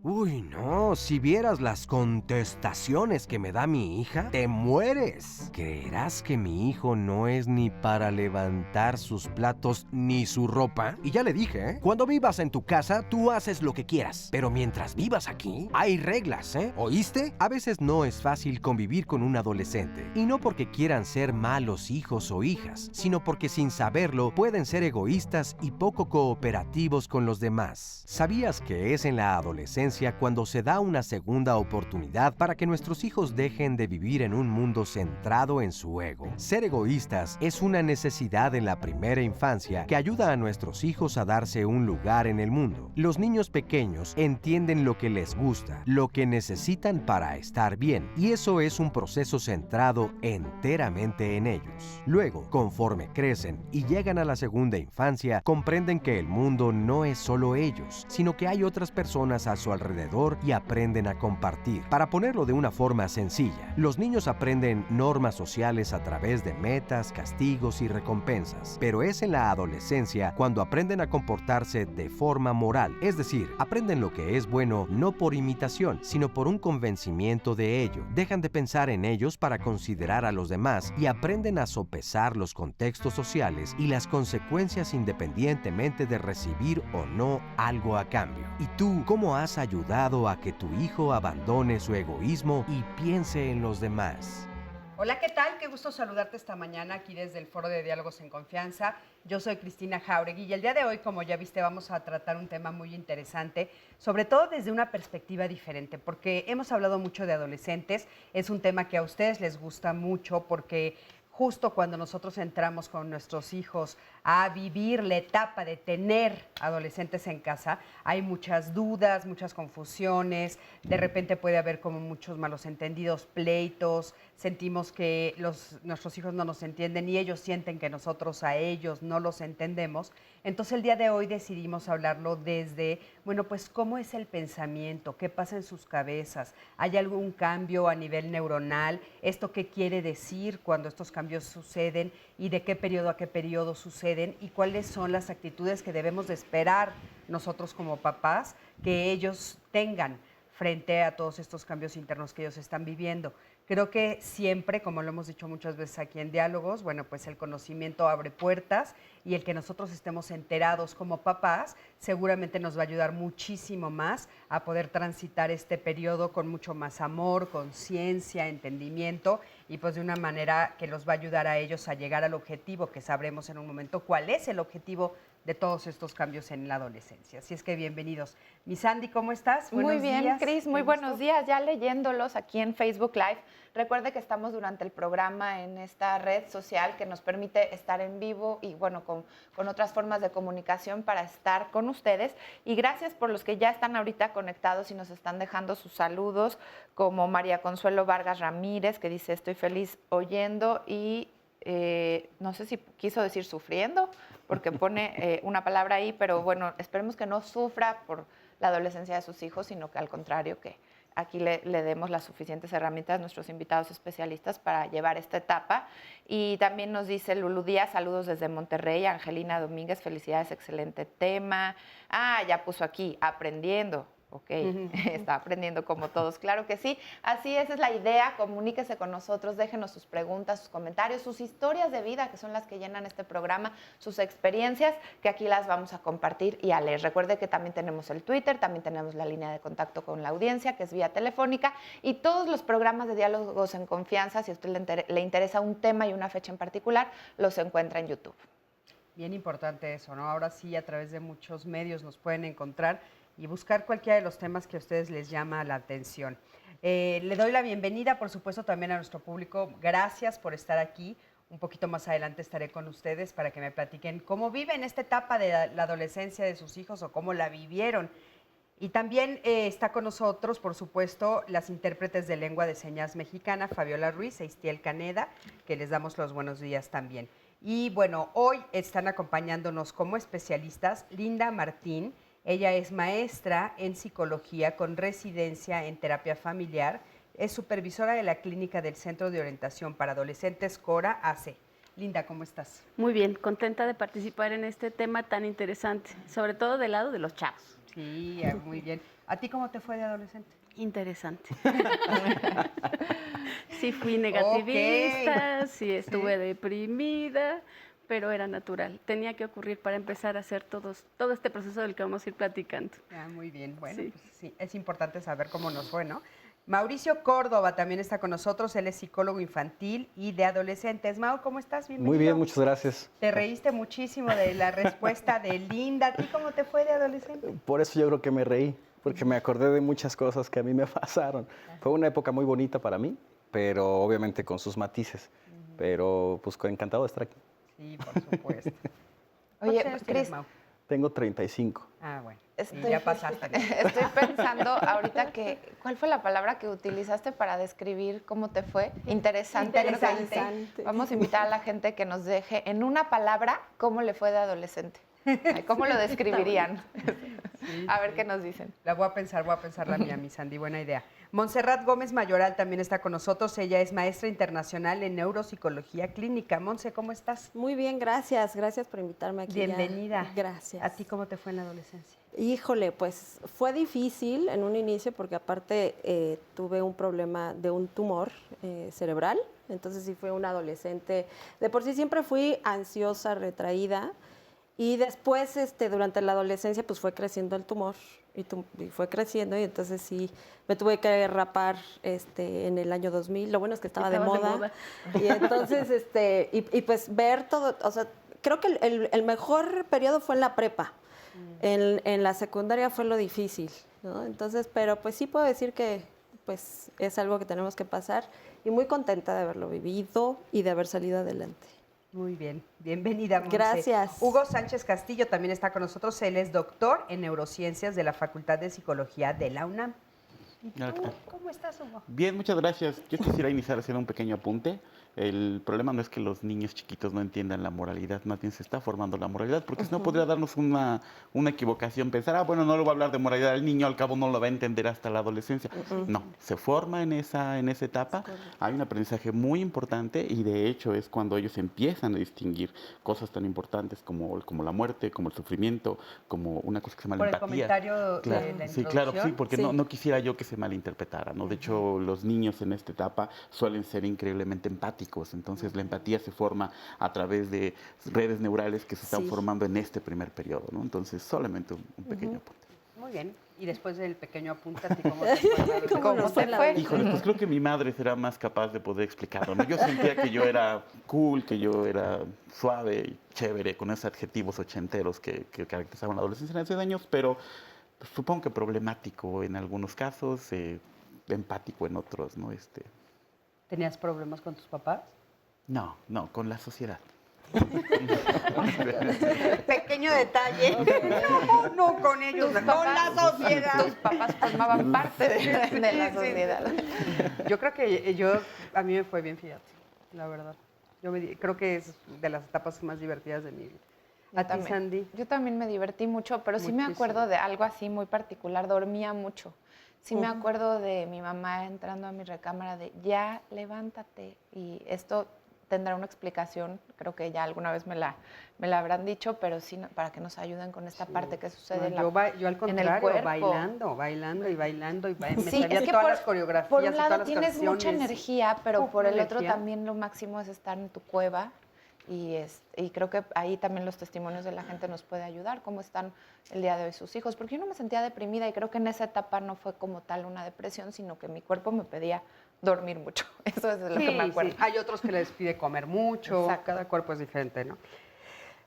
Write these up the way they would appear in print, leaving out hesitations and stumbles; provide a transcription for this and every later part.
Uy, no, si vieras las contestaciones que me da mi hija, te mueres. ¿Creerás que mi hijo no es ni para levantar sus platos ni su ropa? Y ya le dije, cuando vivas en tu casa, tú haces lo que quieras. Pero mientras vivas aquí, hay reglas, ¿Oíste? A veces no es fácil convivir con un adolescente. Y no porque quieran ser malos hijos o hijas, sino porque sin saberlo pueden ser egoístas y poco cooperativos con los demás. ¿Sabías que es en la adolescencia cuando se da una segunda oportunidad para que nuestros hijos dejen de vivir en un mundo centrado en su ego? Ser egoístas es una necesidad en la primera infancia que ayuda a nuestros hijos a darse un lugar en el mundo. Los niños pequeños entienden lo que les gusta, lo que necesitan para estar bien, y eso es un proceso centrado enteramente en ellos. Luego, conforme crecen y llegan a la segunda infancia, comprenden que el mundo no es solo ellos, sino que hay otras personas a su alrededor y aprenden a compartir. Para ponerlo de una forma sencilla, los niños aprenden normas sociales a través de metas, castigos y recompensas, pero es en la adolescencia cuando aprenden a comportarse de forma moral, es decir, aprenden lo que es bueno no por imitación, sino por un convencimiento de ello. Dejan de pensar en ellos para considerar a los demás y aprenden a sopesar los contextos sociales y las consecuencias independientemente de recibir o no algo a cambio. ¿Y tú cómo has ayudado a que tu hijo abandone su egoísmo y piense en los demás? Hola, ¿qué tal? Qué gusto saludarte esta mañana aquí desde el Foro de Diálogos en Confianza. Yo soy Cristina Jáuregui y el día de hoy, como ya viste, vamos a tratar un tema muy interesante, sobre todo desde una perspectiva diferente, porque hemos hablado mucho de adolescentes, es un tema que a ustedes les gusta mucho porque justo cuando nosotros entramos con nuestros hijos a vivir la etapa de tener adolescentes en casa, hay muchas dudas, muchas confusiones, de repente puede haber como muchos malos entendidos, pleitos, sentimos que nuestros hijos no nos entienden y ellos sienten que nosotros a ellos no los entendemos. Entonces el día de hoy decidimos hablarlo desde, bueno, pues cómo es el pensamiento, qué pasa en sus cabezas, ¿hay algún cambio a nivel neuronal? ¿Esto qué quiere decir cuando estos cambios suceden y de qué periodo a qué periodo suceden y cuáles son las actitudes que debemos de esperar nosotros como papás que ellos tengan frente a todos estos cambios internos que ellos están viviendo? Creo que siempre, como lo hemos dicho muchas veces aquí en Diálogos, bueno, pues el conocimiento abre puertas y el que nosotros estemos enterados como papás seguramente nos va a ayudar muchísimo más a poder transitar este periodo con mucho más amor, conciencia, entendimiento y pues de una manera que los va a ayudar a ellos a llegar al objetivo, que sabremos en un momento cuál es el objetivo de todos estos cambios en la adolescencia. Así es que bienvenidos. Mi Sandy, ¿cómo estás? Muy Buenos bien, días. Cris, muy buenos días. Ya leyéndolos aquí en Facebook Live. Recuerde que estamos durante el programa en esta red social que nos permite estar en vivo y bueno, con otras formas de comunicación para estar con ustedes. Y gracias por los que ya están ahorita conectados y nos están dejando sus saludos, como María Consuelo Vargas Ramírez, que dice, estoy feliz oyendo y no sé si quiso decir sufriendo, porque pone una palabra ahí, pero bueno, esperemos que no sufra por la adolescencia de sus hijos, sino que al contrario, que aquí le demos las suficientes herramientas a nuestros invitados especialistas para llevar esta etapa. Y también nos dice Lulu Díaz, saludos desde Monterrey. Angelina Domínguez, felicidades, excelente tema. Ya puso aquí, aprendiendo. Ok, está aprendiendo como todos, claro que sí. Así es la idea, comuníquese con nosotros, déjenos sus preguntas, sus comentarios, sus historias de vida, que son las que llenan este programa, sus experiencias, que aquí las vamos a compartir y a leer. Recuerde que también tenemos el Twitter, también tenemos la línea de contacto con la audiencia, que es vía telefónica, y todos los programas de Diálogos en Confianza, si a usted le interesa un tema y una fecha en particular, los encuentra en YouTube. Bien importante eso, ¿no? Ahora sí, a través de muchos medios nos pueden encontrar y buscar cualquiera de los temas que a ustedes les llama la atención. Le doy la bienvenida, por supuesto, también a nuestro público. Gracias por estar aquí. Un poquito más adelante estaré con ustedes para que me platiquen cómo viven esta etapa de la adolescencia de sus hijos o cómo la vivieron. Y también está con nosotros, por supuesto, las intérpretes de lengua de señas mexicana, Fabiola Ruiz e Istiel Caneda, que les damos los buenos días también. Y bueno, hoy están acompañándonos como especialistas Linda Martín. Ella es maestra en psicología con residencia en terapia familiar. Es supervisora de la clínica del Centro de Orientación para Adolescentes Cora AC. Linda, ¿cómo estás? Muy bien, contenta de participar en este tema tan interesante, sobre todo del lado de los chavos. Sí, muy bien. ¿A ti cómo te fue de adolescente? Interesante. Sí fui negativista, sí estuve deprimida, pero era natural. Tenía que ocurrir para empezar a hacer todo este proceso del que vamos a ir platicando. Muy bien. Bueno, Sí. pues sí, es importante saber cómo nos fue, ¿no? Mauricio Córdoba también está con nosotros. Él es psicólogo infantil y de adolescentes. Mau, ¿cómo estás? Bienvenido. Muy bien, muchas gracias. Te reíste muchísimo de la respuesta de Linda. ¿A ti cómo te fue de adolescente? Por eso yo creo que me reí, porque me acordé de muchas cosas que a mí me pasaron. Fue una época muy bonita para mí, pero obviamente con sus matices. Pero pues encantado de estar aquí. Sí, por supuesto. Oye, ¿Cuántos años tienes, Cris, Mau? Tengo 35. Bueno. Estoy, Sí, ya pasaste. Estoy pensando ahorita ¿cuál fue la palabra que utilizaste para describir cómo te fue? Interesante. creo que Interesante. vamos a invitar a la gente que nos deje en una palabra cómo le fue de adolescente. Ay, ¿cómo lo describirían? Sí, A ver sí. qué nos dicen. La voy a pensar la mía, mi Sandy, buena idea. Montserrat Gómez Mayoral también está con nosotros. Ella es maestra internacional en neuropsicología clínica. Monse, ¿cómo estás? Muy bien, gracias. Gracias por invitarme aquí. Bienvenida. Gracias. ¿A ti cómo te fue en la adolescencia? Híjole, pues fue difícil en un inicio porque aparte tuve un problema de un tumor cerebral. Entonces sí fue una adolescente. De por sí siempre fui ansiosa, retraída. Y después, durante la adolescencia, pues fue creciendo el tumor y fue creciendo y entonces sí me tuve que rapar en el año 2000. Lo bueno es que estaba de moda. Y entonces, pues ver todo, o sea, creo que el mejor periodo fue en la prepa. En la secundaria fue lo difícil, ¿no? Entonces, pero pues sí puedo decir que pues es algo que tenemos que pasar y muy contenta de haberlo vivido y de haber salido adelante. Muy bien, bienvenida, Monse. Gracias. Hugo Sánchez Castillo también está con nosotros. Él es doctor en neurociencias de la Facultad de Psicología de la UNAM. ¿Y tú, cómo estás, Hugo? Bien, muchas gracias. Yo quisiera iniciar haciendo un pequeño apunte. El problema no es que los niños chiquitos no entiendan la moralidad, más bien se está formando la moralidad, porque si no podría darnos una equivocación, pensar, bueno, no le voy a hablar de moralidad al niño, al cabo no lo va a entender hasta la adolescencia. No, se forma en esa etapa, hay un aprendizaje muy importante y de hecho es cuando ellos empiezan a distinguir cosas tan importantes como la muerte, como el sufrimiento, como una cosa que se llama la empatía. Por el comentario Claro, de la sí, claro, sí, introducción. porque no quisiera yo que se malinterpretara, ¿no? De hecho, los niños en esta etapa suelen ser increíblemente empáticos, entonces la empatía se forma a través de redes neurales que se están formando en este primer periodo, ¿no? Entonces, solamente un pequeño apunte. Muy bien. Y después del pequeño apunte, ¿a ti cómo te fue? ¿Cómo te fue? Híjole, pues creo que mi madre será más capaz de poder explicarlo, ¿no? Yo sentía que yo era cool, que yo era suave y chévere, con esos adjetivos ochenteros que caracterizaban la adolescencia en esos años, pero pues, supongo que problemático en algunos casos, empático en otros, ¿no? ¿Tenías problemas con tus papás? No, con la sociedad. Pequeño detalle. No con ellos, con la sociedad. Tus papás formaban parte de la sociedad. Yo creo que a mí me fue bien, fíjate, la verdad. Creo que es de las etapas más divertidas de mi vida. ¿A ti, Sandy? Yo también me divertí mucho, pero sí me acuerdo de algo así muy particular. Dormía mucho. Sí me acuerdo de mi mamá entrando a mi recámara de ya, levántate. Y esto tendrá una explicación, creo que ya alguna vez me la habrán dicho, pero sí para que nos ayuden con esta parte que sucede yo al contrario, bailando y me salían todas las coreografías por un y todas lado las tienes canciones. mucha energía, pero por el otro energía. también lo máximo es estar en tu cueva. Y creo que ahí también los testimonios de la gente nos puede ayudar, cómo están el día de hoy sus hijos, porque yo no me sentía deprimida y creo que en esa etapa no fue como tal una depresión, sino que mi cuerpo me pedía dormir mucho. Eso es de lo que me acuerdo. Sí. Hay otros que les pide comer mucho, Exacto. cada cuerpo es diferente, ¿no?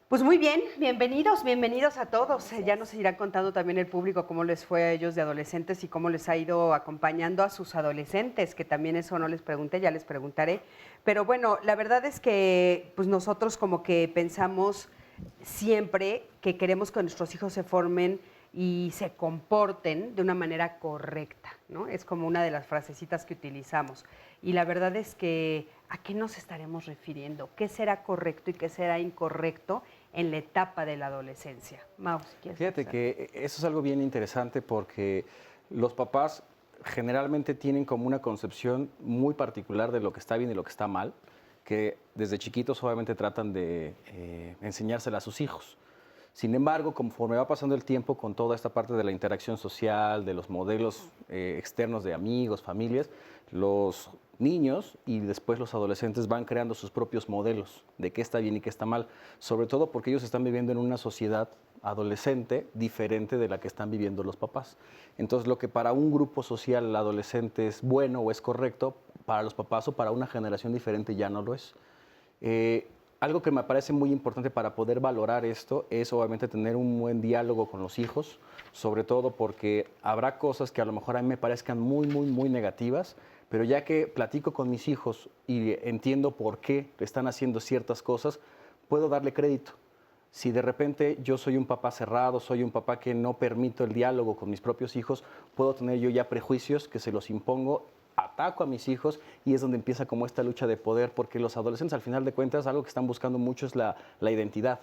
Pues muy bien, bienvenidos a todos. Ya nos irá contando también el público cómo les fue a ellos de adolescentes y cómo les ha ido acompañando a sus adolescentes, que también eso no les pregunté, ya les preguntaré. Pero bueno, la verdad es que pues nosotros como que pensamos siempre que queremos que nuestros hijos se formen y se comporten de una manera correcta, ¿no? Es como una de las frasecitas que utilizamos. Y la verdad es que, ¿a qué nos estaremos refiriendo? ¿Qué será correcto y qué será incorrecto en la etapa de la adolescencia? Mau, si quieres Fíjate empezar. que eso es algo bien interesante porque los papás generalmente tienen como una concepción muy particular de lo que está bien y lo que está mal, que desde chiquitos obviamente tratan de enseñársela a sus hijos. Sin embargo, conforme va pasando el tiempo con toda esta parte de la interacción social, de los modelos externos de amigos, familias, los niños y después los adolescentes van creando sus propios modelos de qué está bien y qué está mal, sobre todo porque ellos están viviendo en una sociedad adolescente diferente de la que están viviendo los papás. Entonces, lo que para un grupo social adolescente es bueno o es correcto, para los papás o para una generación diferente ya no lo es. Algo que me parece muy importante para poder valorar esto es obviamente tener un buen diálogo con los hijos, sobre todo porque habrá cosas que a lo mejor a mí me parezcan muy negativas, pero ya que platico con mis hijos y entiendo por qué están haciendo ciertas cosas, puedo darle crédito. Si de repente yo soy un papá cerrado, soy un papá que no permito el diálogo con mis propios hijos, puedo tener yo ya prejuicios que se los impongo, ataco a mis hijos y es donde empieza como esta lucha de poder, porque los adolescentes al final de cuentas algo que están buscando mucho es la identidad.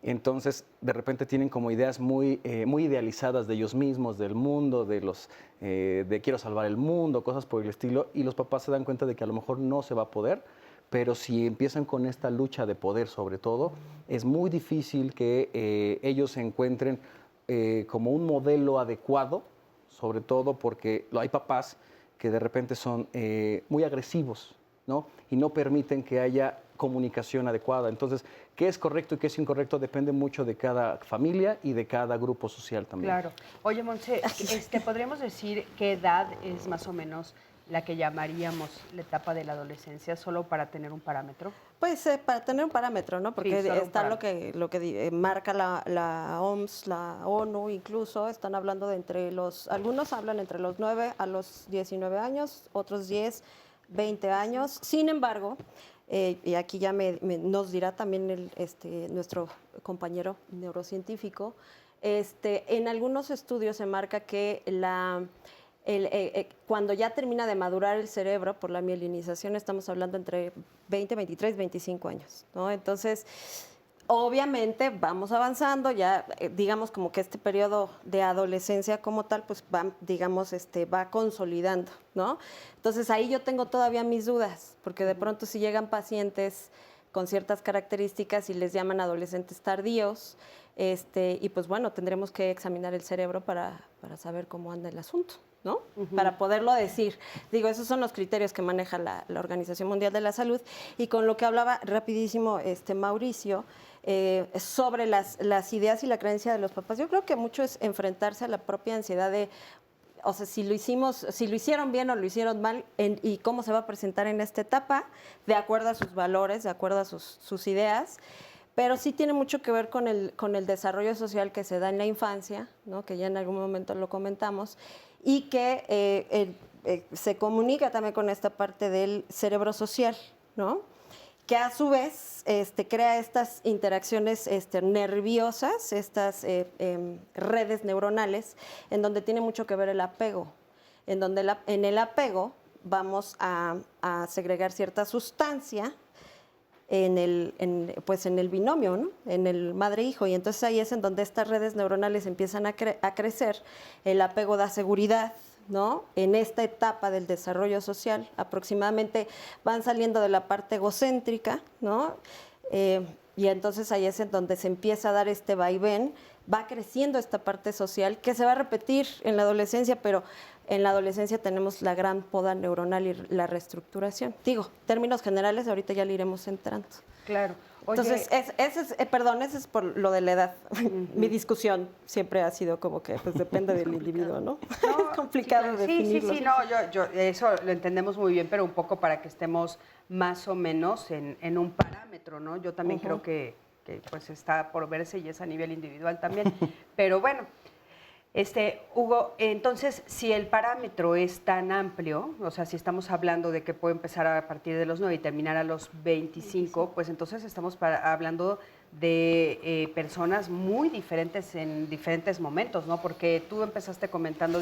Entonces, de repente tienen como ideas muy idealizadas de ellos mismos, del mundo, de quiero salvar el mundo, cosas por el estilo, y los papás se dan cuenta de que a lo mejor no se va a poder, pero si empiezan con esta lucha de poder sobre todo, es muy difícil que ellos se encuentren como un modelo adecuado, sobre todo porque hay papás que de repente son muy agresivos, ¿no? Y no permiten que haya comunicación adecuada. Entonces, qué es correcto y qué es incorrecto depende mucho de cada familia y de cada grupo social también. Claro. Oye, Montse, ¿podríamos decir qué edad es más o menos la que llamaríamos la etapa de la adolescencia, solo para tener un parámetro? Pues para tener un parámetro, ¿no? Porque Sí, solo un está parámetro. lo que marca la OMS, la ONU incluso, están hablando de algunos hablan entre los 9 a los 19 años, otros 10, 20 años. Sin embargo, y aquí ya nos dirá también nuestro compañero neurocientífico, en algunos estudios se marca que cuando ya termina de madurar el cerebro por la mielinización, estamos hablando entre 20, 23, 25 años, ¿no? Entonces, obviamente vamos avanzando, ya digamos como que este periodo de adolescencia como tal, pues va consolidando, ¿no? Entonces ahí yo tengo todavía mis dudas, porque de pronto si llegan pacientes con ciertas características y les llaman adolescentes tardíos, y pues bueno, tendremos que examinar el cerebro para saber cómo anda el asunto, ¿no? Para poderlo decir. Digo, esos son los criterios que maneja la Organización Mundial de la Salud. Y con lo que hablaba rapidísimo Mauricio, sobre las ideas y la creencia de los papás, yo creo que mucho es enfrentarse a la propia ansiedad de, o sea, si lo hicieron bien o lo hicieron mal, y cómo se va a presentar en esta etapa, de acuerdo a sus valores, de acuerdo a sus ideas. Pero sí tiene mucho que ver con el desarrollo social que se da en la infancia, ¿no? Que ya en algún momento lo comentamos, y que se comunica también con esta parte del cerebro social, ¿no? Que a su vez crea estas interacciones nerviosas, estas redes neuronales, en donde tiene mucho que ver el apego, en donde en el apego vamos a segregar cierta sustancia en el binomio, ¿no? En el madre-hijo, y entonces ahí es en donde estas redes neuronales empiezan a crecer, el apego da seguridad, ¿no? En esta etapa del desarrollo social, aproximadamente van saliendo de la parte egocéntrica, ¿no? Y entonces ahí es en donde se empieza a dar este vaivén, va creciendo esta parte social que se va a repetir en la adolescencia, pero en la adolescencia tenemos la gran poda neuronal y la reestructuración. Digo, términos generales, ahorita ya le iremos entrando. Claro. Oye, entonces, ese es por lo de la edad. Mi discusión siempre ha sido como que pues depende del individuo, ¿no? Es complicado definirlo. Sí, no, yo eso lo entendemos muy bien, pero un poco para que estemos más o menos en un parámetro, ¿no? Yo también creo que pues está por verse y es a nivel individual también. Pero bueno, Hugo, entonces, si el parámetro es tan amplio, o sea, si estamos hablando de que puede empezar a partir de los 9 y terminar a los 25, pues entonces estamos hablando de personas muy diferentes en diferentes momentos, ¿no? Porque tú empezaste comentando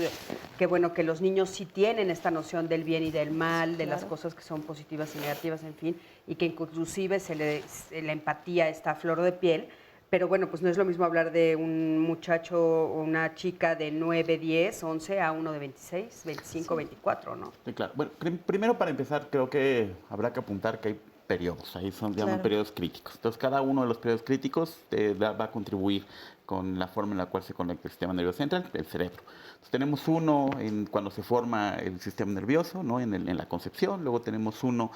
que, bueno, que los niños sí tienen esta noción del bien y del mal, de las cosas que son positivas y negativas, en fin, y que inclusive la empatía está a flor de piel. Pero bueno, pues no es lo mismo hablar de un muchacho o una chica de 9, 10, 11 a uno de 26, 25, 24, ¿no? Sí, claro. Bueno, primero para empezar, creo que habrá que apuntar que hay periodos, ahí son llaman periodos críticos. Entonces, cada uno de los periodos críticos va a contribuir con la forma en la cual se conecta el sistema nervioso central, el cerebro. Entonces, tenemos uno cuando se forma el sistema nervioso, ¿no? en la concepción, luego tenemos uno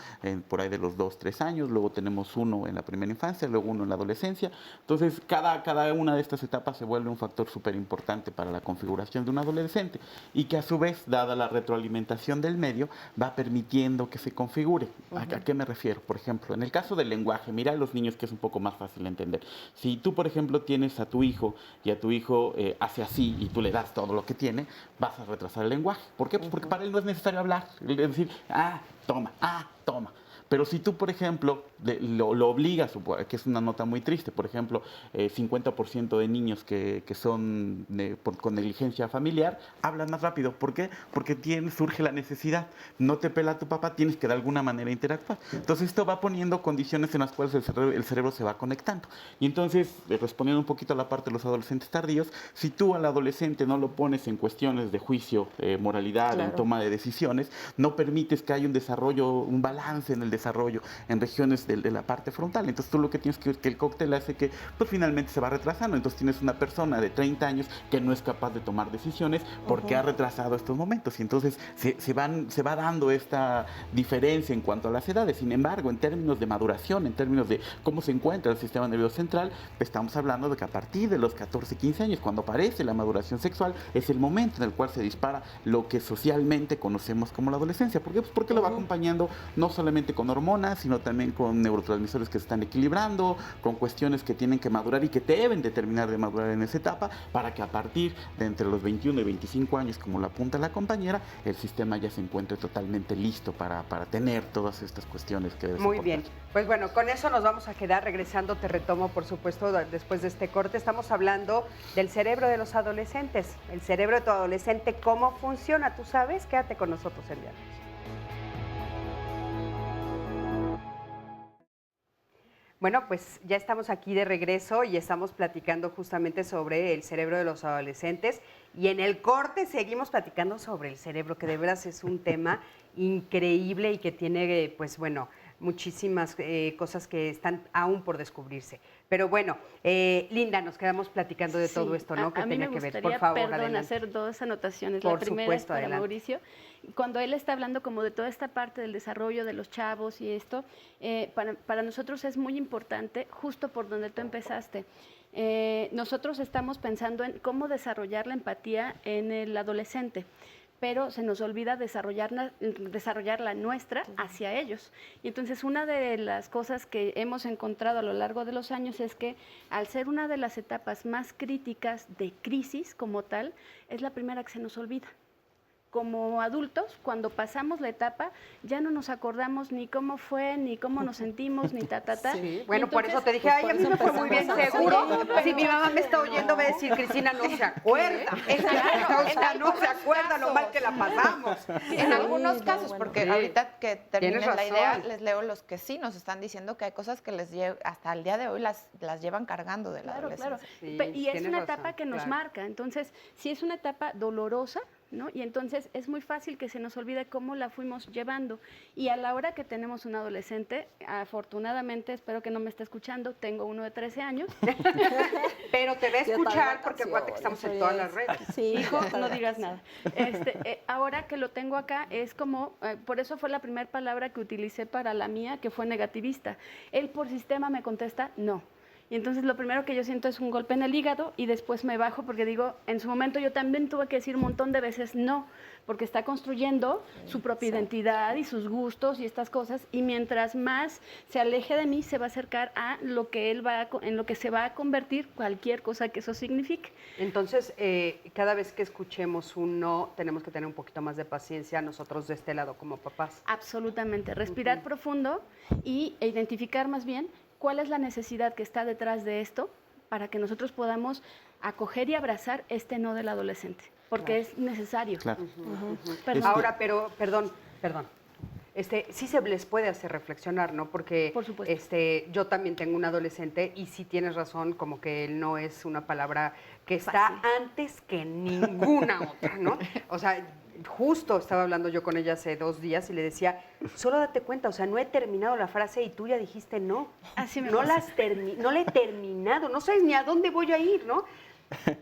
por ahí de los 2, 3 años, luego tenemos uno en la primera infancia, luego uno en la adolescencia. Entonces, cada una de estas etapas se vuelve un factor súper importante para la configuración de un adolescente y que a su vez, dada la retroalimentación del medio, va permitiendo que se configure. ¿A qué me refiero? Por ejemplo, en el caso del lenguaje, mira a los niños que es un poco más fácil de entender. Si tú, por ejemplo, tienes a tu hijo y a tu hijo hace así y tú le das todo lo que tiene, vas a retrasar el lenguaje. ¿Por qué? Pues porque para él no es necesario hablar. Es decir, toma. Pero si tú, por ejemplo, lo obligas, que es una nota muy triste, por ejemplo, 50% de niños que son con negligencia familiar hablan más rápido. ¿Por qué? Porque surge la necesidad. No te pela tu papá, tienes que de alguna manera interactuar. Entonces esto va poniendo condiciones en las cuales el cerebro se va conectando. Y entonces, respondiendo un poquito a la parte de los adolescentes tardíos, si tú al adolescente no lo pones en cuestiones de juicio, moralidad, en toma de decisiones, no permites que haya un desarrollo, un balance en el desarrollo en regiones de la parte frontal. Entonces tú lo que tienes que el cóctel hace que pues finalmente se va retrasando. Entonces tienes una persona de 30 años que no es capaz de tomar decisiones porque ha retrasado estos momentos. Y entonces se va dando esta diferencia en cuanto a las edades. Sin embargo, en términos de maduración, en términos de cómo se encuentra el sistema nervioso central, estamos hablando de que a partir de los 14, 15 años, cuando aparece la maduración sexual, es el momento en el cual se dispara lo que socialmente conocemos como la adolescencia. ¿Por qué? Pues porque lo va acompañando no solamente con hormonas, sino también con neurotransmisores que se están equilibrando, con cuestiones que tienen que madurar y que deben de terminar de madurar en esa etapa, para que a partir de entre los 21 y 25 años, como lo apunta la compañera, el sistema ya se encuentre totalmente listo para tener todas estas cuestiones que debe soportar. Muy bien. Pues bueno, con eso nos vamos a quedar. Regresando, te retomo, por supuesto, después de este corte. Estamos hablando del cerebro de los adolescentes. El cerebro de tu adolescente, ¿cómo funciona? ¿Tú sabes? Quédate con nosotros el día de hoy. Bueno, pues ya estamos aquí de regreso y estamos platicando justamente sobre el cerebro de los adolescentes. Y en el corte seguimos platicando sobre el cerebro, que de veras es un tema increíble y que tiene, pues bueno, muchísimas cosas que están aún por descubrirse. Pero bueno, Linda, nos quedamos platicando de todo esto, ¿no? Que tenía que ver. Por favor, perdón, hacer dos anotaciones. La primera es para Mauricio. Cuando él está hablando como de toda esta parte del desarrollo de los chavos y esto, para nosotros es muy importante, justo por donde tú empezaste. Nosotros estamos pensando en cómo desarrollar la empatía en el adolescente, pero se nos olvida desarrollar la nuestra hacia ellos. Y entonces una de las cosas que hemos encontrado a lo largo de los años es que al ser una de las etapas más críticas de crisis como tal, es la primera que se nos olvida. Como adultos, cuando pasamos la etapa, ya no nos acordamos ni cómo fue, ni cómo nos sentimos, ni Sí. Bueno, entonces, por eso te dije, ay, a mí me fue muy bien, seguro. Si mi mamá me está oyendo, va a decir, Cristina no se acuerda. O sea, no se acuerda lo mal que la pasamos. En algunos casos, porque ahorita que termine la idea, razón. les leo los que sí nos están diciendo que hay cosas que hasta el día de hoy las llevan cargando de la adolescencia. Claro. Sí, Y es una razón, etapa que nos marca. Entonces, si es una etapa dolorosa, ¿no? Y entonces es muy fácil que se nos olvide cómo la fuimos llevando. Y a la hora que tenemos un adolescente, afortunadamente, espero que no me esté escuchando, tengo uno de 13 años. Pero te va a escuchar porque acuérdate que estamos en todas las redes. Sí, Hijo, no digas nada. Ahora que lo tengo acá, es como, por eso fue la primera palabra que utilicé para la mía, que fue negativista. Él por sistema me contesta, no. Y entonces lo primero que yo siento es un golpe en el hígado y después me bajo porque digo, en su momento yo también tuve que decir un montón de veces no, porque está construyendo su propia identidad y sus gustos y estas cosas, y mientras más se aleje de mí, se va a acercar a lo que en lo que se va a convertir cualquier cosa que eso signifique. Entonces, cada vez que escuchemos un no, tenemos que tener un poquito más de paciencia nosotros de este lado como papás. Absolutamente. Respirar profundo e identificar más bien cuál es la necesidad que está detrás de esto para que nosotros podamos acoger y abrazar este no del adolescente, porque es necesario. Claro. Ahora, perdón. Sí se les puede hacer reflexionar, ¿no? Porque por supuesto. Yo también tengo un adolescente y sí tienes razón, como que él no es una palabra que está antes que ninguna otra, ¿no? O sea, justo estaba hablando yo con ella hace 2 días y le decía, solo date cuenta, o sea, no he terminado la frase y tú ya dijiste no. Así me no pasa. No la he terminado, no sabes ni a dónde voy a ir, ¿no?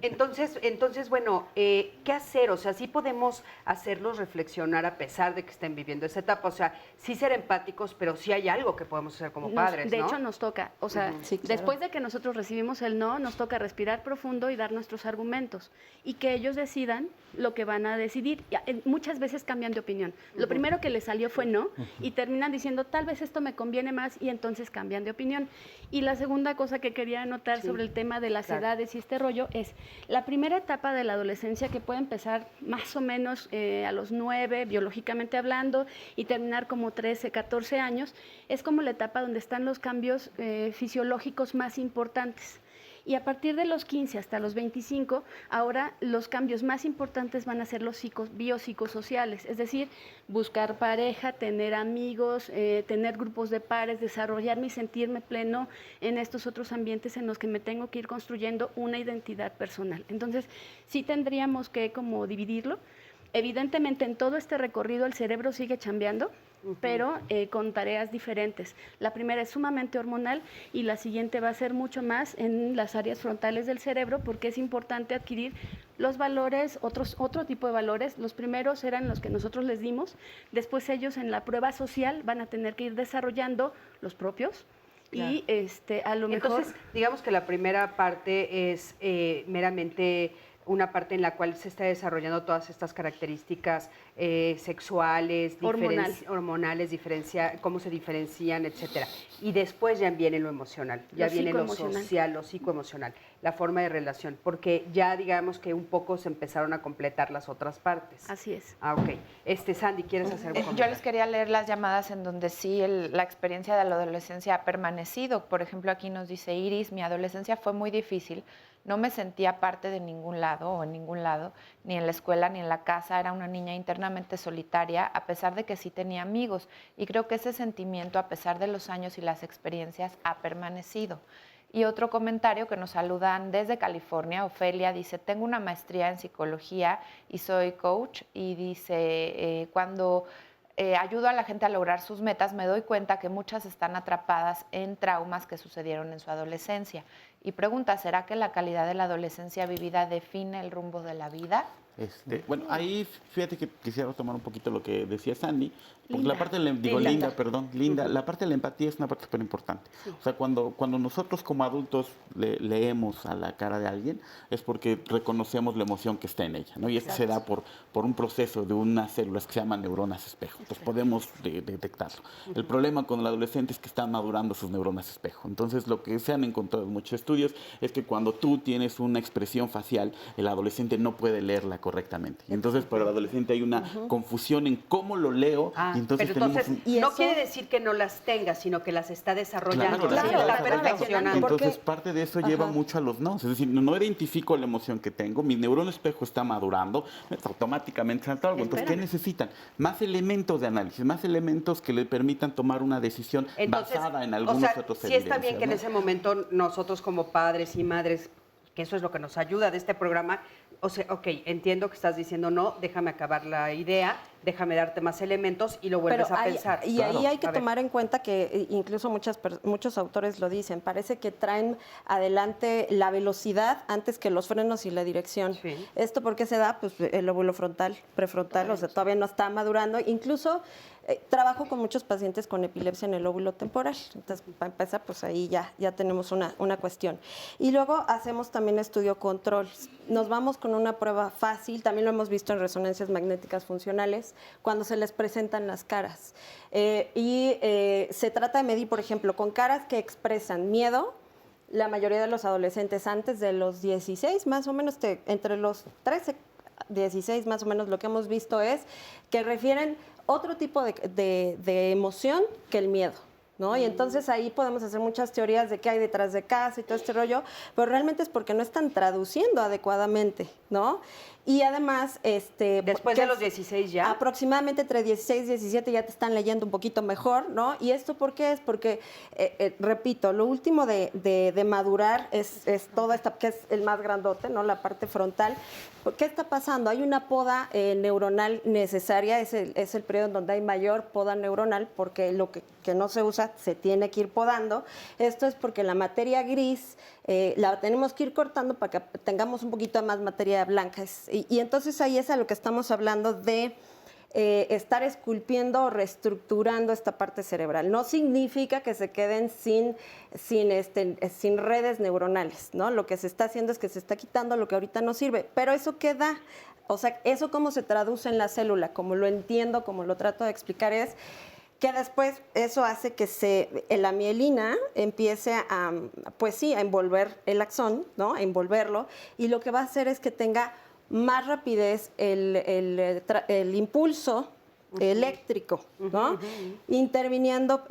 Entonces, bueno, ¿qué hacer? O sea, sí podemos hacerlos reflexionar a pesar de que estén viviendo esa etapa. O sea, sí ser empáticos, pero sí hay algo que podemos hacer como padres, de ¿no? hecho, nos toca. O sea, Sí, claro. después de que nosotros recibimos el no, nos toca respirar profundo y dar nuestros argumentos. Y que ellos decidan lo que van a decidir. Muchas veces cambian de opinión. Lo primero que les salió fue no, y terminan diciendo, tal vez esto me conviene más, y entonces cambian de opinión. Y la segunda cosa que quería anotar sobre el tema de las edades y este rollo es la primera etapa de la adolescencia, que puede empezar más o menos a los 9, biológicamente hablando, y terminar como 13, 14 años, es como la etapa donde están los cambios fisiológicos más importantes. Y a partir de los 15 hasta los 25, ahora los cambios más importantes van a ser los biopsicosociales, es decir, buscar pareja, tener amigos, tener grupos de pares, desarrollarme y sentirme pleno en estos otros ambientes en los que me tengo que ir construyendo una identidad personal. Entonces, sí tendríamos que como dividirlo. Evidentemente, en todo este recorrido el cerebro sigue chambeando, pero con tareas diferentes. La primera es sumamente hormonal y la siguiente va a ser mucho más en las áreas frontales del cerebro, porque es importante adquirir los valores, otro tipo de valores. Los primeros eran los que nosotros les dimos, después ellos en la prueba social van a tener que ir desarrollando los propios. Claro. Y a lo mejor... Entonces, digamos que la primera parte es meramente una parte en la cual se está desarrollando todas estas características sexuales, hormonales, cómo se diferencian, etcétera. Y después ya viene lo emocional, ya viene lo social, lo psicoemocional, la forma de relación, porque ya digamos que un poco se empezaron a completar las otras partes. Así es. Ok. Sandy, ¿quieres hacer un comentario? Yo les quería leer las llamadas en donde sí la experiencia de la adolescencia ha permanecido. Por ejemplo, aquí nos dice Iris, mi adolescencia fue muy difícil. No me sentía parte de ningún lado o en ningún lado, ni en la escuela ni en la casa. Era una niña internamente solitaria, a pesar de que sí tenía amigos. Y creo que ese sentimiento, a pesar de los años y las experiencias, ha permanecido. Y otro comentario que nos saludan desde California, Ofelia, dice, tengo una maestría en psicología y soy coach. Y dice, cuando ayudo a la gente a lograr sus metas, me doy cuenta que muchas están atrapadas en traumas que sucedieron en su adolescencia. Y pregunta, ¿será que la calidad de la adolescencia vivida define el rumbo de la vida? Bueno, ahí fíjate que quisiera tomar un poquito lo que decía Sandy, porque Linda. la parte de la parte de la empatía es una parte súper importante. Sí. O sea, cuando nosotros como adultos leemos a la cara de alguien, es porque reconocemos la emoción que está en ella, ¿no? Y esto se da por un proceso de unas células que se llaman neuronas espejo. Entonces podemos detectarlo. El problema con el adolescente es que están madurando sus neuronas espejo. Entonces lo que se han encontrado en muchos estudios es que cuando tú tienes una expresión facial, el adolescente no puede leerla correctamente. Y entonces para el adolescente hay una confusión en cómo lo leo. Y entonces pero entonces no quiere decir que no las tenga, sino que las está desarrollando, claro, está perfeccionando. Entonces parte de eso lleva mucho a los no. Es decir, no identifico la emoción que tengo, mi neurona espejo está madurando, automáticamente salta algo. Entonces, ¿qué necesitan? Más elementos de análisis, más elementos que le permitan tomar una decisión basada en algunos otros evidencias. Sí está bien que en ese momento nosotros como padres y madres, que eso es lo que nos ayuda de este programa, o sea, ok, entiendo que estás diciendo no, déjame acabar la idea, déjame darte más elementos y lo vuelves a pensar. Y ahí hay que tomar en cuenta que incluso muchos autores lo dicen, parece que traen adelante la velocidad antes que los frenos y la dirección. Sí. ¿Esto por qué se da? Pues el lóbulo frontal, prefrontal, o sea, todavía no está madurando. Incluso trabajo con muchos pacientes con epilepsia en el lóbulo temporal. Entonces, para empezar, pues ahí ya tenemos una cuestión. Y luego hacemos también estudio control. Nos vamos con una prueba fácil, también lo hemos visto en resonancias magnéticas funcionales, cuando se les presentan las caras. Se trata de medir, por ejemplo, con caras que expresan miedo. La mayoría de los adolescentes antes de los 16, más o menos, entre los 13, 16 más o menos, lo que hemos visto es que refieren otro tipo de emoción que el miedo. ¿no? Y entonces ahí podemos hacer muchas teorías de qué hay detrás de casa y todo este rollo, pero realmente es porque no están traduciendo adecuadamente, ¿no? Y además, después de los 16 ya. Aproximadamente entre 16 y 17 ya te están leyendo un poquito mejor, ¿no? ¿Y esto por qué es? Porque, repito, lo último de madurar es toda esta, que es el más grandote, ¿no? La parte frontal. ¿Qué está pasando? Hay una poda neuronal necesaria, es el periodo en donde hay mayor poda neuronal, porque lo que no se usa se tiene que ir podando. Esto es porque la materia gris la tenemos que ir cortando para que tengamos un poquito más materia blanca. Y entonces ahí es a lo que estamos hablando de estar esculpiendo o reestructurando esta parte cerebral. No significa que se queden sin redes neuronales, ¿no? Lo que se está haciendo es que se está quitando lo que ahorita no sirve, pero eso queda, o sea, eso cómo se traduce en la célula, como lo entiendo, como lo trato de explicar es que después eso hace que la mielina empiece a envolver el axón, ¿no? A envolverlo, y lo que va a hacer es que tenga más rapidez el impulso eléctrico, ¿no? Interviniendo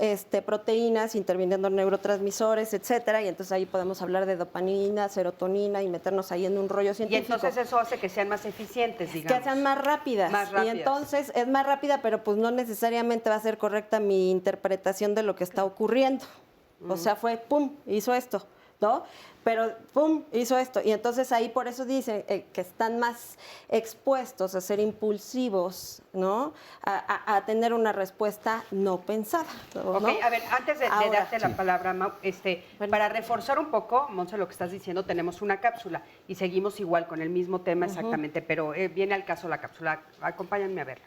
proteínas, interviniendo neurotransmisores, etcétera, y entonces ahí podemos hablar de dopamina, serotonina y meternos ahí en un rollo científico. Y entonces eso hace que sean más eficientes, digamos. Que sean más rápidas. Y entonces es más rápida, pero pues no necesariamente va a ser correcta mi interpretación de lo que está ocurriendo. O sea, fue pum, hizo esto, ¿no? Pero pum, hizo esto. Y entonces ahí por eso dicen que están más expuestos a ser impulsivos, ¿no? A tener una respuesta no pensada, ¿no? Ok, a ver, antes de darte la palabra, Mau, para reforzar un poco, Monse, lo que estás diciendo, tenemos una cápsula y seguimos igual con el mismo tema exactamente, pero viene al caso la cápsula. Acompáñenme a verla.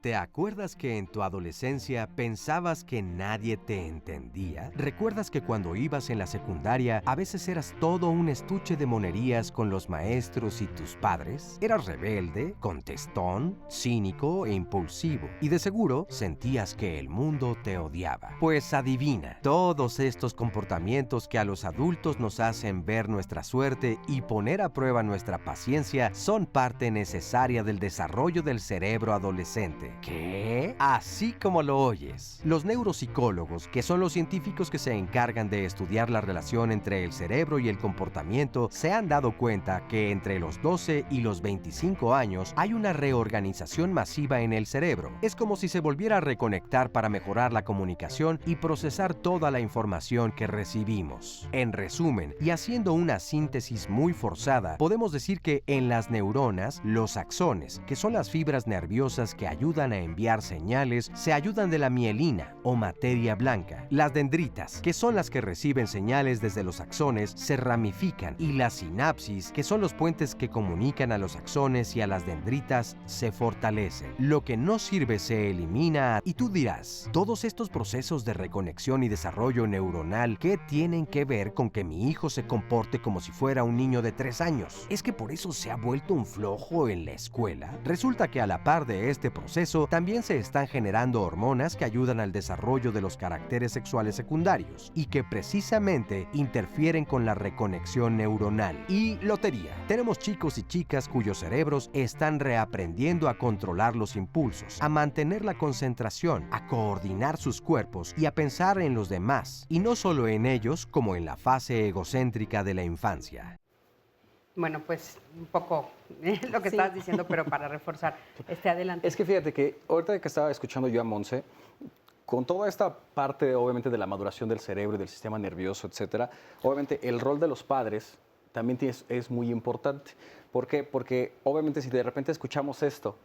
¿Te acuerdas que en tu adolescencia pensabas que nadie te entendía? ¿Recuerdas que cuando ibas en la secundaria a veces eras todo un estuche de monerías con los maestros y tus padres? ¿Eras rebelde, contestón, cínico e impulsivo? Y de seguro sentías que el mundo te odiaba. Pues adivina, todos estos comportamientos que a los adultos nos hacen ver nuestra suerte y poner a prueba nuestra paciencia son parte necesaria del desarrollo del cerebro adolescente. ¿Qué? Así como lo oyes. Los neuropsicólogos, que son los científicos que se encargan de estudiar la relación entre el cerebro y el comportamiento, se han dado cuenta que entre los 12 y los 25 años hay una reorganización masiva en el cerebro. Es como si se volviera a reconectar para mejorar la comunicación y procesar toda la información que recibimos. En resumen, y haciendo una síntesis muy forzada, podemos decir que en las neuronas, los axones, que son las fibras nerviosas que ayudan a enviar señales, se ayudan de la mielina o materia blanca. Las dendritas, que son las que reciben señales desde los axones, se ramifican, y las sinapsis, que son los puentes que comunican a los axones y a las dendritas, se fortalecen. Lo que no sirve se elimina, y tú dirás, todos estos procesos de reconexión y desarrollo neuronal, ¿qué tienen que ver con que mi hijo se comporte como si fuera un niño de 3 años? ¿Es que por eso se ha vuelto un flojo en la escuela? Resulta que a la par de este proceso, también se están generando hormonas que ayudan al desarrollo de los caracteres sexuales secundarios y que precisamente interfieren con la reconexión neuronal. Y lotería, tenemos chicos y chicas cuyos cerebros están reaprendiendo a controlar los impulsos, a mantener la concentración, a coordinar sus cuerpos y a pensar en los demás, y no solo en ellos como en la fase egocéntrica de la infancia. Bueno, pues un poco lo que estabas diciendo, pero para reforzar. Adelante. Es que fíjate que ahorita que estaba escuchando yo a Monse, con toda esta parte, obviamente, de la maduración del cerebro y del sistema nervioso, etcétera, obviamente el rol de los padres también es muy importante. ¿Por qué? Porque obviamente si de repente escuchamos esto,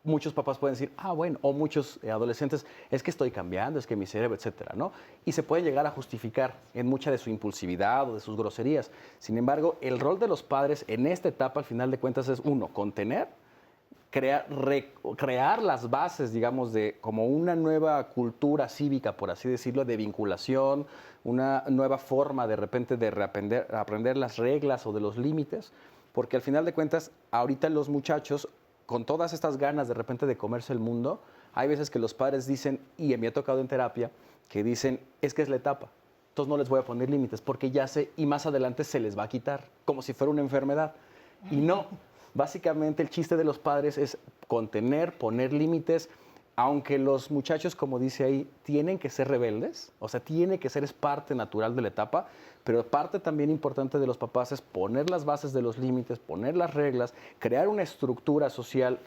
muchos papás pueden decir, bueno, o muchos adolescentes, es que estoy cambiando, es que mi cerebro, etcétera, ¿no? Y se puede llegar a justificar en mucha de su impulsividad o de sus groserías. Sin embargo, el rol de los padres en esta etapa, al final de cuentas, es contener, crear las bases, digamos, de como una nueva cultura cívica, por así decirlo, de vinculación, una nueva forma de repente de aprender las reglas o de los límites, porque al final de cuentas, ahorita los muchachos, con todas estas ganas de repente de comerse el mundo, hay veces que los padres dicen, y me ha tocado en terapia, que dicen, es que es la etapa, entonces no les voy a poner límites, porque ya sé, y más adelante se les va a quitar, como si fuera una enfermedad. Y no, básicamente el chiste de los padres es contener, poner límites, aunque los muchachos, como dice ahí, tienen que ser rebeldes, o sea, tiene que ser, es parte natural de la etapa, pero parte también importante de los papás es poner las bases de los límites, poner las reglas, crear una estructura social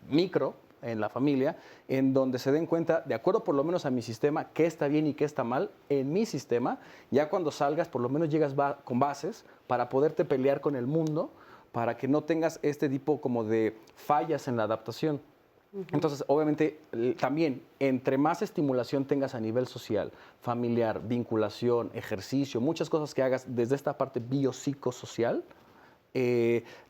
micro en la familia, en donde se den cuenta, de acuerdo por lo menos a mi sistema, qué está bien y qué está mal en mi sistema. Ya cuando salgas, por lo menos llegas con bases para poderte pelear con el mundo, para que no tengas este tipo como de fallas en la adaptación. Entonces, obviamente, también, entre más estimulación tengas a nivel social, familiar, vinculación, ejercicio, muchas cosas que hagas desde esta parte biopsicosocial,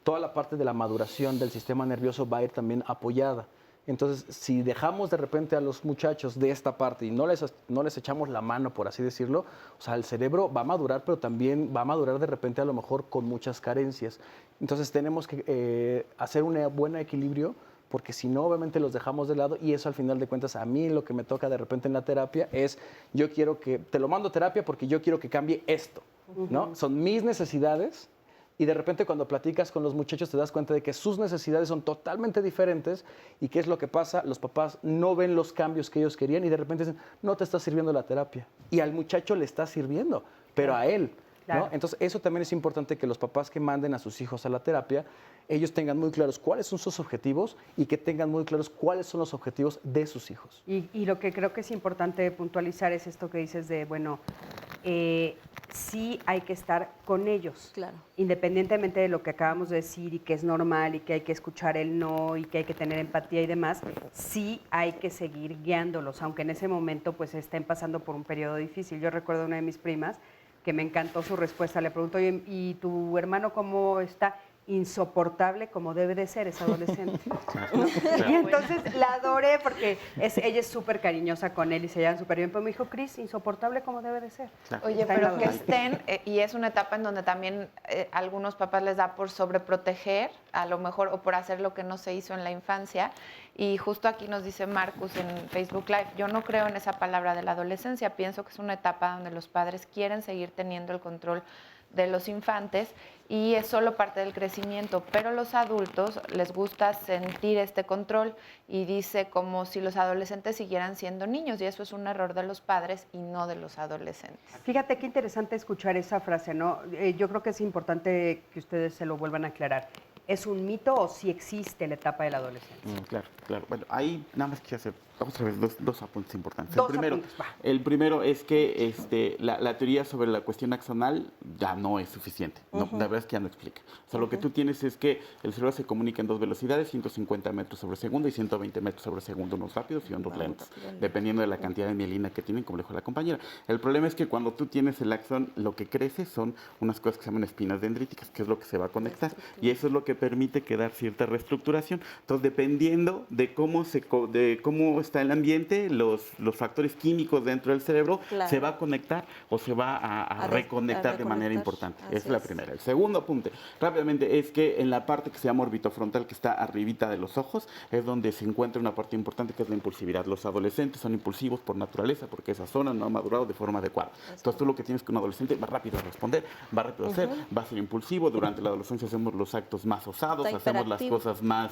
toda la parte de la maduración del sistema nervioso va a ir también apoyada. Entonces, si dejamos de repente a los muchachos de esta parte y no les echamos la mano, por así decirlo, o sea, el cerebro va a madurar, pero también va a madurar de repente a lo mejor con muchas carencias. Entonces, tenemos que hacer un buen equilibrio, porque si no, obviamente los dejamos de lado y eso al final de cuentas a mí lo que me toca de repente en la terapia es, yo quiero que, te lo mando a terapia porque yo quiero que cambie esto, ¿no? Son mis necesidades y de repente cuando platicas con los muchachos te das cuenta de que sus necesidades son totalmente diferentes y qué es lo que pasa, los papás no ven los cambios que ellos querían y de repente dicen, no te está sirviendo la terapia y al muchacho le está sirviendo, pero a él. Claro. ¿No? Entonces, eso también es importante que los papás que manden a sus hijos a la terapia, ellos tengan muy claros cuáles son sus objetivos y que tengan muy claros cuáles son los objetivos de sus hijos. Y lo que creo que es importante puntualizar es esto que dices de, bueno, sí hay que estar con ellos. Claro. Independientemente de lo que acabamos de decir y que es normal y que hay que escuchar el no y que hay que tener empatía y demás, sí hay que seguir guiándolos, aunque en ese momento pues estén pasando por un periodo difícil. Yo recuerdo a una de mis primas que me encantó su respuesta. Le pregunto, oye, ¿y tu hermano cómo está? Insoportable como debe de ser, es adolescente. ¿No? Y entonces la adoré porque ella es súper cariñosa con él y se llevan súper bien. Pero me dijo, Cris, insoportable como debe de ser. Oye, pero que estén, y es una etapa en donde también algunos papás les da por sobreproteger, a lo mejor, o por hacer lo que no se hizo en la infancia. Y justo aquí nos dice Marcus en Facebook Live, yo no creo en esa palabra de la adolescencia, pienso que es una etapa donde los padres quieren seguir teniendo el control de los infantes y es solo parte del crecimiento, pero los adultos les gusta sentir este control y dice como si los adolescentes siguieran siendo niños y eso es un error de los padres y no de los adolescentes. Fíjate qué interesante escuchar esa frase, ¿no? Yo creo que es importante que ustedes se lo vuelvan a aclarar. ¿Es un mito o sí existe la etapa de la adolescencia? Claro, claro. Bueno, ahí nada más quiero hacer otra vez dos apuntes importantes. El primero es que la teoría sobre la cuestión axonal ya no es suficiente. No, la verdad es que ya no explica. O sea, lo que tú tienes es que el cerebro se comunica en dos velocidades, 150 metros sobre segundo y 120 metros sobre segundo, unos rápidos y unos lentos, dependiendo de la cantidad de mielina que tienen, como le dijo la compañera. El problema es que cuando tú tienes el axón, lo que crece son unas cosas que se llaman espinas dendríticas, que es lo que se va a conectar. Y eso es lo que permite quedar cierta reestructuración. Entonces, dependiendo de cómo está el ambiente, los factores químicos dentro del cerebro, se va a conectar o se va a reconectar de manera importante. Esa es la primera. El segundo apunte, rápidamente, es que en la parte que se llama orbitofrontal, que está arribita de los ojos, es donde se encuentra una parte importante que es la impulsividad. Los adolescentes son impulsivos por naturaleza, porque esa zona no ha madurado de forma adecuada. Entonces, tú lo que tienes que un adolescente va rápido a responder, va rápido a hacer, va a ser impulsivo. Durante la adolescencia hacemos los actos más osados, hacemos las cosas más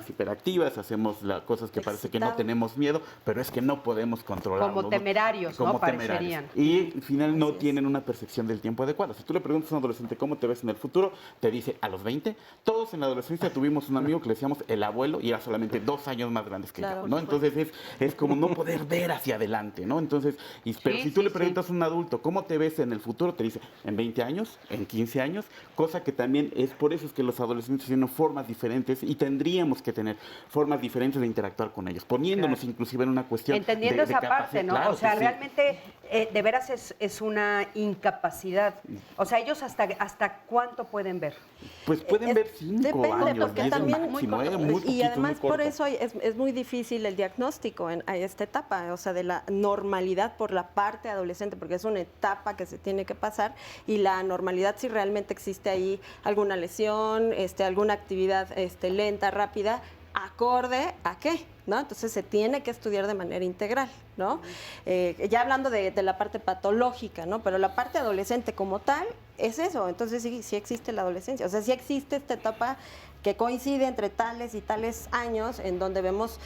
hiperactivas, hacemos las cosas que parece que no tenemos miedo, pero es que no podemos controlarlo. Como temerarios, ¿no? Parecerían. Y al final no tienen una percepción del tiempo adecuada. Si tú le preguntas a un adolescente cómo te ves en el futuro, te dice a los 20. Todos en la adolescencia tuvimos un amigo que le decíamos el abuelo y era solamente 2 años más grandes que yo, ¿no? Entonces es como no poder ver hacia adelante, ¿no? Entonces, pero si tú le preguntas a un adulto cómo te ves en el futuro, te dice en 20 años, en 15 años, cosa que también es por eso es que los adolescentes tienen formas diferentes y tendríamos que tener formas diferentes de interactuar con ellos, poniéndonos inclusive en una cuestión entendiendo esa parte, ¿no? Claro, o sea, realmente de veras es una incapacidad. O sea, ellos hasta cuánto pueden ver. Pues pueden ver 5 años, porque también máximo, y además por eso es muy difícil el diagnóstico en esta etapa, o sea, de la normalidad por la parte adolescente, porque es una etapa que se tiene que pasar y la normalidad si realmente existe ahí alguna lesión, alguna actividad lenta, rápida, acorde a qué, ¿no? Entonces se tiene que estudiar de manera integral, ¿no? Ya hablando de la parte patológica, ¿no? Pero la parte adolescente como tal es eso, entonces sí existe la adolescencia, o sea, sí existe esta etapa que coincide entre tales y tales años en donde vemos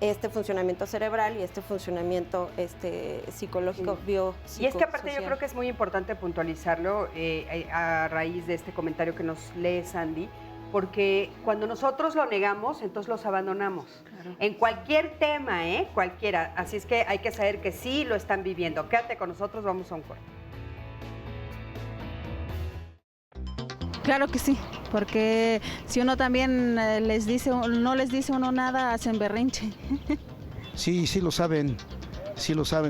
este funcionamiento cerebral y este funcionamiento psicológico, Y es que aparte yo creo que es muy importante puntualizarlo a raíz de este comentario que nos lee Sandy, porque cuando nosotros lo negamos, entonces los abandonamos. Claro. En cualquier tema, cualquiera. Así es que hay que saber que sí lo están viviendo. Quédate con nosotros, vamos a un corte. Claro que sí, porque si uno también no les dice uno nada, hacen berrinche. Sí lo saben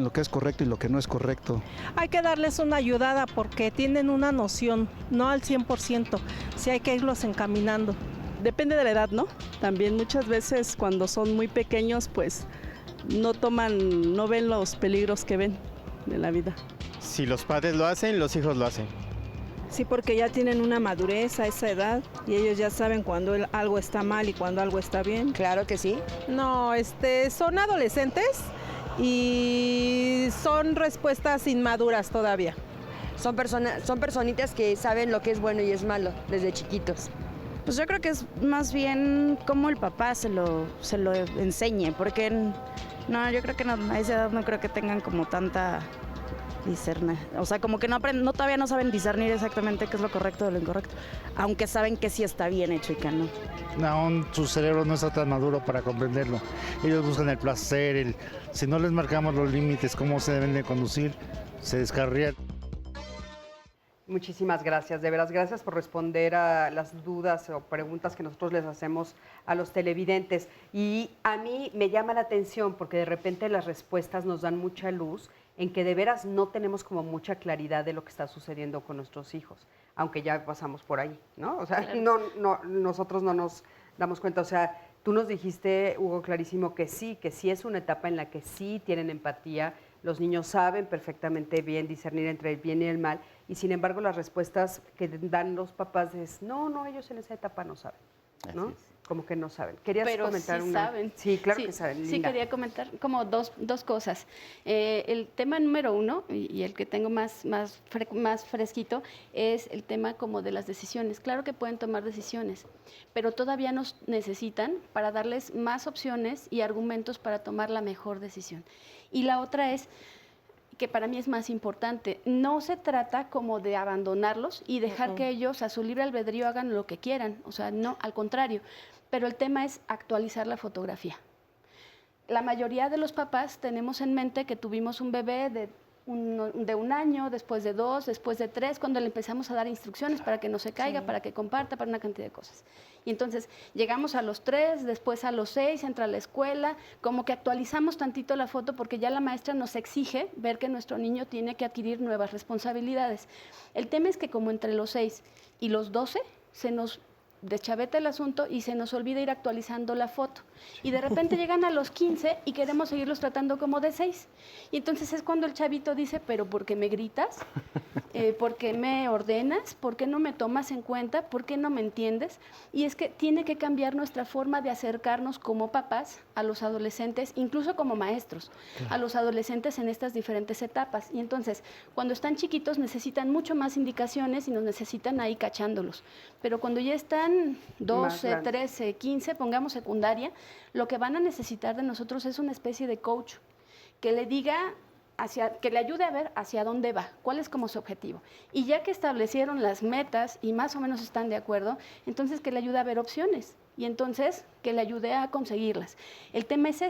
lo que es correcto y lo que no es correcto. Hay que darles una ayudada porque tienen una noción, no al 100%, sí hay que irlos encaminando. Depende de la edad, ¿no? También muchas veces cuando son muy pequeños, pues no ven los peligros que ven de la vida. Si los padres lo hacen, los hijos lo hacen. Sí, porque ya tienen una madurez a esa edad y ellos ya saben cuando algo está mal y cuando algo está bien. Claro que sí. No, son adolescentes y son respuestas inmaduras todavía. Son personitas que saben lo que es bueno y es malo desde chiquitos. Pues yo creo que es más bien como el papá se lo enseñe, porque no, yo creo que a esa edad no creo que tengan como tanta discernir, o sea, como que todavía no saben discernir exactamente qué es lo correcto de lo incorrecto, aunque saben que sí está bien hecho y que no. Aún su cerebro no está tan maduro para comprenderlo. Ellos buscan el placer, si no les marcamos los límites, cómo se deben de conducir, se descarrían. Muchísimas gracias, de veras, gracias por responder a las dudas o preguntas que nosotros les hacemos a los televidentes. Y a mí me llama la atención porque de repente las respuestas nos dan mucha luz en que de veras no tenemos como mucha claridad de lo que está sucediendo con nuestros hijos, aunque ya pasamos por ahí, ¿no? O sea, nosotros no nos damos cuenta. O sea, tú nos dijiste, Hugo, clarísimo que sí es una etapa en la que sí tienen empatía, los niños saben perfectamente bien discernir entre el bien y el mal, y sin embargo las respuestas que dan los papás es, no, ellos en esa etapa no saben, ¿no? Como que no saben. ¿Querías comentar sí saben. Sí, claro que saben, Linda. Sí, quería comentar como dos cosas. El tema número uno, y el que tengo más fresquito, es el tema como de las decisiones. Claro que pueden tomar decisiones, pero todavía nos necesitan para darles más opciones y argumentos para tomar la mejor decisión. Y la otra es, que para mí es más importante, no se trata como de abandonarlos y dejar que ellos a su libre albedrío hagan lo que quieran, o sea, no, al contrario, pero el tema es actualizar la fotografía. La mayoría de los papás tenemos en mente que tuvimos un bebé de un año, después de 2, después de 3, cuando le empezamos a dar instrucciones para que no se caiga, para que comparta, para una cantidad de cosas. Y entonces llegamos a los 3, después a los 6, entra a la escuela, como que actualizamos tantito la foto porque ya la maestra nos exige ver que nuestro niño tiene que adquirir nuevas responsabilidades. El tema es que como entre los 6 y los 12 se nos deschaveta el asunto y se nos olvida ir actualizando la foto. Y de repente llegan a los 15 y queremos seguirlos tratando como de 6. Y entonces es cuando el chavito dice, ¿pero por qué me gritas? ¿Por qué me ordenas? ¿Por qué no me tomas en cuenta? ¿Por qué no me entiendes? Y es que tiene que cambiar nuestra forma de acercarnos como papás a los adolescentes, incluso como maestros, a los adolescentes en estas diferentes etapas. Y entonces, cuando están chiquitos necesitan mucho más indicaciones y nos necesitan ahí cachándolos. Pero cuando ya están 12, 13, 15, pongamos secundaria, lo que van a necesitar de nosotros es una especie de coach que le diga, que le ayude a ver hacia dónde va, cuál es como su objetivo. Y ya que establecieron las metas y más o menos están de acuerdo, entonces que le ayude a ver opciones y entonces que le ayude a conseguirlas. El tema es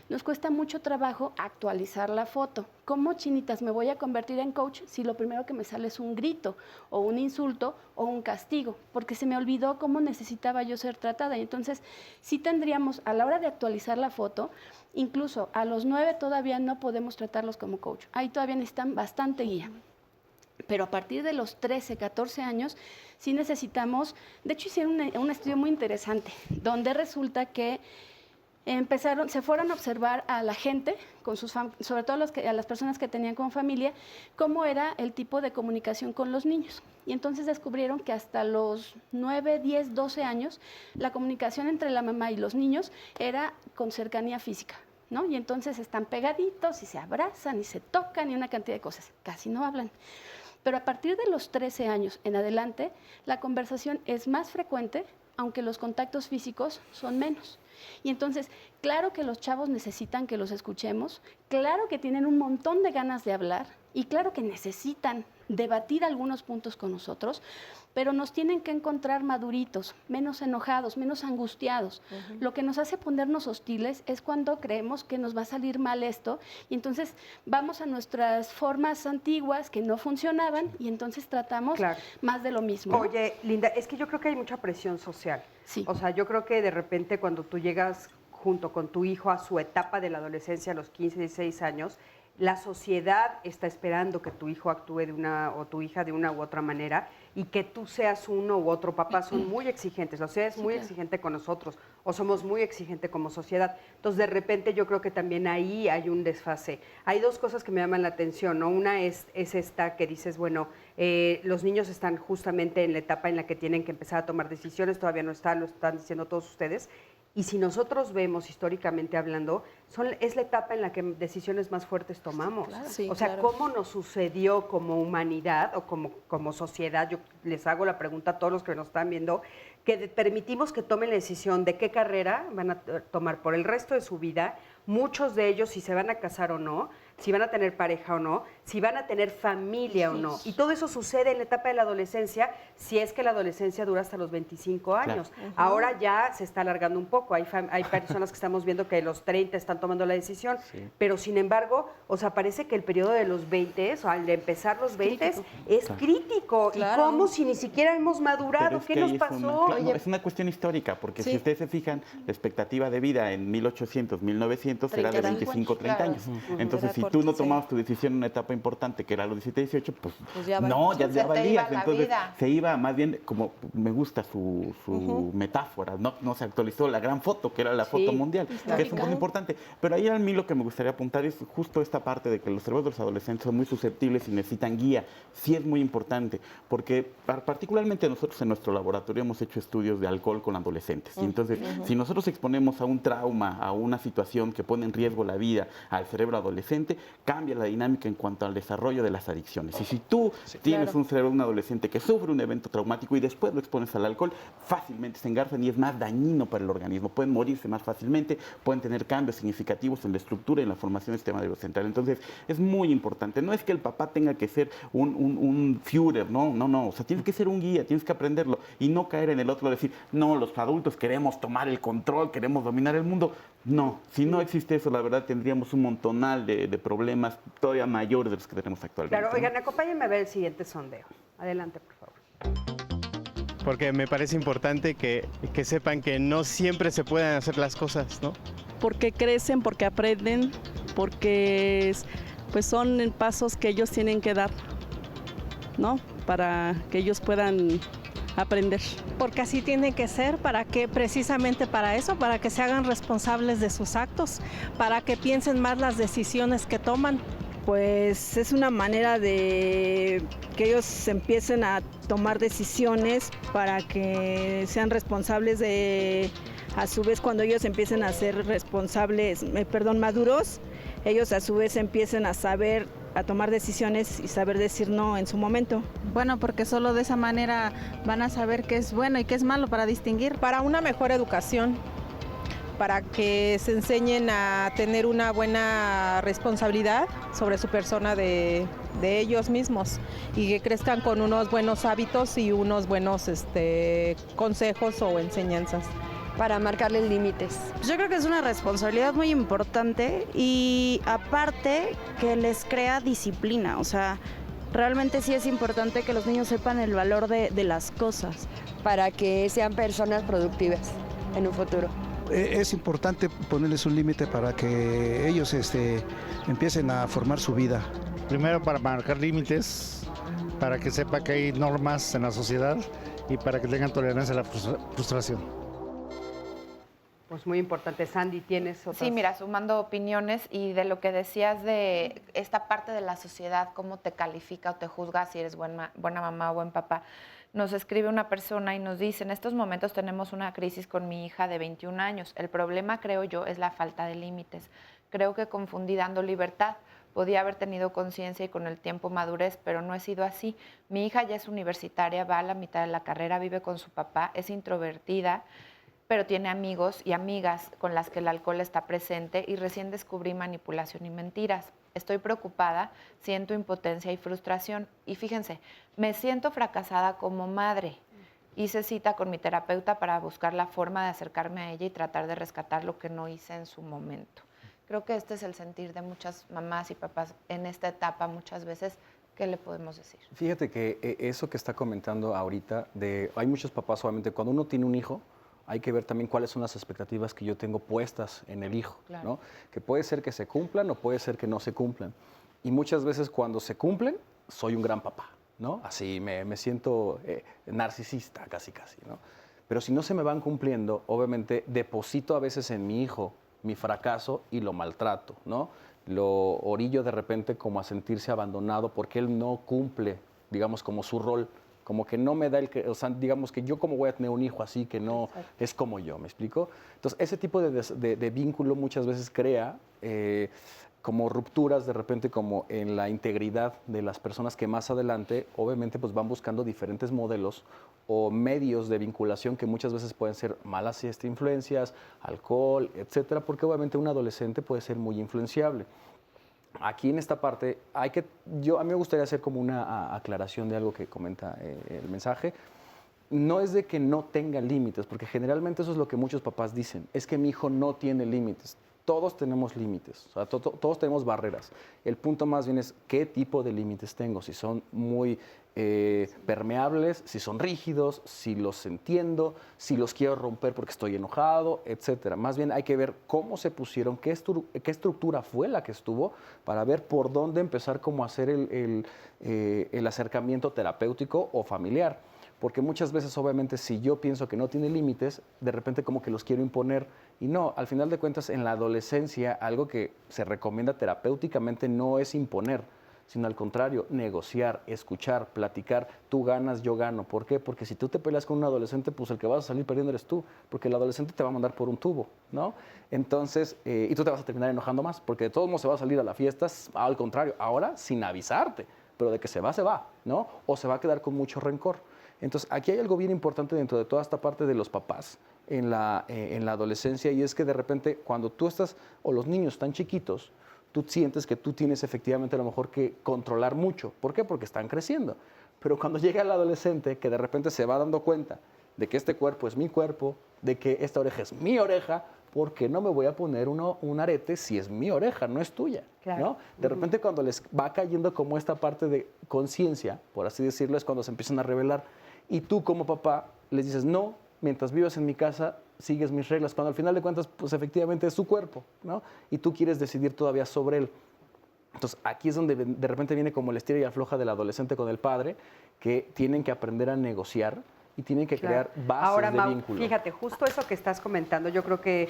nos cuesta mucho trabajo actualizar la foto. ¿Cómo, chinitas, me voy a convertir en coach si lo primero que me sale es un grito o un insulto o un castigo? Porque se me olvidó cómo necesitaba yo ser tratada. Y entonces sí tendríamos, a la hora de actualizar la foto, incluso a los 9 todavía no podemos tratarlos como coach. Ahí todavía necesitan bastante guía. Pero a partir de los 13, 14 años, sí necesitamos, de hecho hicieron un estudio muy interesante, donde resulta que se fueron a observar a la gente, sobre todo a las personas que tenían como familia, cómo era el tipo de comunicación con los niños. Y entonces descubrieron que hasta los 9, 10, 12 años, la comunicación entre la mamá y los niños era con cercanía física, ¿no? Y entonces están pegaditos y se abrazan y se tocan y una cantidad de cosas, casi no hablan. Pero a partir de los 13 años en adelante, la conversación es más frecuente aunque los contactos físicos son menos. Y entonces, claro que los chavos necesitan que los escuchemos, claro que tienen un montón de ganas de hablar y claro que necesitan debatir algunos puntos con nosotros, pero nos tienen que encontrar maduritos, menos enojados, menos angustiados. Lo que nos hace ponernos hostiles es cuando creemos que nos va a salir mal esto y entonces vamos a nuestras formas antiguas que no funcionaban y entonces tratamos más de lo mismo. Oye, Linda, es que yo creo que hay mucha presión social. Sí. O sea, yo creo que de repente cuando tú llegas junto con tu hijo a su etapa de la adolescencia, a los 15, 16 años, la sociedad está esperando que tu hijo actúe de una o tu hija de una u otra manera y que tú seas uno u otro papá. Son muy exigentes, la sociedad es muy exigente con nosotros o somos muy exigentes como sociedad. Entonces, de repente yo creo que también ahí hay un desfase. Hay dos cosas que me llaman la atención, ¿no? Una es esta que dices, bueno, los niños están justamente en la etapa en la que tienen que empezar a tomar decisiones, todavía no están, lo están diciendo todos ustedes. Y si nosotros vemos históricamente hablando, es la etapa en la que decisiones más fuertes tomamos. Claro. Sí, o sea, claro. ¿cómo nos sucedió como humanidad o como sociedad? Yo les hago la pregunta a todos los que nos están viendo, que permitimos que tomen la decisión de qué carrera van a tomar por el resto de su vida, muchos de ellos si se van a casar o no, si van a tener pareja o no, si van a tener familia o no. Y todo eso sucede en la etapa de la adolescencia, si es que la adolescencia dura hasta los 25 años. Claro. Ahora ya se está alargando un poco. Hay personas que estamos viendo que a los 30 están tomando la decisión, pero sin embargo, o sea, parece que el periodo de los 20, o al de empezar los 20, es crítico. Claro. ¿Y cómo si ni siquiera hemos madurado? ¿Qué nos pasó? Es una cuestión histórica, porque si ustedes se fijan, la expectativa de vida en 1800, 1900 era de 25, 30 años. Entonces, si tú no tomabas tu decisión en una etapa importante, que era los 17, 18, pues ya valías. Entonces, se iba más bien, como me gusta su metáfora, no se actualizó la gran foto, que era la foto mundial, que es muy importante. Pero ahí a mí lo que me gustaría apuntar es justo esta parte de que los cerebros de los adolescentes son muy susceptibles y necesitan guía. Sí es muy importante, porque particularmente nosotros en nuestro laboratorio hemos hecho estudios de alcohol con adolescentes. Y entonces, si nosotros exponemos a un trauma, a una situación que pone en riesgo la vida al cerebro adolescente, cambia la dinámica en cuanto al desarrollo de las adicciones. Y si tú tienes un cerebro de un adolescente que sufre un evento traumático y después lo expones al alcohol, fácilmente se engarzan y es más dañino para el organismo. Pueden morirse más fácilmente, pueden tener cambios significativos en la estructura y en la formación del sistema nervioso central. Entonces, es muy importante. No es que el papá tenga que ser un Führer, no. O sea, tienes que ser un guía, tienes que aprenderlo y no caer en el otro decir, no, los adultos queremos tomar el control, queremos dominar el mundo. No, si no existe eso, la verdad tendríamos un montonal de problemas todavía mayores de los que tenemos actualmente. Claro, oigan, acompáñenme a ver el siguiente sondeo. Adelante, por favor. Porque me parece importante que sepan que no siempre se pueden hacer las cosas, ¿no? Porque crecen, porque aprenden, porque pues son pasos que ellos tienen que dar, ¿no? Para que ellos puedan aprender. Porque así tiene que ser, precisamente para eso, para que se hagan responsables de sus actos, para que piensen más las decisiones que toman. Pues es una manera de que ellos empiecen a tomar decisiones para que sean responsables a su vez cuando ellos empiecen a ser maduros, ellos a su vez empiecen a tomar decisiones y saber decir no en su momento. Bueno, porque solo de esa manera van a saber qué es bueno y qué es malo para distinguir. Para una mejor educación, para que se enseñen a tener una buena responsabilidad sobre su persona de ellos mismos y que crezcan con unos buenos hábitos y unos buenos consejos o enseñanzas. Para marcarles límites. Yo creo que es una responsabilidad muy importante y aparte que les crea disciplina, o sea, realmente sí es importante que los niños sepan el valor de las cosas. Para que sean personas productivas en un futuro. Es importante ponerles un límite para que ellos empiecen a formar su vida. Primero para marcar límites, para que sepa que hay normas en la sociedad y para que tengan tolerancia a la frustración. Pues muy importante. Sandy, ¿tienes otras? Sí, mira, sumando opiniones y de lo que decías de esta parte de la sociedad, cómo te califica o te juzga si eres buena mamá o buen papá. Nos escribe una persona y nos dice, en estos momentos tenemos una crisis con mi hija de 21 años. El problema, creo yo, es la falta de límites. Creo que confundí dando libertad, Podía haber tenido conciencia y con el tiempo madurez, pero no he sido así. Mi hija ya es universitaria, va a la mitad de la carrera, vive con su papá, es introvertida, pero tiene amigos y amigas con las que el alcohol está presente y recién descubrí manipulación y mentiras. Estoy preocupada, siento impotencia y frustración. Y fíjense, me siento fracasada como madre. Hice cita con mi terapeuta para buscar la forma de acercarme a ella y tratar de rescatar lo que no hice en su momento. Creo que este es el sentir de muchas mamás y papás en esta etapa muchas veces. ¿Qué le podemos decir? Fíjate que eso que está comentando ahorita, hay muchos papás, obviamente, cuando uno tiene un hijo, hay que ver también cuáles son las expectativas que yo tengo puestas en el hijo, claro, ¿no? Que puede ser que se cumplan o puede ser que no se cumplan. Y muchas veces cuando se cumplen, soy un gran papá, ¿no? Así me siento narcisista casi, ¿no? Pero si no se me van cumpliendo, obviamente deposito a veces en mi hijo mi fracaso y lo maltrato, ¿no? Lo orillo de repente como a sentirse abandonado porque él no cumple, digamos, como su rol, como que no me da o sea, digamos que yo como voy a tener un hijo así que no es como yo, ¿me explico? Entonces, ese tipo de vínculo muchas veces crea como rupturas de repente como en la integridad de las personas que más adelante obviamente pues van buscando diferentes modelos o medios de vinculación que muchas veces pueden ser malas influencias, alcohol, etcétera, porque obviamente un adolescente puede ser muy influenciable. Aquí en esta parte a mí me gustaría hacer como una aclaración de algo que comenta el mensaje. No es de que no tenga límites, porque generalmente eso es lo que muchos papás dicen, es que mi hijo no tiene límites. Todos tenemos límites, o sea, todos tenemos barreras. El punto más bien es qué tipo de límites tengo, si son muy permeables, si son rígidos, si los entiendo, si los quiero romper porque estoy enojado, etcétera. Más bien hay que ver cómo se pusieron, qué estructura fue la que estuvo para ver por dónde empezar como a hacer el acercamiento terapéutico o familiar. Porque muchas veces, obviamente, si yo pienso que no tiene límites, de repente como que los quiero imponer. Y no, al final de cuentas, en la adolescencia, algo que se recomienda terapéuticamente no es imponer, sino al contrario, negociar, escuchar, platicar, tú ganas, yo gano. ¿Por qué? Porque si tú te peleas con un adolescente, pues el que vas a salir perdiendo eres tú, porque el adolescente te va a mandar por un tubo, ¿no? Entonces, y tú te vas a terminar enojando más, porque de todos modos se va a salir a la fiesta, al contrario, ahora sin avisarte, pero de que se va, ¿no? O se va a quedar con mucho rencor. Entonces, aquí hay algo bien importante dentro de toda esta parte de los papás en la adolescencia, y es que de repente cuando tú estás, o los niños están chiquitos, tú sientes que tú tienes efectivamente a lo mejor que controlar mucho. ¿Por qué? Porque están creciendo. Pero cuando llega el adolescente que de repente se va dando cuenta de que este cuerpo es mi cuerpo, de que esta oreja es mi oreja, ¿por qué no me voy a poner un arete si es mi oreja, no es tuya? Claro. ¿No? De repente cuando les va cayendo como esta parte de conciencia, por así decirlo, es cuando se empiezan a revelar. Y tú como papá les dices, no, mientras vivas en mi casa, sigues mis reglas, cuando al final de cuentas, pues efectivamente es su cuerpo, ¿no? Y tú quieres decidir todavía sobre él. Entonces, aquí es donde de repente viene como el estira y afloja del adolescente con el padre, que tienen que aprender a negociar y tienen que crear bases de vínculo. Fíjate, justo eso que estás comentando, yo creo que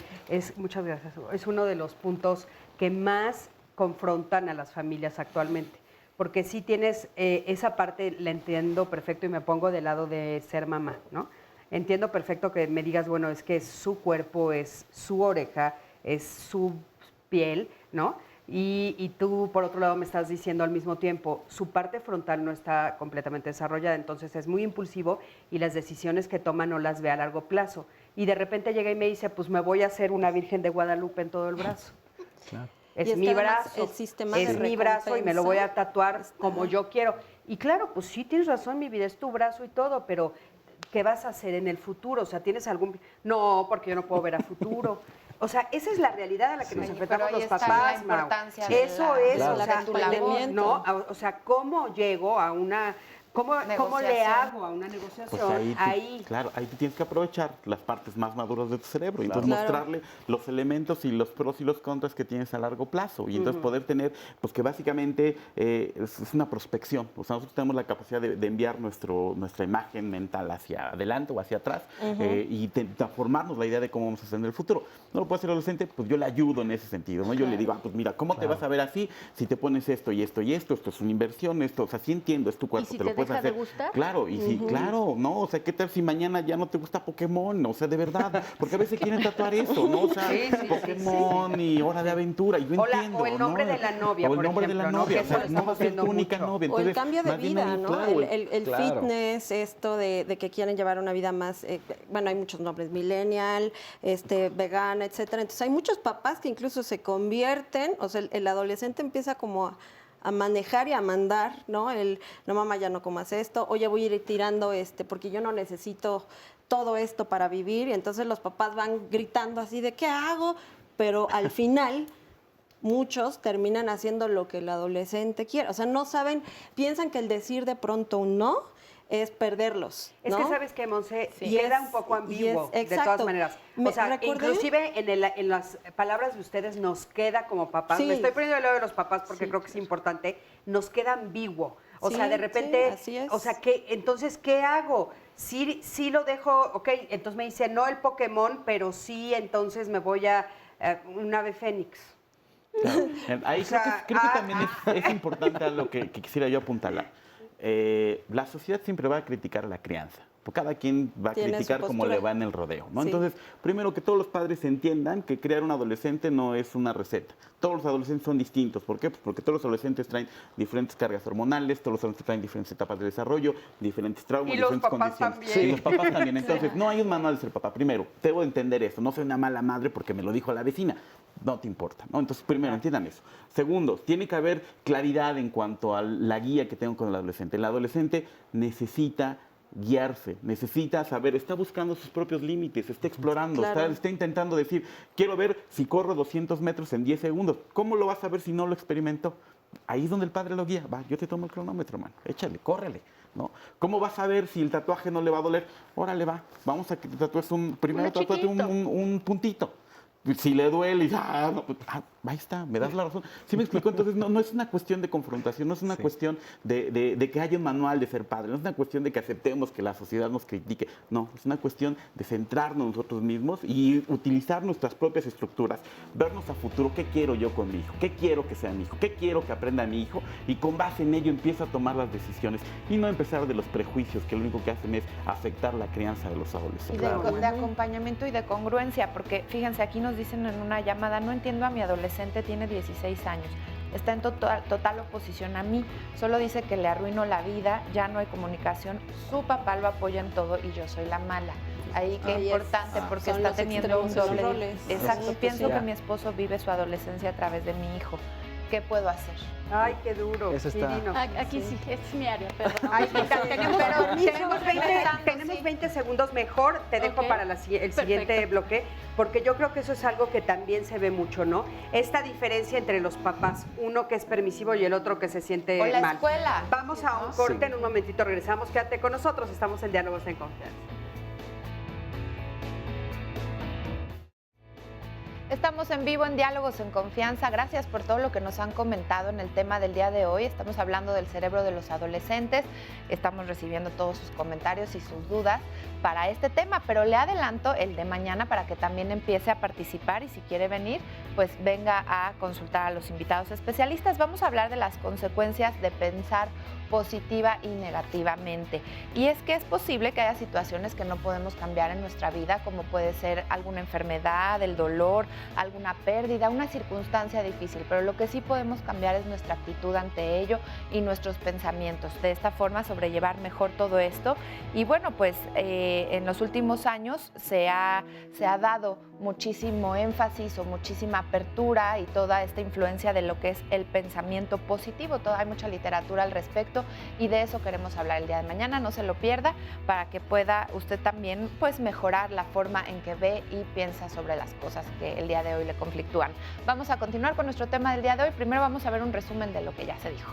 muchas gracias, es uno de los puntos que más confrontan a las familias actualmente. Porque sí tienes esa parte, la entiendo perfecto y me pongo del lado de ser mamá, ¿no? Entiendo perfecto que me digas, bueno, es que es su cuerpo, es su oreja, es su piel, ¿no? Y tú, por otro lado, me estás diciendo al mismo tiempo, su parte frontal no está completamente desarrollada, entonces es muy impulsivo y las decisiones que toma no las ve a largo plazo. Y de repente llega y me dice, pues me voy a hacer una Virgen de Guadalupe en todo el brazo. Claro. Es mi brazo, es mi brazo y me lo voy a tatuar como yo quiero. Y claro, pues sí tienes razón, mi vida es tu brazo y todo, pero ¿qué vas a hacer en el futuro? O sea, ¿tienes algún...? No, porque yo no puedo ver a futuro. O sea, esa es la realidad a la que nos enfrentamos los papás, Mau. Eso es, claro, o sea, no, o sea, ¿cómo llego a una... ¿Cómo le hago a una negociación? Pues ahí tú tienes que aprovechar las partes más maduras de tu cerebro y entonces mostrarle los elementos y los pros y los contras que tienes a largo plazo y entonces poder tener, pues que básicamente es una prospección. O sea, nosotros tenemos la capacidad de enviar nuestra imagen mental hacia adelante o hacia atrás y transformarnos la idea de cómo vamos a hacer en el futuro. No lo puede hacer el adolescente, pues yo le ayudo en ese sentido, ¿no? Yo le digo, pues mira, ¿cómo te vas a ver así si te pones esto y esto y esto? Esto es una inversión, esto, o sea, sí entiendo, es tu cuerpo, te lo puedes deja hacer. de gustar? Claro, y sí, claro, ¿no? O sea, ¿qué tal si mañana ya no te gusta Pokémon? O sea, de verdad, porque a veces quieren tatuar eso, ¿no? O sea, Pokémon y Hora de Aventura, y yo entiendo, o el nombre de la novia, o el nombre de la novia, o sea, no va a ser tu única novia. O el Entonces, cambio de más bien vida, ahí, ¿no? claro, El fitness, esto de que quieren llevar una vida más, bueno, hay muchos nombres, millennial, vegana, etcétera. Entonces hay muchos papás que incluso se convierten, o sea, el adolescente empieza como a manejar y a mandar, ¿no? No, mamá, ya no comas esto, oye, voy a ir tirando porque yo no necesito todo esto para vivir, y entonces los papás van gritando así de ¿qué hago? Pero al final muchos terminan haciendo lo que el adolescente quiere, o sea, no saben, piensan que el decir de pronto un no es perderlos, ¿no? Es que sabes que, Monse, Y queda es- un poco ambiguo, y es- de todas exacto. maneras. Me O sea, recordé- inclusive en las palabras de ustedes nos queda como papás, Sí. me estoy poniendo del lado de los papás porque creo que es importante, nos queda ambiguo. O Sí, sea, de repente, sí, así es. o sea, entonces, ¿qué hago? Sí lo dejo, ok, entonces me dice, no el Pokémon, pero sí, entonces me voy a un ave fénix. Claro. Ahí O sea, creo que también es importante algo que quisiera yo apuntalar. La sociedad siempre va a criticar la crianza. Pues cada quien va a Tiene su criticar como postura. le va en el rodeo, ¿no? Sí. Entonces, primero que todos los padres entiendan que crear un adolescente no es una receta. Todos los adolescentes son distintos. ¿Por qué? Pues porque todos los adolescentes traen diferentes cargas hormonales, todos los adolescentes traen diferentes etapas de desarrollo, diferentes traumas, Y los diferentes papás condiciones. también. Sí, los papás también. Entonces, no hay un manual de ser papá. Primero, debo entender eso. No soy una mala madre porque me lo dijo la vecina. No te importa, ¿no? Entonces, primero, entiendan eso. Segundo, tiene que haber claridad en cuanto a la guía que tengo con el adolescente. El adolescente necesita guiarse, necesita saber, está buscando sus propios límites, está explorando, Claro. está intentando decir, quiero ver si corro 200 metros en 10 segundos. ¿Cómo lo vas a ver si no lo experimentó? Ahí es donde el padre lo guía. Va, yo te tomo el cronómetro, man. Échale, córrele, ¿no? ¿Cómo vas a ver si el tatuaje no le va a doler? Órale, va. Vamos a que te tatúes primero tatúate un puntito. Si le duele, ahí está, me das la razón. ¿Sí me explico? Entonces, no es una cuestión de confrontación, no es una cuestión de que haya un manual de ser padre, no es una cuestión de que aceptemos que la sociedad nos critique, no, es una cuestión de centrarnos nosotros mismos y utilizar nuestras propias estructuras, vernos a futuro, ¿qué quiero yo con mi hijo? ¿Qué quiero que sea mi hijo? ¿Qué quiero que aprenda mi hijo? Y con base en ello empiezo a tomar las decisiones y no empezar de los prejuicios que lo único que hacen es afectar la crianza de los Y adolescentes. de acompañamiento y de congruencia, porque fíjense, aquí nos dicen en una llamada, no entiendo a mi adolescente, tiene 16 años, está en total oposición a mí, solo dice que le arruino la vida, ya no hay comunicación, su papá lo apoya en todo y yo soy la mala. Ahí qué Ahí es. importante porque Son está los teniendo un extremos, doble. los roles. Exacto, Sí, pienso sí. que mi esposo vive su adolescencia a través de mi hijo. ¿Qué puedo hacer? Ay, qué duro. Eso está- divino. Aquí sí, es mi área, perdón. Ay, Rita, tenemos, Pero 20 segundos mejor, te dejo Ok, para el siguiente perfecto. bloque, porque yo creo que eso es algo que también se ve mucho, ¿no? Esta diferencia entre los papás, uno que es permisivo y el otro que se siente O la mal. escuela. Vamos a un corte, en un momentito regresamos, quédate con nosotros, estamos en Diálogos en Confianza. Estamos en vivo en Diálogos en Confianza. Gracias por todo lo que nos han comentado en el tema del día de hoy. Estamos hablando del cerebro de los adolescentes. Estamos recibiendo todos sus comentarios y sus dudas para este tema, pero le adelanto el de mañana para que también empiece a participar y si quiere venir, pues venga a consultar a los invitados especialistas. Vamos a hablar de las consecuencias de pensar positiva y negativamente. Y es que es posible que haya situaciones que no podemos cambiar en nuestra vida, como puede ser alguna enfermedad, el dolor, alguna pérdida, una circunstancia difícil, pero lo que sí podemos cambiar es nuestra actitud ante ello y nuestros pensamientos. De esta forma sobrellevar mejor todo esto. Y bueno, pues en los últimos años se ha dado muchísimo énfasis o muchísima apertura y toda esta influencia de lo que es el pensamiento positivo. Hay mucha literatura al respecto y de eso queremos hablar el día de mañana. No se lo pierda para que pueda usted también pues mejorar la forma en que ve y piensa sobre las cosas que el día de hoy le conflictúan. Vamos a continuar con nuestro tema del día de hoy. Primero vamos a ver un resumen de lo que ya se dijo.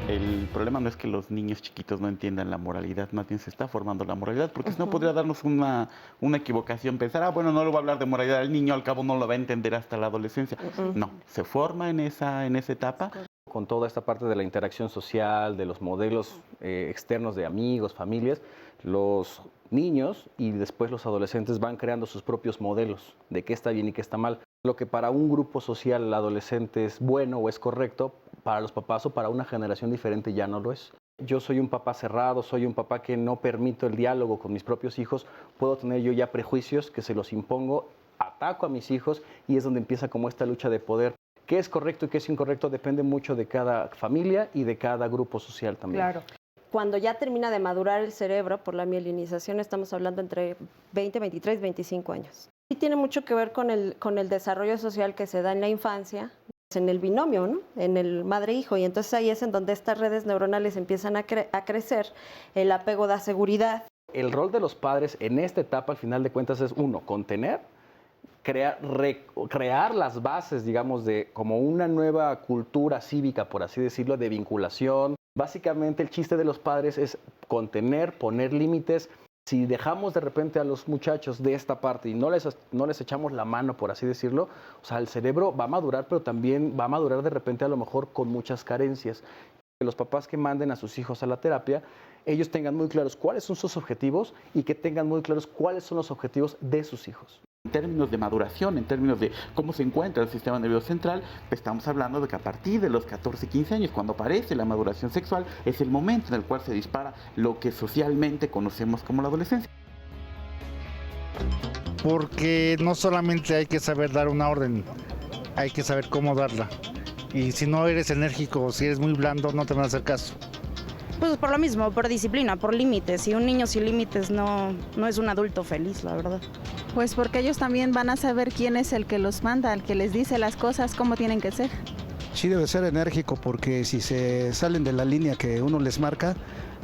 El problema no es que los niños chiquitos no entiendan la moralidad, más bien se está formando la moralidad, porque si no podría darnos una equivocación, pensar, bueno, no le voy a hablar de moralidad al niño, al cabo no lo va a entender hasta la adolescencia. No, se forma en esa etapa. Con toda esta parte de la interacción social, de los modelos externos de amigos, familias, los niños y después los adolescentes van creando sus propios modelos de qué está bien y qué está mal. Lo que para un grupo social, el adolescente, es bueno o es correcto, para los papás o para una generación diferente ya no lo es. Yo soy un papá cerrado, soy un papá que no permito el diálogo con mis propios hijos, puedo tener yo ya prejuicios que se los impongo, ataco a mis hijos y es donde empieza como esta lucha de poder. ¿Qué es correcto y qué es incorrecto? Depende mucho de cada familia y de cada grupo social también. Claro. Cuando ya termina de madurar el cerebro por la mielinización, estamos hablando entre 20, 23, 25 años. Y tiene mucho que ver con el desarrollo social que se da en la infancia, en el binomio, ¿no? En el madre-hijo. Y entonces ahí es en donde estas redes neuronales empiezan a crecer, el apego da seguridad. El rol de los padres en esta etapa, al final de cuentas, es uno, contener, crear las bases, digamos, de como una nueva cultura cívica, por así decirlo, de vinculación. Básicamente el chiste de los padres es contener, poner límites. Si dejamos de repente a los muchachos de esta parte y no les echamos la mano, por así decirlo, o sea, el cerebro va a madurar, pero también va a madurar de repente a lo mejor con muchas carencias. Los papás que manden a sus hijos a la terapia, ellos tengan muy claros cuáles son sus objetivos y que tengan muy claros cuáles son los objetivos de sus hijos. En términos de maduración, en términos de cómo se encuentra el sistema nervioso central, estamos hablando de que a partir de los 14, 15 años, cuando aparece la maduración sexual, es el momento en el cual se dispara lo que socialmente conocemos como la adolescencia. Porque no solamente hay que saber dar una orden, hay que saber cómo darla. Y si no eres enérgico, si eres muy blando, no te van a hacer caso. Pues por lo mismo, por disciplina, por límites. Y un niño sin límites no es un adulto feliz, la verdad. Pues porque ellos también van a saber quién es el que los manda, el que les dice las cosas, cómo tienen que ser. Sí debe ser enérgico porque si se salen de la línea que uno les marca,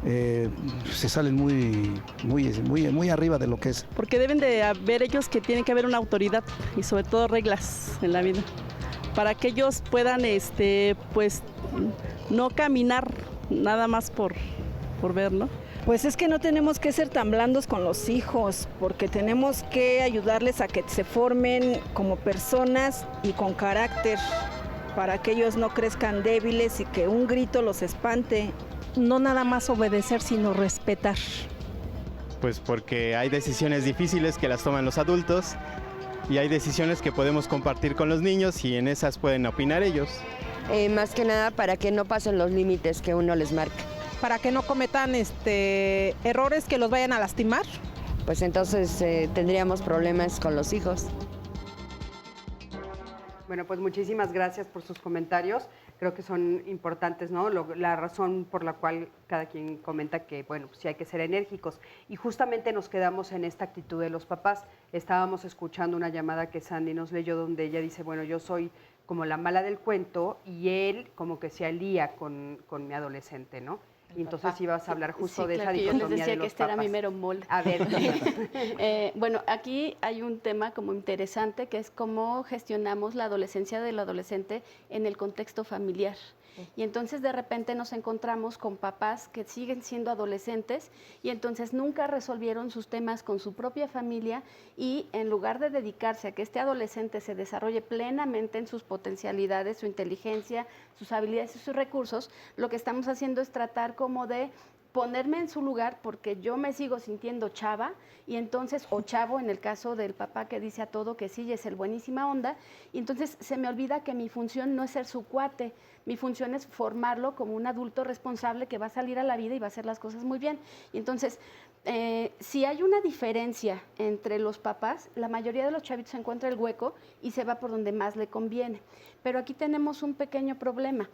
se salen muy arriba de lo que es. Porque deben de haber ellos que tienen que haber una autoridad y sobre todo reglas en la vida, para que ellos puedan pues no caminar nada más por ver, ¿no? Pues es que no tenemos que ser tan blandos con los hijos, porque tenemos que ayudarles a que se formen como personas y con carácter, para que ellos no crezcan débiles y que un grito los espante. No nada más obedecer, sino respetar. Pues porque hay decisiones difíciles que las toman los adultos y hay decisiones que podemos compartir con los niños y en esas pueden opinar ellos. Más que nada para que no pasen los límites que uno les marca. Para que no cometan errores que los vayan a lastimar. Pues entonces tendríamos problemas con los hijos. Bueno, pues muchísimas gracias por sus comentarios. Creo que son importantes, ¿no? La razón por la cual cada quien comenta que, bueno, sí hay que ser enérgicos. Y justamente nos quedamos en esta actitud de los papás. Estábamos escuchando una llamada que Sandy nos leyó donde ella dice, bueno, yo soy como la mala del cuento y él como que se alía con mi adolescente, ¿no? Y entonces ibas a hablar justo de esa dicotomía de los papás. Yo les decía que este era mi mero molde. A ver. Bueno, aquí hay un tema como interesante que es cómo gestionamos la adolescencia del adolescente en el contexto familiar. Y entonces de repente nos encontramos con papás que siguen siendo adolescentes y entonces nunca resolvieron sus temas con su propia familia y en lugar de dedicarse a que este adolescente se desarrolle plenamente en sus potencialidades, su inteligencia, sus habilidades y sus recursos, lo que estamos haciendo es tratar como de ponerme en su lugar porque yo me sigo sintiendo chava y entonces, o chavo en el caso del papá que dice a todo que sí y es el buenísima onda, y entonces se me olvida que mi función no es ser su cuate, mi función es formarlo como un adulto responsable que va a salir a la vida y va a hacer las cosas muy bien. Y entonces, si hay una diferencia entre los papás, la mayoría de los chavitos encuentra el hueco y se va por donde más le conviene. Pero aquí tenemos un pequeño problema.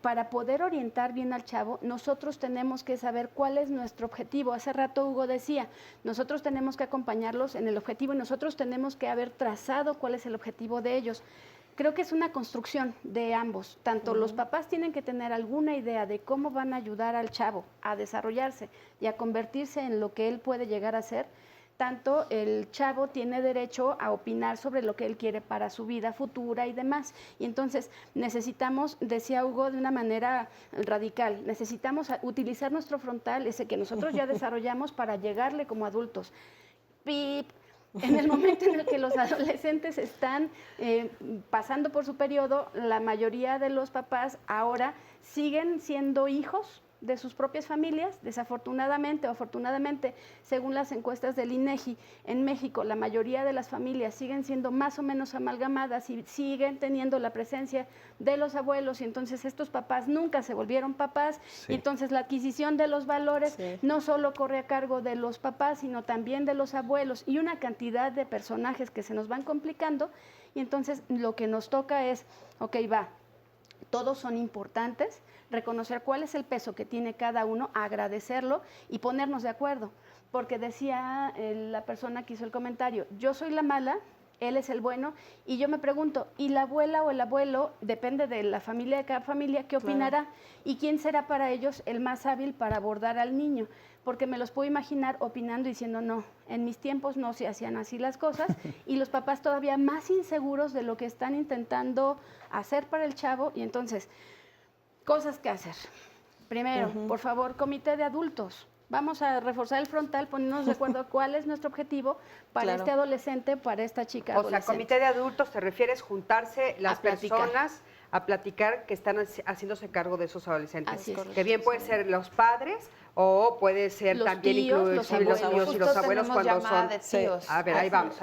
Para poder orientar bien al chavo, nosotros tenemos que saber cuál es nuestro objetivo. Hace rato Hugo decía, nosotros tenemos que acompañarlos en el objetivo y nosotros tenemos que haber trazado cuál es el objetivo de ellos. Creo que es una construcción de ambos. Tanto los papás tienen que tener alguna idea de cómo van a ayudar al chavo a desarrollarse y a convertirse en lo que él puede llegar a ser, tanto el chavo tiene derecho a opinar sobre lo que él quiere para su vida futura y demás. Y entonces necesitamos, decía Hugo de una manera radical, necesitamos utilizar nuestro frontal, ese que nosotros ya desarrollamos para llegarle como adultos. ¡Pip! En el momento en el que los adolescentes están pasando por su periodo, la mayoría de los papás ahora siguen siendo hijos de sus propias familias. Desafortunadamente o afortunadamente, según las encuestas del INEGI, en México la mayoría de las familias siguen siendo más o menos amalgamadas y siguen teniendo la presencia de los abuelos, y entonces estos papás nunca se volvieron papás, y entonces la adquisición de los valores no solo corre a cargo de los papás, sino también de los abuelos, y una cantidad de personajes que se nos van complicando, y entonces lo que nos toca es, ok, todos son importantes, reconocer cuál es el peso que tiene cada uno, agradecerlo y ponernos de acuerdo. Porque decía la persona que hizo el comentario, yo soy la mala, él es el bueno, y yo me pregunto, ¿y la abuela o el abuelo, depende de la familia, de cada familia, qué opinará? ¿Y quién será para ellos el más hábil para abordar al niño? Porque me los puedo imaginar opinando y diciendo, no, en mis tiempos no se hacían así las cosas, y los papás todavía más inseguros de lo que están intentando hacer para el chavo, y entonces, cosas que hacer. Primero, por favor, comité de adultos. Vamos a reforzar el frontal, ponernos de acuerdo cuál es nuestro objetivo para este adolescente, para esta chica adolescente. O sea, comité de adultos, ¿te refieres juntarse las personas a platicar que están haciéndose cargo de esos adolescentes? Así es. Que bien puede ser los padres o puede ser los también tíos, los tíos y los abuelos cuando son... de tíos. A ver, ahí vamos.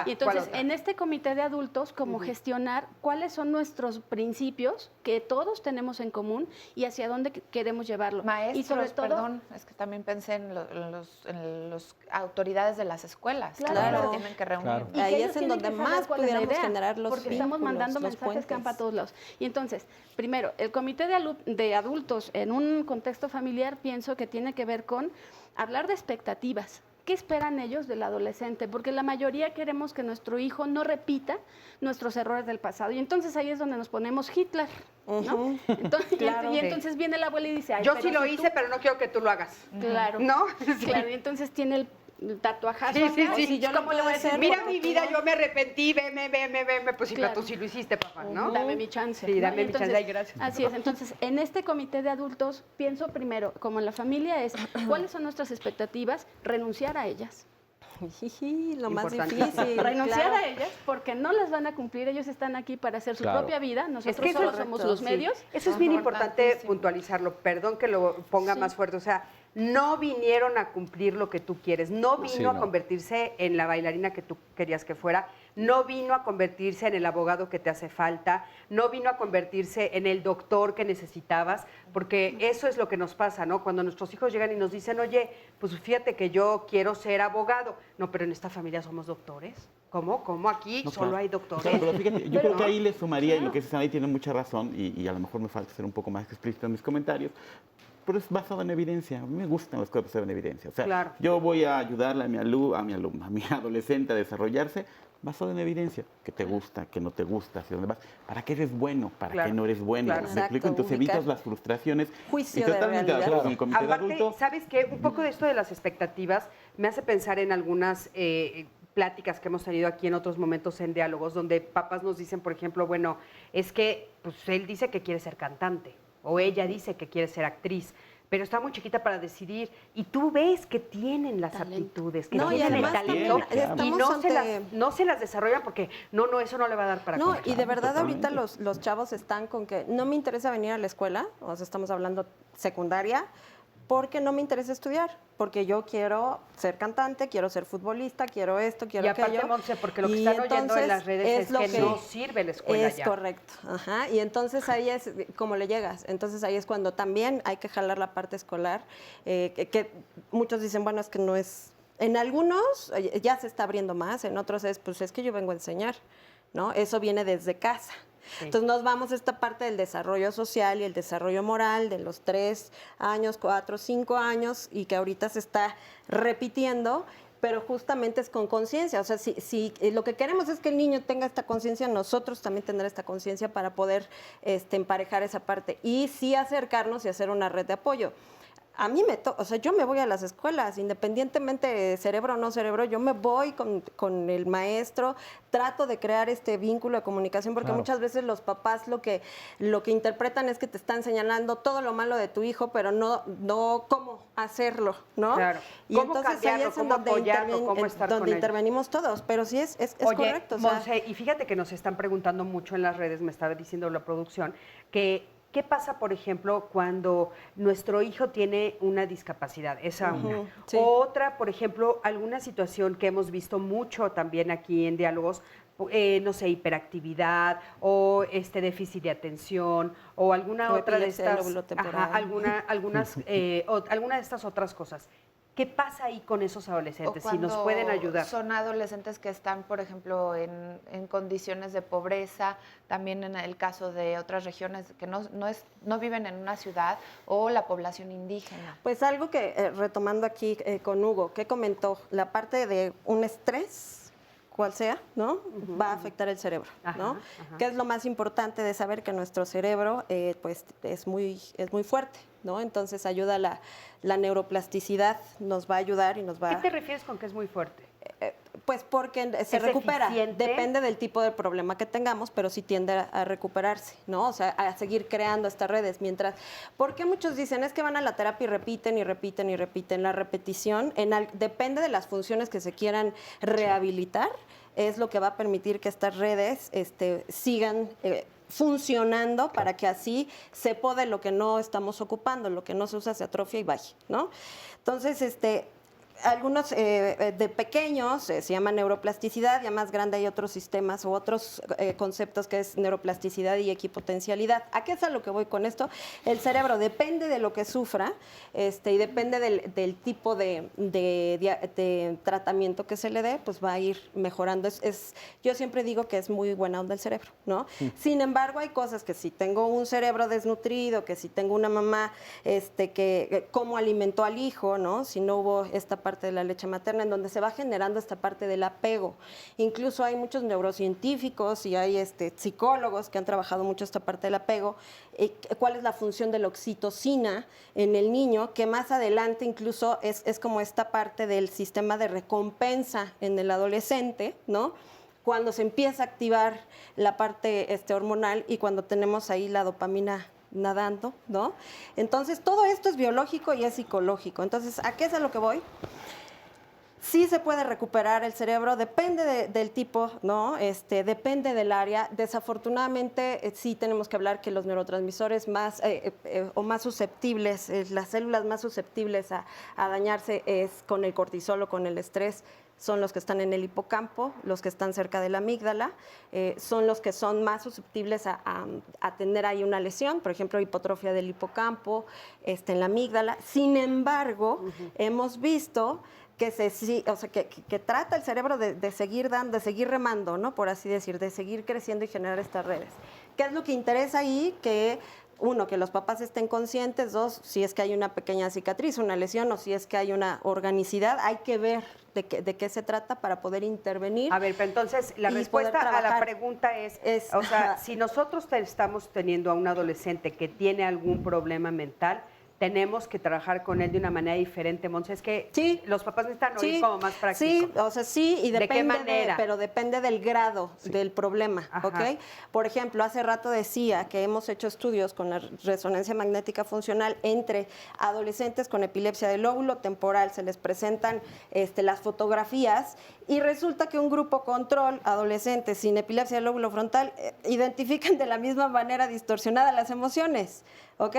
Y entonces, en este comité de adultos, como gestionar cuáles son nuestros principios que todos tenemos en común y hacia dónde queremos llevarlo. Maestros, y sobre todo, perdón, es que también pensé en los autoridades de las escuelas. Claro. Que tienen que reunir. Y ahí que es en donde más pudiéramos generar los porque estamos mandando mensajes que van para todos lados. Y entonces, primero, el comité de adultos en un contexto familiar pienso que tiene que ver con hablar de expectativas. ¿Qué esperan ellos del adolescente? Porque la mayoría queremos que nuestro hijo no repita nuestros errores del pasado. Y entonces ahí es donde nos ponemos Hitler, ¿no? Entonces, y entonces viene la abuela y dice... yo sí lo hice, pero no quiero que tú lo hagas. Claro. ¿No? Claro, y entonces tiene el tatuajazo. Sí. Yo ¿cómo le voy a decir? Mira mi vida, yo me arrepentí, veme, pues sí, tú sí lo hiciste, papá, ¿no? Dame mi chance. Sí, dame mi chance, ay, gracias. Así es, entonces, en este comité de adultos, pienso primero, como en la familia, es cuáles son nuestras expectativas, renunciar a ellas. Lo más difícil. Renunciar a ellas porque no las van a cumplir, ellos están aquí para hacer su propia vida, nosotros solo somos los medios. Eso es bien importante puntualizarlo, perdón que lo ponga más fuerte, o sea, no vinieron a cumplir lo que tú quieres, no vino a convertirse en la bailarina que tú querías que fuera, no vino a convertirse en el abogado que te hace falta, no vino a convertirse en el doctor que necesitabas, porque eso es lo que nos pasa, ¿no? Cuando nuestros hijos llegan y nos dicen, oye, pues fíjate que yo quiero ser abogado. No, pero en esta familia somos doctores. ¿Cómo? ¿Cómo aquí solo hay doctores? Claro, pero fíjate, yo creo que ahí le sumaría, y lo que dice Sanaí tiene mucha razón, y a lo mejor me falta ser un poco más explícito en mis comentarios, pero es basado en evidencia. A mí me gustan las cosas basadas en evidencia. O sea, yo voy a ayudarle a mi adolescente a desarrollarse basado en evidencia. Que te gusta, que no te gusta, hacia dónde vas, para qué eres bueno, para qué no eres bueno. ¿Me explico? Entonces evitas las frustraciones. Juicio y totalmente de acuerdo con el comité de adultos. ¿Sabes qué? Un poco de esto de las expectativas me hace pensar en algunas pláticas que hemos tenido aquí en otros momentos en diálogos, donde papás nos dicen, por ejemplo, bueno, es que pues, él dice que quiere ser cantante, o ella dice que quiere ser actriz, pero está muy chiquita para decidir, y tú ves que tienen las aptitudes, que tienen el talento, y no se las desarrollan porque eso no le va a dar para comer. Y de verdad ahorita los chavos están con que no me interesa venir a la escuela, o sea, estamos hablando secundaria, porque no me interesa estudiar, porque yo quiero ser cantante, quiero ser futbolista, quiero esto, quiero aquello. Y aparte, Montse, porque lo que están oyendo en las redes es que no sirve la escuela ya. Es correcto, y entonces ahí es como le llegas. Entonces ahí es cuando también hay que jalar la parte escolar, que muchos dicen, bueno, es que no es... En algunos ya se está abriendo más, en otros pues es que yo vengo a enseñar, ¿no? Eso viene desde casa. Sí. Entonces nos vamos a esta parte del desarrollo social y el desarrollo moral de los 3 años, 4, 5 años, y que ahorita se está repitiendo, pero justamente es con conciencia. O sea, si lo que queremos es que el niño tenga esta conciencia, nosotros también tener esta conciencia para poder emparejar esa parte y sí acercarnos y hacer una red de apoyo. A mí yo me voy a las escuelas, independientemente de cerebro o no cerebro, yo me voy con el maestro, trato de crear este vínculo de comunicación, porque muchas veces los papás lo que interpretan es que te están señalando todo lo malo de tu hijo, pero no cómo hacerlo, ¿no? Claro. Y ¿Cómo entonces cambiarlo, ahí es cómo apoyarlo, cómo estar con él? Donde intervenimos todos, pero sí es Oye, correcto. O sea, Monse, y fíjate que nos están preguntando mucho en las redes, me estaba diciendo la producción, que ¿Qué pasa, por ejemplo, cuando nuestro hijo tiene una discapacidad? Esa una. Sí. Otra, por ejemplo, alguna situación que hemos visto mucho también aquí en Diálogos, no sé, hiperactividad o déficit de atención o alguna O otra de epilepsia del estas, lóbulo temporal. alguna de estas otras cosas. ¿Qué pasa ahí con esos adolescentes? O Si nos pueden ayudar. Son adolescentes que están, por ejemplo, en condiciones de pobreza, también en el caso de otras regiones que no viven en una ciudad, o la población indígena. Pues algo que, retomando aquí con Hugo, que comentó, la parte de un estrés, cual sea, ¿no? Va a afectar el cerebro, ¿no? Que es lo más importante de saber que nuestro cerebro, pues, es muy fuerte, ¿no? Entonces ayuda la neuroplasticidad, nos va a ayudar y nos va. ¿Qué te refieres con que es muy fuerte? Pues porque se recupera, eficiente? Depende del tipo de problema que tengamos, pero sí tiende a recuperarse, ¿no? O sea, a seguir creando estas redes. Porque muchos dicen, es que van a la terapia y repiten y repiten y repiten. La repetición, depende de las funciones que se quieran rehabilitar, es lo que va a permitir que estas redes sigan funcionando para que así se pode lo que no estamos ocupando, lo que no se usa se atrofia y vaya, ¿no? Entonces, algunos de pequeños se llama neuroplasticidad, ya más grande hay otros sistemas o otros conceptos que es neuroplasticidad y equipotencialidad. ¿A qué es a lo que voy con esto? El cerebro depende de lo que sufra y depende del tipo de tratamiento que se le dé, pues va a ir mejorando. Yo siempre digo que es muy buena onda el cerebro, ¿no? Sin embargo, hay cosas que si tengo un cerebro desnutrido, que si tengo una mamá que cómo alimentó al hijo, ¿no? Si no hubo esta parte de la leche materna, en donde se va generando esta parte del apego. Incluso hay muchos neurocientíficos y hay psicólogos que han trabajado mucho esta parte del apego. ¿Cuál es la función de la oxitocina en el niño? Que más adelante incluso es como esta parte del sistema de recompensa en el adolescente, ¿no? Cuando se empieza a activar la parte hormonal y cuando tenemos ahí la dopamina nadando, ¿no? Entonces, todo esto es biológico y es psicológico. Entonces, ¿a qué es a lo que voy? Sí se puede recuperar el cerebro, depende del tipo, ¿no? Depende del área. Desafortunadamente, sí tenemos que hablar que los neurotransmisores más susceptibles, las células más susceptibles a dañarse es con el cortisol o con el estrés. Son los que están en el hipocampo, los que están cerca de la amígdala, son los que son más susceptibles a tener ahí una lesión, por ejemplo, hipotrofia del hipocampo, en la amígdala. Sin embargo, hemos visto que que trata el cerebro de seguir dando, de seguir remando, ¿no? Por así decir, de seguir creciendo y generar estas redes. ¿Qué es lo que interesa ahí? Que uno, que los papás estén conscientes. Dos, si es que hay una pequeña cicatriz, una lesión, o si es que hay una organicidad, hay que ver de qué se trata para poder intervenir. A ver, pero entonces la respuesta a la pregunta es, o sea, si nosotros estamos teniendo a un adolescente que tiene algún problema mental, tenemos que trabajar con él de una manera diferente, Montse. Es que sí, los papás necesitan oír como más práctico. Sí, o sea, sí, y depende ¿de qué manera? pero depende del grado del problema, ¿ok? Por ejemplo, hace rato decía que hemos hecho estudios con la resonancia magnética funcional entre adolescentes con epilepsia del lóbulo temporal, se les presentan las fotografías y resulta que un grupo control, adolescentes sin epilepsia del lóbulo frontal, identifican de la misma manera distorsionada las emociones, ¿ok?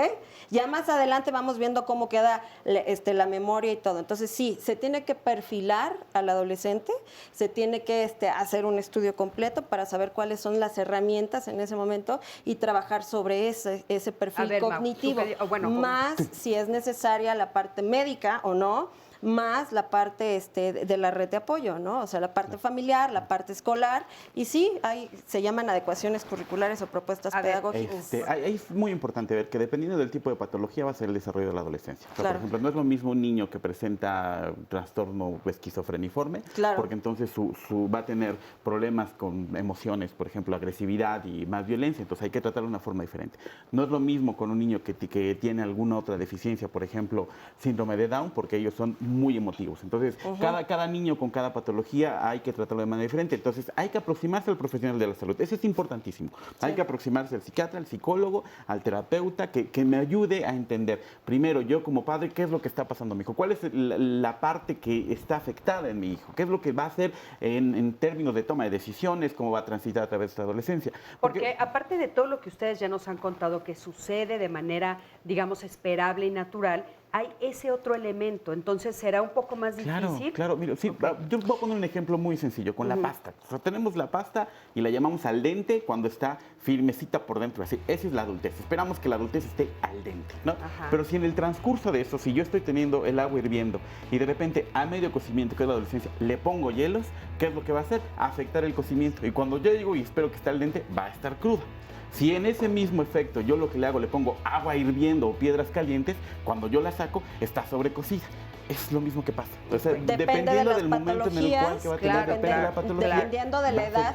Ya más adelante vamos viendo cómo queda la memoria y todo. Entonces, sí, se tiene que perfilar al adolescente, se tiene que hacer un estudio completo para saber cuáles son las herramientas en ese momento y trabajar sobre ese perfil cognitivo. Más si es necesaria la parte médica o no, más la parte de la red de apoyo, ¿no? O sea, la parte familiar, la parte escolar, y sí, se llaman adecuaciones curriculares o propuestas pedagógicas. Es muy importante ver que dependiendo del tipo de patología va a ser el desarrollo de la adolescencia. O sea, claro. Por ejemplo, no es lo mismo un niño que presenta trastorno esquizofreniforme, claro. Porque entonces va a tener problemas con emociones, por ejemplo, agresividad y más violencia, entonces hay que tratarlo de una forma diferente. No es lo mismo con un niño que tiene alguna otra deficiencia, por ejemplo, síndrome de Down, porque ellos son muy emotivos. Entonces, cada niño con cada patología hay que tratarlo de manera diferente. Entonces, hay que aproximarse al profesional de la salud. Eso es importantísimo. Hay que aproximarse al psiquiatra, al psicólogo, al terapeuta, que me ayude a entender, primero, yo como padre, qué es lo que está pasando a mi hijo, cuál es la parte que está afectada en mi hijo, qué es lo que va a hacer en términos de toma de decisiones, cómo va a transitar a través de esta adolescencia. Porque aparte de todo lo que ustedes ya nos han contado que sucede de manera, digamos, esperable y natural, hay ese otro elemento, entonces será un poco más difícil. Claro, mira, sí, yo voy a poner un ejemplo muy sencillo, con la pasta. O sea, tenemos la pasta y la llamamos al dente cuando está firmecita por dentro, así. Esa es la adultez, esperamos que la adultez esté al dente, ¿no? Pero si en el transcurso de eso, si yo estoy teniendo el agua hirviendo y de repente a medio cocimiento, que es la adolescencia, le pongo hielos, ¿qué es lo que va a hacer? Afectar el cocimiento, y cuando yo llego y espero que esté al dente, va a estar cruda. Si en ese mismo efecto yo lo que le hago, le pongo agua hirviendo o piedras calientes, cuando yo la saco, está sobrecocida. Es lo mismo que pasa. O sea, dependiendo del momento en el cual que va a tener, depende de la patología, dependiendo de la edad,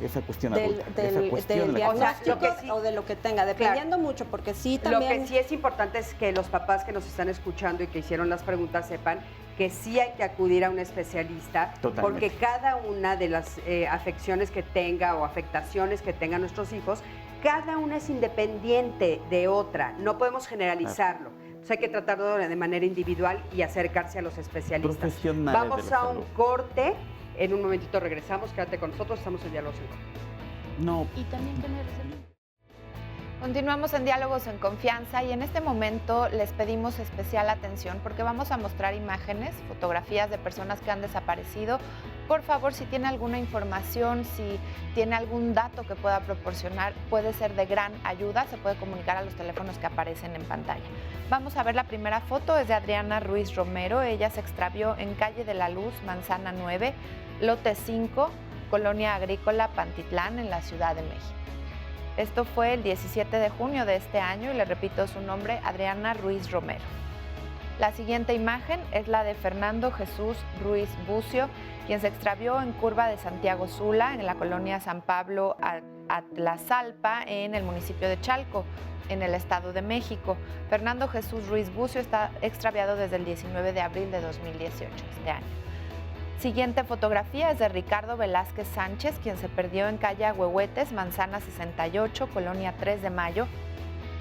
esa cuestión del diagnóstico o de lo que tenga, dependiendo mucho, porque sí también... Lo que sí es importante es que los papás que nos están escuchando y que hicieron las preguntas sepan que sí hay que acudir a un especialista. Totalmente. Porque cada una de las afecciones que tenga o afectaciones que tengan nuestros hijos, cada una es independiente de otra, no podemos generalizarlo. Entonces hay que tratarlo de manera individual y acercarse a los especialistas. Vamos a un corte, en un momentito regresamos, quédate con nosotros, estamos en Diálogos en Confianza. No. Y también tener... Continuamos en Diálogos en Confianza y en este momento les pedimos especial atención porque vamos a mostrar imágenes, fotografías de personas que han desaparecido. Por favor, si tiene alguna información, si tiene algún dato que pueda proporcionar, puede ser de gran ayuda, se puede comunicar a los teléfonos que aparecen en pantalla. Vamos a ver la primera foto, es de Adriana Ruiz Romero. Ella se extravió en Calle de la Luz, Manzana 9, lote 5, Colonia Agrícola, Pantitlán, en la Ciudad de México. Esto fue el 17 de junio de este año y le repito su nombre, Adriana Ruiz Romero. La siguiente imagen es la de Fernando Jesús Ruiz Bucio, quien se extravió en Curva de Santiago Sula, en la colonia San Pablo Atlazalpa, en el municipio de Chalco, en el Estado de México. Fernando Jesús Ruiz Bucio está extraviado desde el 19 de abril de 2018, este año. Siguiente fotografía es de Ricardo Velázquez Sánchez, quien se perdió en calle Ahuehuetes, Manzana 68, Colonia 3 de Mayo,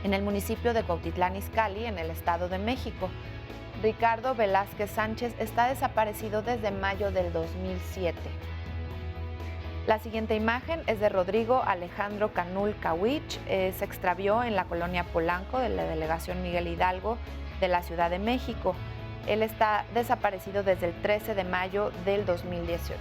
en el municipio de Cuautitlán Izcalli, en el Estado de México. Ricardo Velázquez Sánchez está desaparecido desde mayo del 2007. La siguiente imagen es de Rodrigo Alejandro Canul Cawich, se extravió en la colonia Polanco de la delegación Miguel Hidalgo de la Ciudad de México. Él está desaparecido desde el 13 de mayo del 2018.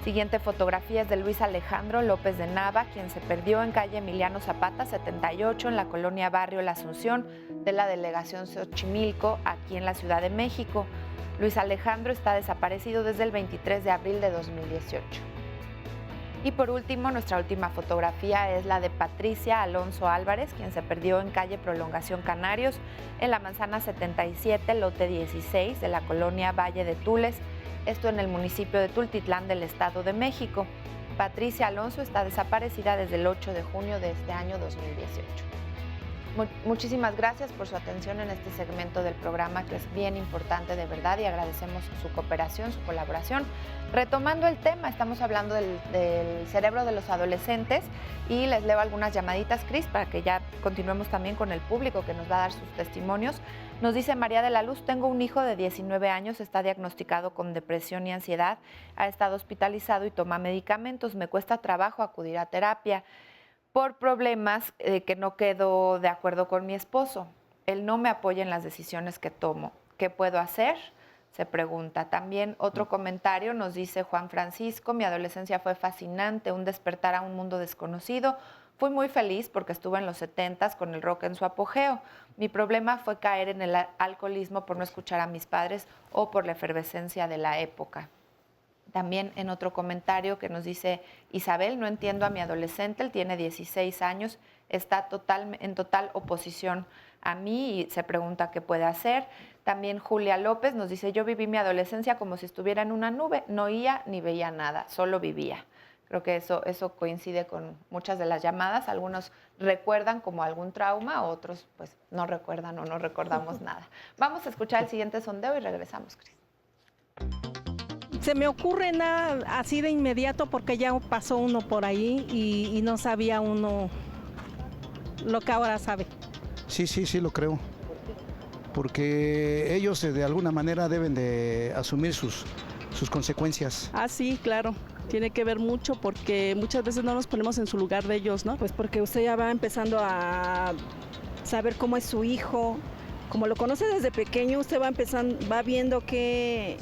Siguiente fotografía es de Luis Alejandro López de Nava, quien se perdió en calle Emiliano Zapata 78 en la colonia Barrio La Asunción de la delegación Xochimilco, aquí en la Ciudad de México. Luis Alejandro está desaparecido desde el 23 de abril de 2018. Y por último, nuestra última fotografía es la de Patricia Alonso Álvarez, quien se perdió en calle Prolongación Canarios, en la Manzana 77, lote 16 de la colonia Valle de Tules, esto en el municipio de Tultitlán del Estado de México. Patricia Alonso está desaparecida desde el 8 de junio de este año 2018. Muchísimas gracias por su atención en este segmento del programa, que es bien importante de verdad, y agradecemos su cooperación, su colaboración. Retomando el tema, estamos hablando del cerebro de los adolescentes y les leo algunas llamaditas, Cris, para que ya continuemos también con el público que nos va a dar sus testimonios. Nos dice María de la Luz: tengo un hijo de 19 años, está diagnosticado con depresión y ansiedad, ha estado hospitalizado y toma medicamentos, me cuesta trabajo acudir a terapia por problemas que no quedo de acuerdo con mi esposo. Él no me apoya en las decisiones que tomo. ¿Qué puedo hacer?, se pregunta. También otro comentario nos dice Juan Francisco: mi adolescencia fue fascinante, un despertar a un mundo desconocido. Fui muy feliz porque estuve en los 70s con el rock en su apogeo. Mi problema fue caer en el alcoholismo por no escuchar a mis padres o por la efervescencia de la época. También en otro comentario que nos dice Isabel: no entiendo a mi adolescente, él tiene 16 años, está en total oposición a mí y se pregunta qué puede hacer. También Julia López nos dice: yo viví mi adolescencia como si estuviera en una nube, no oía ni veía nada, solo vivía. Creo que eso coincide con muchas de las llamadas. Algunos recuerdan como algún trauma, otros pues no recuerdan o no recordamos nada. Vamos a escuchar el siguiente sondeo y regresamos, Cris. Se me ocurre nada así de inmediato porque ya pasó uno por ahí y no sabía uno lo que ahora sabe. Sí, lo creo. Porque ellos de alguna manera deben de asumir sus consecuencias. Ah, sí, claro. Tiene que ver mucho porque muchas veces no nos ponemos en su lugar de ellos, ¿no? Pues porque usted ya va empezando a saber cómo es su hijo. Como lo conoce desde pequeño, usted va viendo que,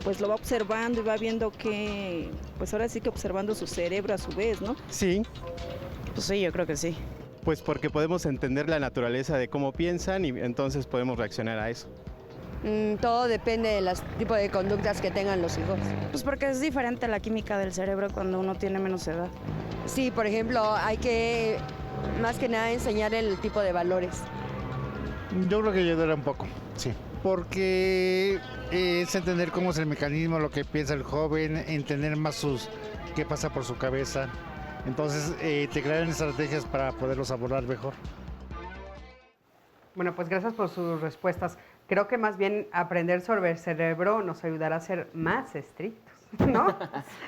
pues lo va observando y va viendo que, pues ahora sí que observando su cerebro a su vez, ¿no? Sí. Pues sí, yo creo que sí. Pues porque podemos entender la naturaleza de cómo piensan y entonces podemos reaccionar a eso. Todo depende del tipo de conductas que tengan los hijos. Pues porque es diferente la química del cerebro cuando uno tiene menos edad. Sí, por ejemplo, hay que más que nada enseñar el tipo de valores. Yo creo que ayudará un poco, sí. Porque es entender cómo es el mecanismo, lo que piensa el joven, entender más qué pasa por su cabeza. Entonces, te crean estrategias para poderlos abordar mejor. Bueno, pues gracias por sus respuestas. Creo que más bien aprender sobre el cerebro nos ayudará a ser más estrictos, ¿no?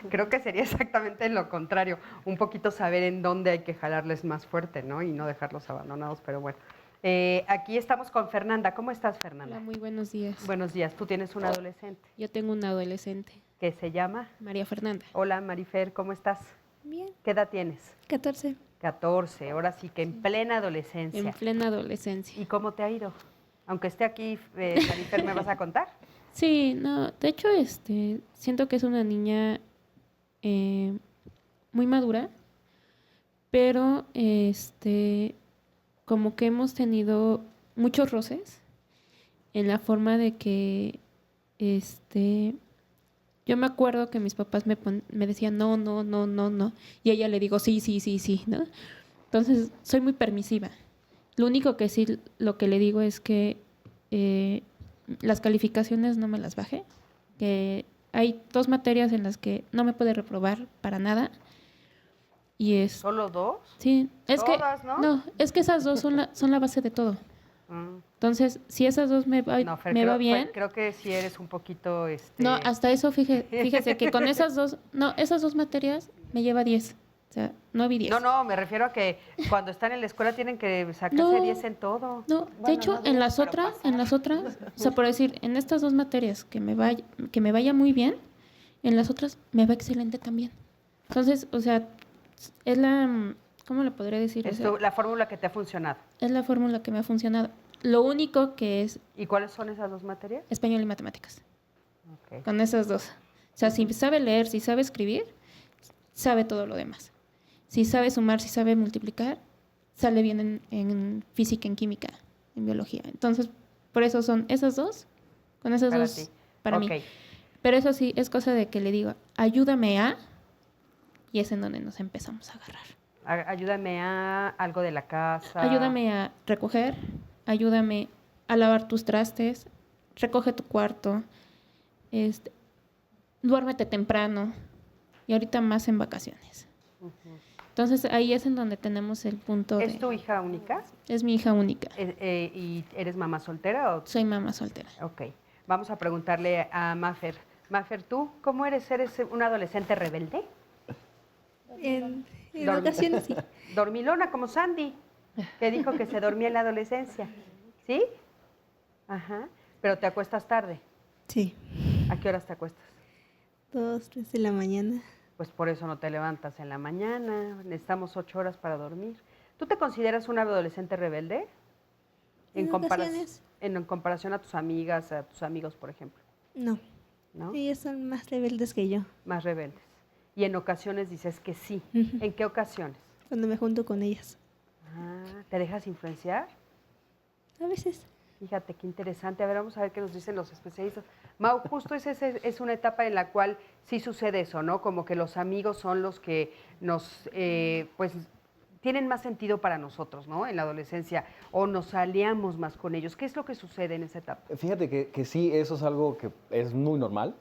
Creo que sería exactamente lo contrario, un poquito saber en dónde hay que jalarles más fuerte, ¿no? Y no dejarlos abandonados, pero bueno. Aquí estamos con Fernanda. ¿Cómo estás, Fernanda? Hola, muy buenos días. Buenos días. ¿Tú tienes un adolescente? Yo tengo una adolescente. ¿Qué se llama? María Fernanda. Hola, Marifer, ¿cómo estás? Bien. ¿Qué edad tienes? 14. 14, ahora sí que en plena adolescencia. En plena adolescencia. ¿Y cómo te ha ido? Aunque esté aquí, Marifer, ¿me vas a contar? Sí, no, de hecho, siento que es una niña muy madura, pero como que hemos tenido muchos roces en la forma de que yo me acuerdo que mis papás me decían no, y a ella le digo sí, ¿no? Entonces, soy muy permisiva. Lo único que sí, lo que le digo es que las calificaciones no me las bajé, que hay 2 materias en las que no me puede reprobar para nada. Y ¿Solo 2? Sí, es todas, que ¿no? No, es que esas 2 son la base de todo. Entonces, si esas 2 me va bien. Creo que si eres un poquito No, hasta eso fíjese que con esas 2, esas 2 materias me lleva 10. O sea, 9 y 10. No, me refiero a que cuando están en la escuela tienen que sacarse 10 en todo. No, bueno, de hecho, en las otras, o sea, por decir, en estas 2 materias que me vaya muy bien, en las otras me va excelente también. Entonces, o sea, es ¿cómo le podría decir? Es la fórmula que te ha funcionado. Es la fórmula que me ha funcionado. Lo único que es... ¿Y cuáles son esas 2 materias? Español y matemáticas. Okay. Con esas 2. O sea, si sabe leer, si sabe escribir, sabe todo lo demás. Si sabe sumar, si sabe multiplicar, sale bien en física, en química, en biología. Entonces, por eso son esas 2, con esas 2 para mí. Pero eso sí, es cosa de que le digo, ayúdame a, y es en donde nos empezamos a agarrar. Ayúdame a algo de la casa. Ayúdame a recoger, ayúdame a lavar tus trastes, recoge tu cuarto, duérmete temprano, y ahorita más en vacaciones. Entonces, ahí es en donde tenemos el punto ¿Es tu hija única? Es mi hija única. ¿Y eres mamá soltera? Soy mamá soltera. Ok. Vamos a preguntarle a Mafer. Mafer, ¿tú cómo eres? ¿Eres un adolescente rebelde? En ocasiones sí. Dormilona, como Sandy, que dijo que se dormía en la adolescencia. ¿Sí? Ajá. ¿Pero te acuestas tarde? Sí. ¿A qué horas te acuestas? 2, 3 de la mañana. Pues por eso no te levantas en la mañana. Necesitamos 8 horas para dormir. ¿Tú te consideras una adolescente rebelde? En comparación a tus amigas, a tus amigos, por ejemplo. No. ¿No? Ellas son más rebeldes que yo. Más rebeldes. Y en ocasiones dices que sí. ¿En qué ocasiones? Cuando me junto con ellas. ¿Te dejas influenciar? A veces. Fíjate, qué interesante. A ver, vamos a ver qué nos dicen los especialistas. Mau, justo es una etapa en la cual sí sucede eso, ¿no? Como que los amigos son los que nos, pues, tienen más sentido para nosotros, ¿no? En la adolescencia, o nos aliamos más con ellos. ¿Qué es lo que sucede en esa etapa? Fíjate que sí, eso es algo que es muy normal,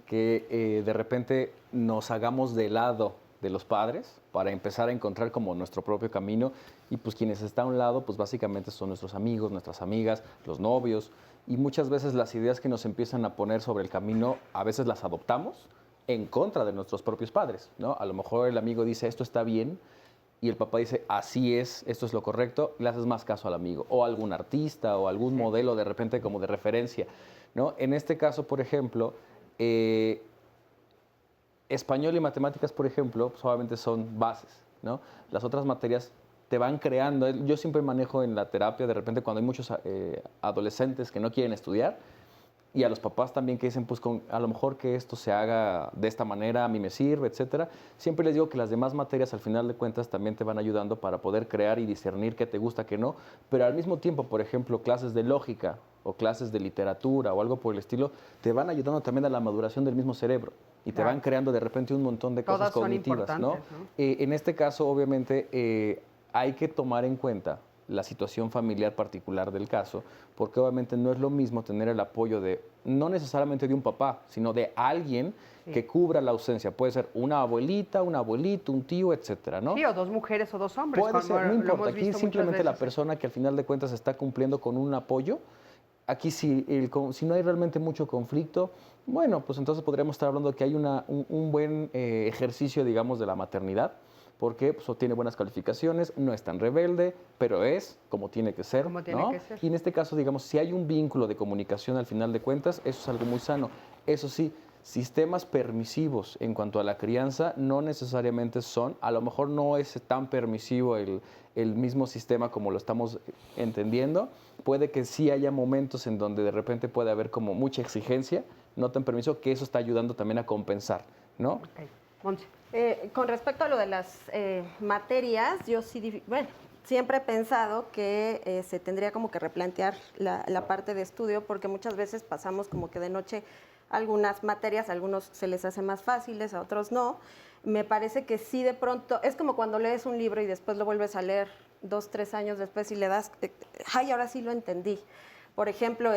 que de repente nos hagamos de lado de los padres para empezar a encontrar como nuestro propio camino, y pues quienes están a un lado pues básicamente son nuestros amigos, nuestras amigas, los novios, y muchas veces las ideas que nos empiezan a poner sobre el camino a veces las adoptamos en contra de nuestros propios padres, ¿no? A lo mejor el amigo dice esto está bien y el papá dice así es, esto es lo correcto, y le haces más caso al amigo o a algún artista o algún modelo de repente como de referencia, ¿no? En este caso, por ejemplo, español y matemáticas, por ejemplo, solamente son bases, ¿no? Las otras materias te van creando. Yo siempre manejo en la terapia, de repente cuando hay muchos adolescentes que no quieren estudiar, y a los papás también que dicen, pues a lo mejor que esto se haga de esta manera, a mí me sirve, etcétera. Siempre les digo que las demás materias al final de cuentas también te van ayudando para poder crear y discernir qué te gusta, qué no, pero al mismo tiempo, por ejemplo, clases de lógica o clases de literatura o algo por el estilo, te van ayudando también a la maduración del mismo cerebro y te van creando de repente un montón de cosas cognitivas, ¿no? En este caso, obviamente, hay que tomar en cuenta la situación familiar particular del caso, porque obviamente no es lo mismo tener el apoyo de, no necesariamente de un papá, sino de alguien que cubra la ausencia. Puede ser una abuelita, un abuelito, un tío, etcétera, ¿no? Sí, o dos mujeres o dos hombres. Puede ser, no importa. Aquí simplemente la persona que al final de cuentas está cumpliendo con un apoyo. Aquí si no hay realmente mucho conflicto, bueno, pues entonces podríamos estar hablando de que hay un buen ejercicio, digamos, de la maternidad, porque pues, tiene buenas calificaciones, no es tan rebelde, pero es como tiene que ser, ¿no? Y en este caso, digamos, si hay un vínculo de comunicación al final de cuentas, eso es algo muy sano. Eso sí, sistemas permisivos en cuanto a la crianza no necesariamente son, a lo mejor no es tan permisivo el mismo sistema como lo estamos entendiendo. Puede que sí haya momentos en donde de repente puede haber como mucha exigencia, no tan permisivo, que eso está ayudando también a compensar, ¿no? Okay. Monse. Con respecto a lo de las materias, yo sí, bueno, siempre he pensado que se tendría como que replantear la parte de estudio, porque muchas veces pasamos como que de noche algunas materias, a algunos se les hace más fáciles, a otros no. Me parece que sí de pronto, es como cuando lees un libro y después lo vuelves a leer 2, 3 años después y le das, ay, ahora sí lo entendí. Por ejemplo,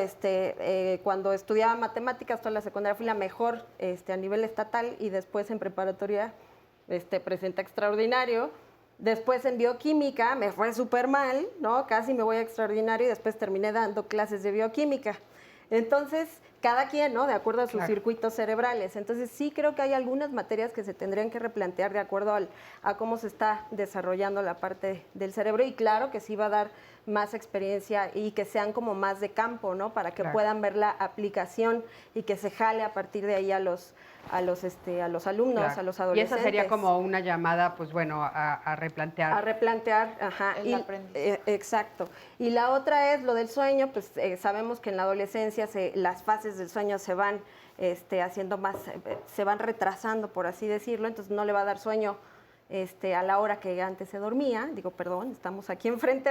cuando estudiaba matemáticas, toda la secundaria fui la mejor a nivel estatal y después en preparatoria presenté extraordinario. Después en bioquímica me fue súper mal, ¿no? Casi me voy a extraordinario y después terminé dando clases de bioquímica. Entonces, cada quien, ¿no? De acuerdo a sus circuitos cerebrales. Entonces, sí creo que hay algunas materias que se tendrían que replantear de acuerdo a cómo se está desarrollando la parte del cerebro. Y claro que sí va a dar más experiencia y que sean como más de campo, ¿no? Para que puedan ver la aplicación y que se jale a partir de ahí a los alumnos, a los adolescentes. Y esa sería como una llamada, pues bueno, a replantear. A replantear, ajá. Exacto. Y la otra es lo del sueño, pues sabemos que en la adolescencia las fases del sueño se van haciendo más, se van retrasando, por así decirlo, entonces no le va a dar sueño a la hora que antes se dormía, estamos aquí enfrente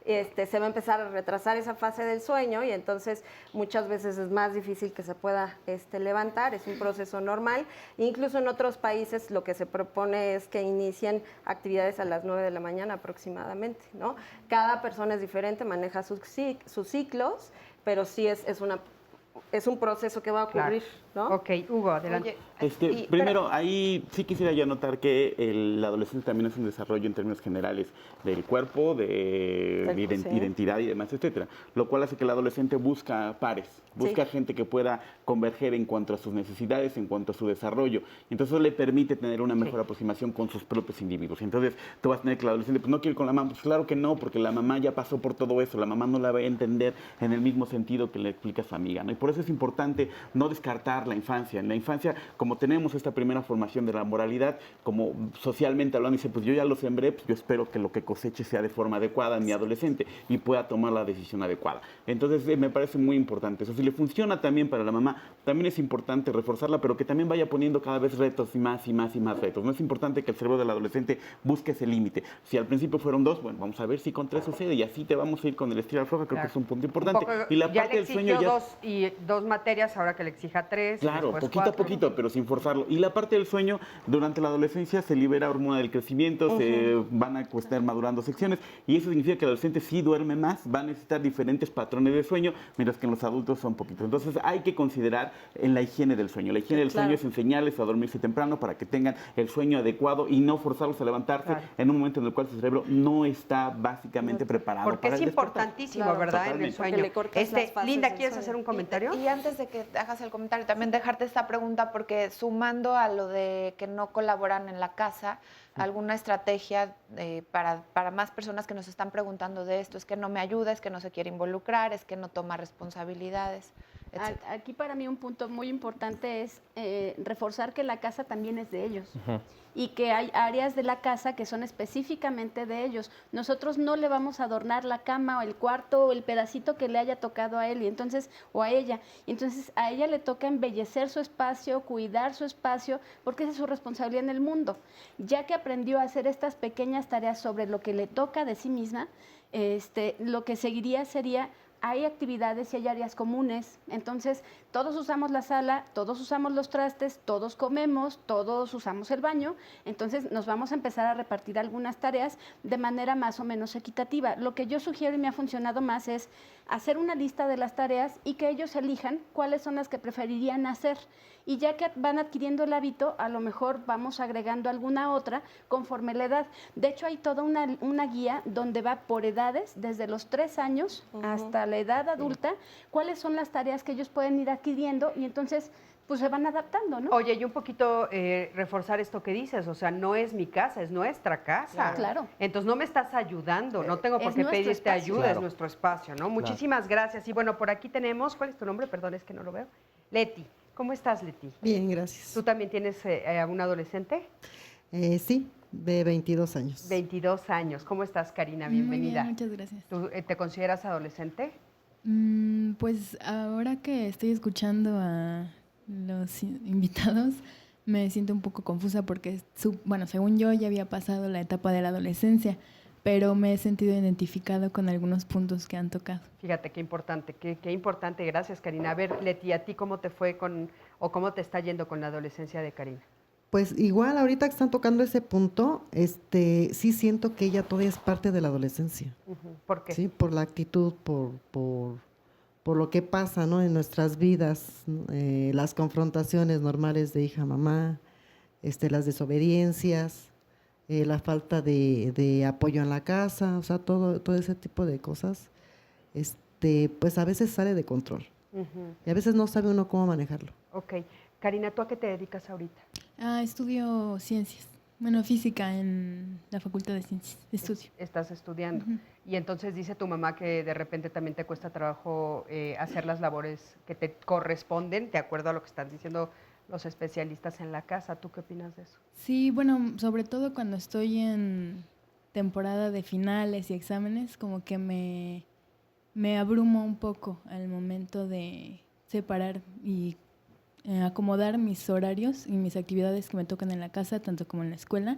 se va a empezar a retrasar esa fase del sueño y entonces muchas veces es más difícil que se pueda levantar, es un proceso normal. Incluso en otros países lo que se propone es que inicien actividades a las 9 de la mañana aproximadamente, ¿no? Cada persona es diferente, maneja sus ciclos, pero sí es un proceso que va a ocurrir, ¿no? Ok, Hugo, adelante. Primero, ahí sí quisiera yo notar que la adolescencia también es un desarrollo en términos generales del cuerpo, de identidad y demás, etcétera. Lo cual hace que el adolescente busca pares, busca gente que pueda converger en cuanto a sus necesidades, en cuanto a su desarrollo. Entonces eso le permite tener una mejor aproximación con sus propios individuos. Entonces tú vas a tener que el adolescente, pues no quiere ir con la mamá. Pues claro que no, porque la mamá ya pasó por todo eso. La mamá no la va a entender en el mismo sentido que le explica a su amiga, ¿no? Y por eso es importante no descartar la infancia. En la infancia, como tenemos esta primera formación de la moralidad, como socialmente hablando, dice, pues yo ya lo sembré, pues yo espero que lo que coseche sea de forma adecuada en mi adolescente y pueda tomar la decisión adecuada. Entonces me parece muy importante eso. Si le funciona también para la mamá, también es importante reforzarla, pero que también vaya poniendo cada vez retos y más y más y más retos. No es importante que el cerebro del adolescente busque ese límite. Si al principio fueron 2, bueno, vamos a ver si con 3 sucede y así te vamos a ir con el estira floja, creo que es un punto importante. Y la parte del sueño ya... 2 materias, ahora que le exija 3, 3. Claro, poquito a poquito, pero sin forzarlo. Y la parte del sueño, durante la adolescencia se libera hormona del crecimiento, se van a estar madurando secciones, y eso significa que el adolescente sí duerme más, va a necesitar diferentes patrones de sueño, mientras que en los adultos son poquitos. Entonces hay que considerar en la higiene del sueño. La higiene del sueño es enseñarles a dormirse temprano para que tengan el sueño adecuado y no forzarlos a levantarse en un momento en el cual su cerebro no está básicamente preparado. Porque es importantísimo, ¿verdad? En el sueño. Linda, ¿quieres hacer un comentario? Y antes de que hagas el comentario, también dejarte esta pregunta, porque sumando a lo de que no colaboran en la casa, alguna estrategia para más personas que nos están preguntando de esto, es que no me ayuda, es que no se quiere involucrar, es que no toma responsabilidades, etc. Aquí para mí un punto muy importante es reforzar que la casa también es de ellos. Y que hay áreas de la casa que son específicamente de ellos. Nosotros no le vamos a adornar la cama o el cuarto o el pedacito que le haya tocado a él o a ella. Y entonces a ella le toca embellecer su espacio, cuidar su espacio, porque esa es su responsabilidad en el mundo. Ya que aprendió a hacer estas pequeñas tareas sobre lo que le toca de sí misma, lo que seguiría sería: hay actividades y hay áreas comunes, entonces todos usamos la sala, todos usamos los trastes, todos comemos, todos usamos el baño, entonces nos vamos a empezar a repartir algunas tareas de manera más o menos equitativa. Lo que yo sugiero y me ha funcionado más es hacer una lista de las tareas y que ellos elijan cuáles son las que preferirían hacer. Y ya que van adquiriendo el hábito, a lo mejor vamos agregando alguna otra conforme la edad. De hecho, hay toda una guía donde va por edades, desde los 3 años hasta la edad adulta, cuáles son las tareas que ellos pueden ir adquiriendo, y entonces pues se van adaptando, ¿no? Oye, y un poquito reforzar esto que dices, o sea, no es mi casa, es nuestra casa. Claro. Entonces no me estás ayudando, no tengo por qué pedirte ayuda, es nuestro espacio, ¿no? Muchísimas gracias. Y bueno, por aquí tenemos, ¿cuál es tu nombre? Perdón, es que no lo veo. Leti. ¿Cómo estás, Leti? Bien, gracias. ¿Tú también tienes un adolescente? Sí, de 22 años. 22 años. ¿Cómo estás, Karina? Bienvenida. Muy bien, muchas gracias. ¿Tú te consideras adolescente? Pues ahora que estoy escuchando a los invitados, me siento un poco confusa porque, según yo ya había pasado la etapa de la adolescencia, pero me he sentido identificado con algunos puntos que han tocado. Fíjate, qué importante, qué importante. Gracias, Karina. A ver, Leti, ¿a ti cómo te fue o cómo te está yendo con la adolescencia de Karina? Pues igual, ahorita que están tocando ese punto, sí siento que ella todavía es parte de la adolescencia. ¿Por qué? Sí, por la actitud, por lo que pasa, ¿no?, en nuestras vidas, las confrontaciones normales de hija-mamá, las desobediencias, la falta de apoyo en la casa, o sea, todo ese tipo de cosas, pues a veces sale de control. Y a veces no sabe uno cómo manejarlo. Ok. Karina, ¿tú a qué te dedicas ahorita? Estudio ciencias, física en la Facultad de Ciencias, estudio. Estás estudiando. Y entonces dice tu mamá que de repente también te cuesta trabajo hacer las labores que te corresponden, de acuerdo a lo que están diciendo los especialistas en la casa. ¿Tú qué opinas de eso? Sí, sobre todo cuando estoy en temporada de finales y exámenes, como que me abrumo un poco al momento de separar y acomodar mis horarios y mis actividades que me tocan en la casa, tanto como en la escuela.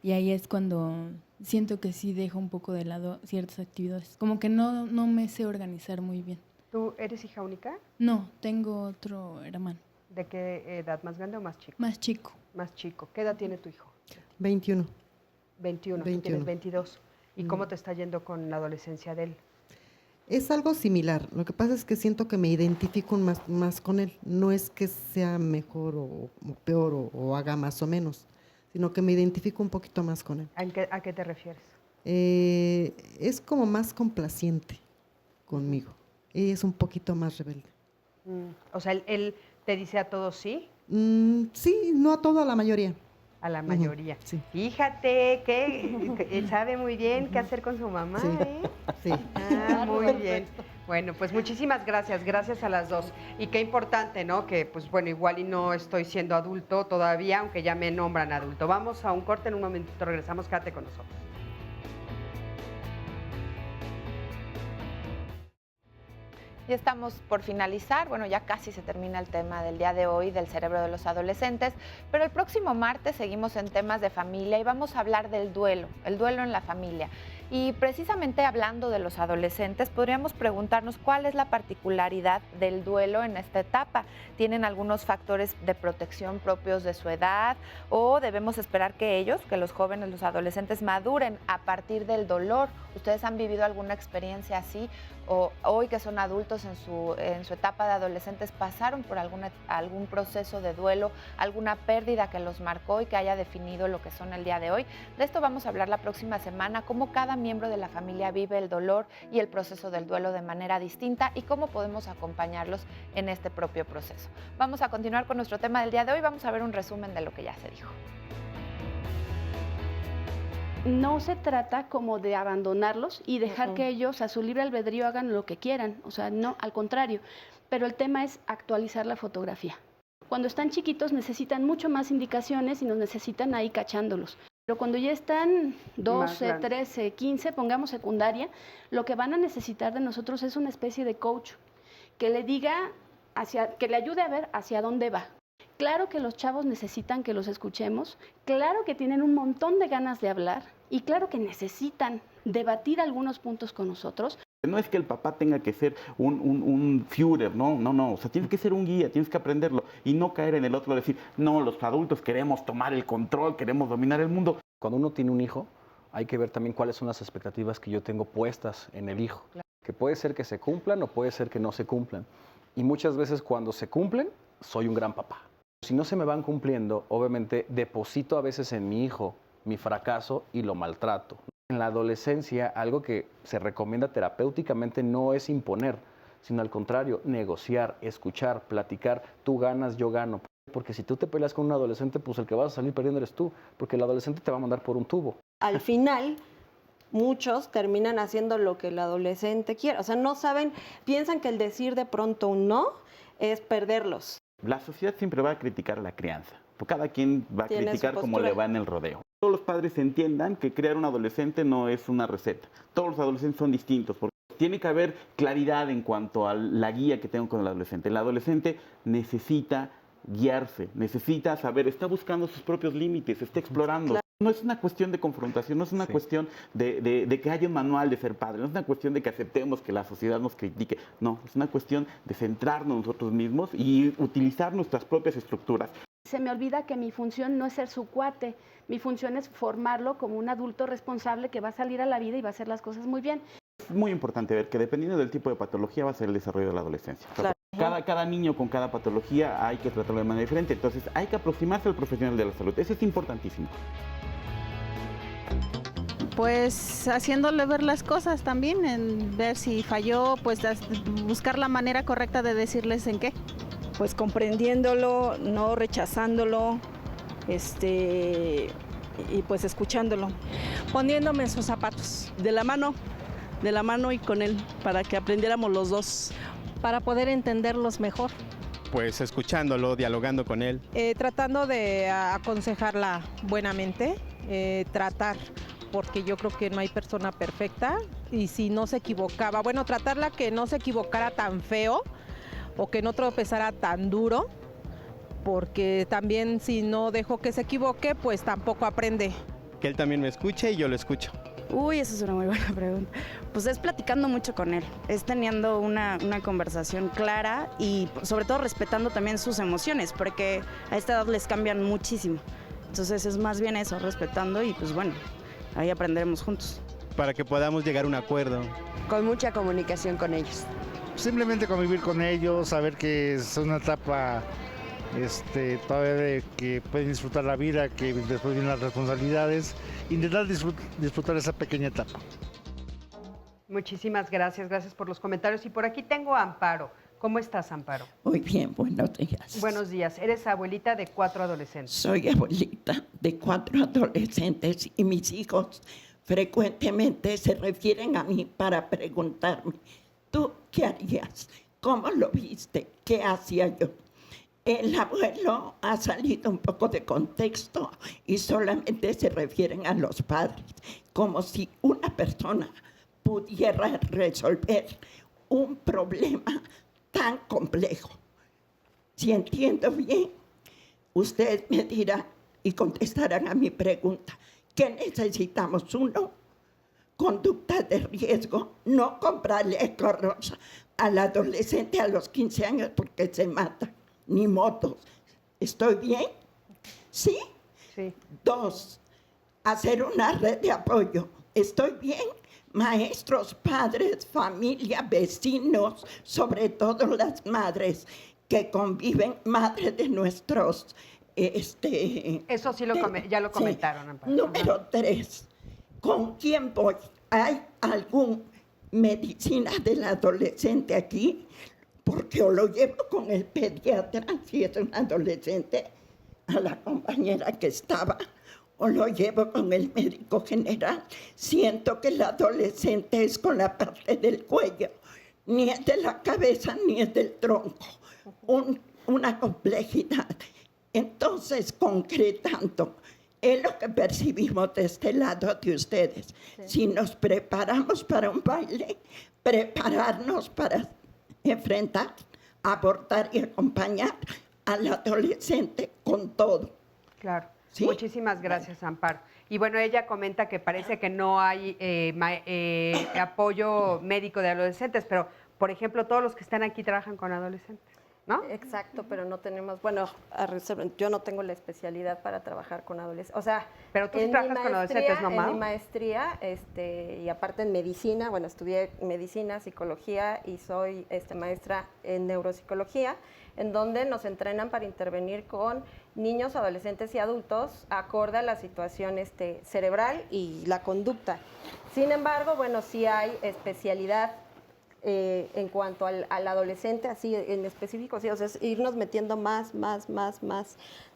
Y ahí es cuando siento que sí dejo un poco de lado ciertas actividades. Como que no me sé organizar muy bien. ¿Tú eres hija única? No, tengo otro hermano. ¿De qué edad? ¿Más grande o más chico? Más chico. Más chico. ¿Qué edad tiene tu hijo? 21. 21. Tú tienes 22. ¿Y cómo te está yendo con la adolescencia de él? Es algo similar. Lo que pasa es que siento que me identifico más con él. No es que sea mejor o peor o haga más o menos, sino que me identifico un poquito más con él. ¿A qué te refieres? Es como más complaciente conmigo. Ella es un poquito más rebelde. O sea, ¿él te dice a todos sí? Sí, no a todo, a la mayoría. A la mayoría. Sí. Fíjate que él sabe muy bien qué hacer con su mamá. Sí. Sí. Muy bien. Bueno, pues muchísimas gracias a las dos. Y qué importante, ¿no? Que pues bueno, igual y no estoy siendo adulto todavía, aunque ya me nombran adulto. Vamos a un corte, en un momentito regresamos, quédate con nosotros. Ya estamos por finalizar, ya casi se termina el tema del día de hoy, del cerebro de los adolescentes, pero el próximo martes seguimos en temas de familia y vamos a hablar del duelo en la familia. Y precisamente hablando de los adolescentes, podríamos preguntarnos cuál es la particularidad del duelo en esta etapa. ¿Tienen algunos factores de protección propios de su edad o debemos esperar que ellos, que los jóvenes, los adolescentes maduren a partir del dolor? ¿Ustedes han vivido alguna experiencia así? ¿O hoy que son adultos en su etapa de adolescentes pasaron por algún proceso de duelo, alguna pérdida que los marcó y que haya definido lo que son el día de hoy? De esto vamos a hablar la próxima semana, cómo cada miembro de la familia vive el dolor y el proceso del duelo de manera distinta y cómo podemos acompañarlos en este propio proceso. Vamos a continuar con nuestro tema del día de hoy, vamos a ver un resumen de lo que ya se dijo. No se trata como de abandonarlos y dejar que ellos a su libre albedrío hagan lo que quieran, o sea, no, al contrario, pero el tema es actualizar la fotografía. Cuando están chiquitos necesitan mucho más indicaciones y nos necesitan ahí cachándolos. Pero cuando ya están 12, 13, 15, pongamos secundaria, lo que van a necesitar de nosotros es una especie de coach que le diga, que le ayude a ver hacia dónde va. Claro que los chavos necesitan que los escuchemos, claro que tienen un montón de ganas de hablar y claro que necesitan debatir algunos puntos con nosotros. No es que el papá tenga que ser un Führer, no, o sea, tienes que ser un guía, tienes que aprenderlo y no caer en el otro, decir, no, los adultos queremos tomar el control, queremos dominar el mundo. Cuando uno tiene un hijo, hay que ver también cuáles son las expectativas que yo tengo puestas en el hijo, que puede ser que se cumplan o puede ser que no se cumplan. Y muchas veces cuando se cumplen, soy un gran papá. Si no se me van cumpliendo, obviamente deposito a veces en mi hijo mi fracaso y lo maltrato. En la adolescencia, algo que se recomienda terapéuticamente no es imponer, sino al contrario, negociar, escuchar, platicar, tú ganas, yo gano. Porque si tú te peleas con un adolescente, pues el que vas a salir perdiendo eres tú, porque el adolescente te va a mandar por un tubo. Al final, muchos terminan haciendo lo que el adolescente quiere. O sea, no saben, piensan que el decir de pronto un no es perderlos. La sociedad siempre va a criticar la crianza. Cada quien va a criticar como le va en el rodeo. Todos los padres entiendan que crear un adolescente no es una receta. Todos los adolescentes son distintos. Porque tiene que haber claridad en cuanto a la guía que tengo con el adolescente. El adolescente necesita guiarse, necesita saber, está buscando sus propios límites, está explorando. Claro. No es una cuestión de confrontación, no es una cuestión de que haya un manual de ser padre, no es una cuestión de que aceptemos que la sociedad nos critique, no, es una cuestión de centrarnos nosotros mismos y utilizar nuestras propias estructuras. Se me olvida que mi función no es ser su cuate, mi función es formarlo como un adulto responsable que va a salir a la vida y va a hacer las cosas muy bien. Es muy importante ver que dependiendo del tipo de patología va a ser el desarrollo de la adolescencia. Claro. Cada niño con cada patología hay que tratarlo de manera diferente, entonces hay que aproximarse al profesional de la salud, eso es importantísimo. Pues haciéndole ver las cosas también, en ver si falló, pues buscar la manera correcta de decirles en qué. Pues comprendiéndolo, no rechazándolo, y pues escuchándolo. Poniéndome en sus zapatos, de la mano y con él, para que aprendiéramos los dos. Para poder entenderlos mejor. Pues escuchándolo, dialogando con él. Tratando de aconsejarla buenamente, tratar, porque yo creo que no hay persona perfecta y si no se equivocaba, bueno, tratarla que no se equivocara tan feo o que no tropezara tan duro, porque también si no dejo que se equivoque, pues tampoco aprende. Que él también me escuche y yo lo escucho. Uy, esa es una muy buena pregunta. Pues es platicando mucho con él, es teniendo una conversación clara y sobre todo respetando también sus emociones, porque a esta edad les cambian muchísimo. Entonces es más bien eso, respetando y pues bueno, ahí aprenderemos juntos. Para que podamos llegar a un acuerdo. Con mucha comunicación con ellos. Simplemente convivir con ellos, saber que es una etapa todavía de que pueden disfrutar la vida, que después vienen las responsabilidades, intentar disfrutar esa pequeña etapa. Muchísimas gracias por los comentarios. Y por aquí tengo a Amparo. ¿Cómo estás, Amparo? Muy bien, buenos días. Buenos días. Eres abuelita de 4 adolescentes. Soy abuelita de 4 adolescentes y mis hijos frecuentemente se refieren a mí para preguntarme, ¿tú qué harías? ¿Cómo lo viste? ¿Qué hacía yo? El abuelo ha salido un poco de contexto y solamente se refieren a los padres, como si una persona pudiera resolver un problema tan complejo. Si entiendo bien, ustedes me dirán y contestarán a mi pregunta, ¿qué necesitamos? 1, conducta de riesgo, no comprarle carros al adolescente a los 15 años porque se mata, ni motos. ¿Estoy bien? ¿Sí? Sí. 2, hacer una red de apoyo. ¿Estoy bien? Maestros, padres, familia, vecinos, sobre todo las madres que conviven, madres de nuestros... Eso sí ya lo comentaron, Amparo. Número 3, ¿con quién voy? ¿Hay algún medicina del adolescente aquí? Porque o lo llevo con el pediatra, si es un adolescente, a la compañera que estaba, o lo llevo con el médico general. Siento que el adolescente es con la parte del cuello, ni es de la cabeza ni es del tronco. Una complejidad. Entonces, concretando, es lo que percibimos de este lado de ustedes. Sí. Si nos preparamos para un baile, prepararnos para enfrentar, abordar y acompañar al adolescente con todo. Claro. ¿Sí? Muchísimas gracias, Amparo. Y bueno, ella comenta que parece que no hay apoyo médico de adolescentes, pero, por ejemplo, todos los que están aquí trabajan con adolescentes, ¿no? Exacto, pero no tenemos, bueno, yo no tengo la especialidad para trabajar con adolescentes. O sea, pero tú sí trabajas con adolescentes, ¿no, Mau? En mi maestría, y aparte en medicina, bueno, estudié medicina, psicología y soy maestra en neuropsicología, en donde nos entrenan para intervenir con niños, adolescentes y adultos acorde a la situación cerebral y la conducta. Sin embargo, bueno, sí hay especialidad en cuanto al adolescente, así en específico, sí, o sea, es irnos metiendo más,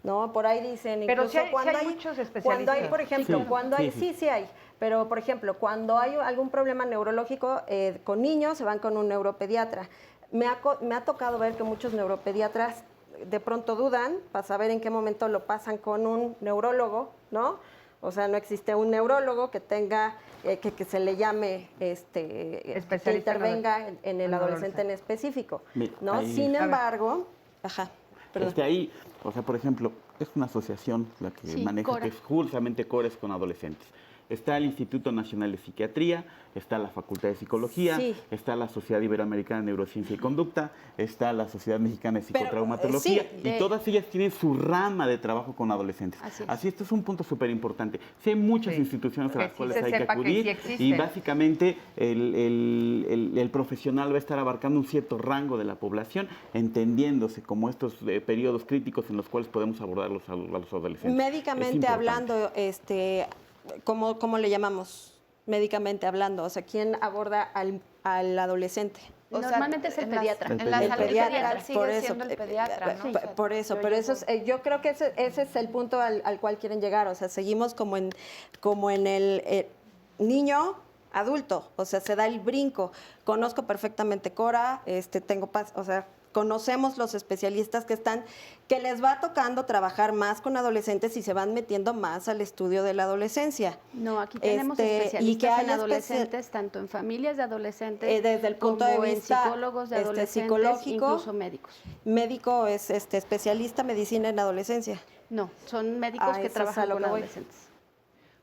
¿no? Por ahí dicen, pero incluso sí hay muchos especialistas. Cuando hay, por ejemplo, sí hay, pero por ejemplo, cuando hay algún problema neurológico con niños, se van con un neuropediatra. Me ha tocado ver que muchos neuropediatras de pronto dudan para saber en qué momento lo pasan con un neurólogo, ¿no? O sea, no existe un neurólogo que tenga, que se le llame, que intervenga en el adolescente en específico, ¿no? Ahí, sin embargo, perdón. Ahí, o sea, por ejemplo, es una asociación la que maneja, Cora, que es justamente CORES con adolescentes. Está el Instituto Nacional de Psiquiatría, está la Facultad de Psicología, está la Sociedad Iberoamericana de Neurociencia y Conducta, está la Sociedad Mexicana de Psicotraumatología, y todas ellas tienen su rama de trabajo con adolescentes. Así esto es un punto súper importante. Sí hay muchas instituciones a las cuales hay que acudir, y básicamente el profesional va a estar abarcando un cierto rango de la población, entendiéndose como estos periodos críticos en los cuales podemos abordar a los adolescentes. Médicamente hablando, ¿cómo le llamamos? Médicamente hablando, o sea, ¿quién aborda al adolescente? Normalmente es el pediatra. En la salud pediatra sigue siendo el pediatra, ¿no? Por eso, pero eso es, yo creo que ese es el punto al cual quieren llegar, o sea, seguimos como en el niño adulto, o sea, se da el brinco. Conozco perfectamente Cora, conocemos los especialistas que les va tocando trabajar más con adolescentes y se van metiendo más al estudio de la adolescencia. No, aquí tenemos especialistas en adolescentes, tanto en familias de adolescentes, desde el punto de vista en psicólogos de adolescentes, psicológico, incluso médicos. Médico es especialista en medicina en adolescencia. No, son médicos que trabajan con adolescentes.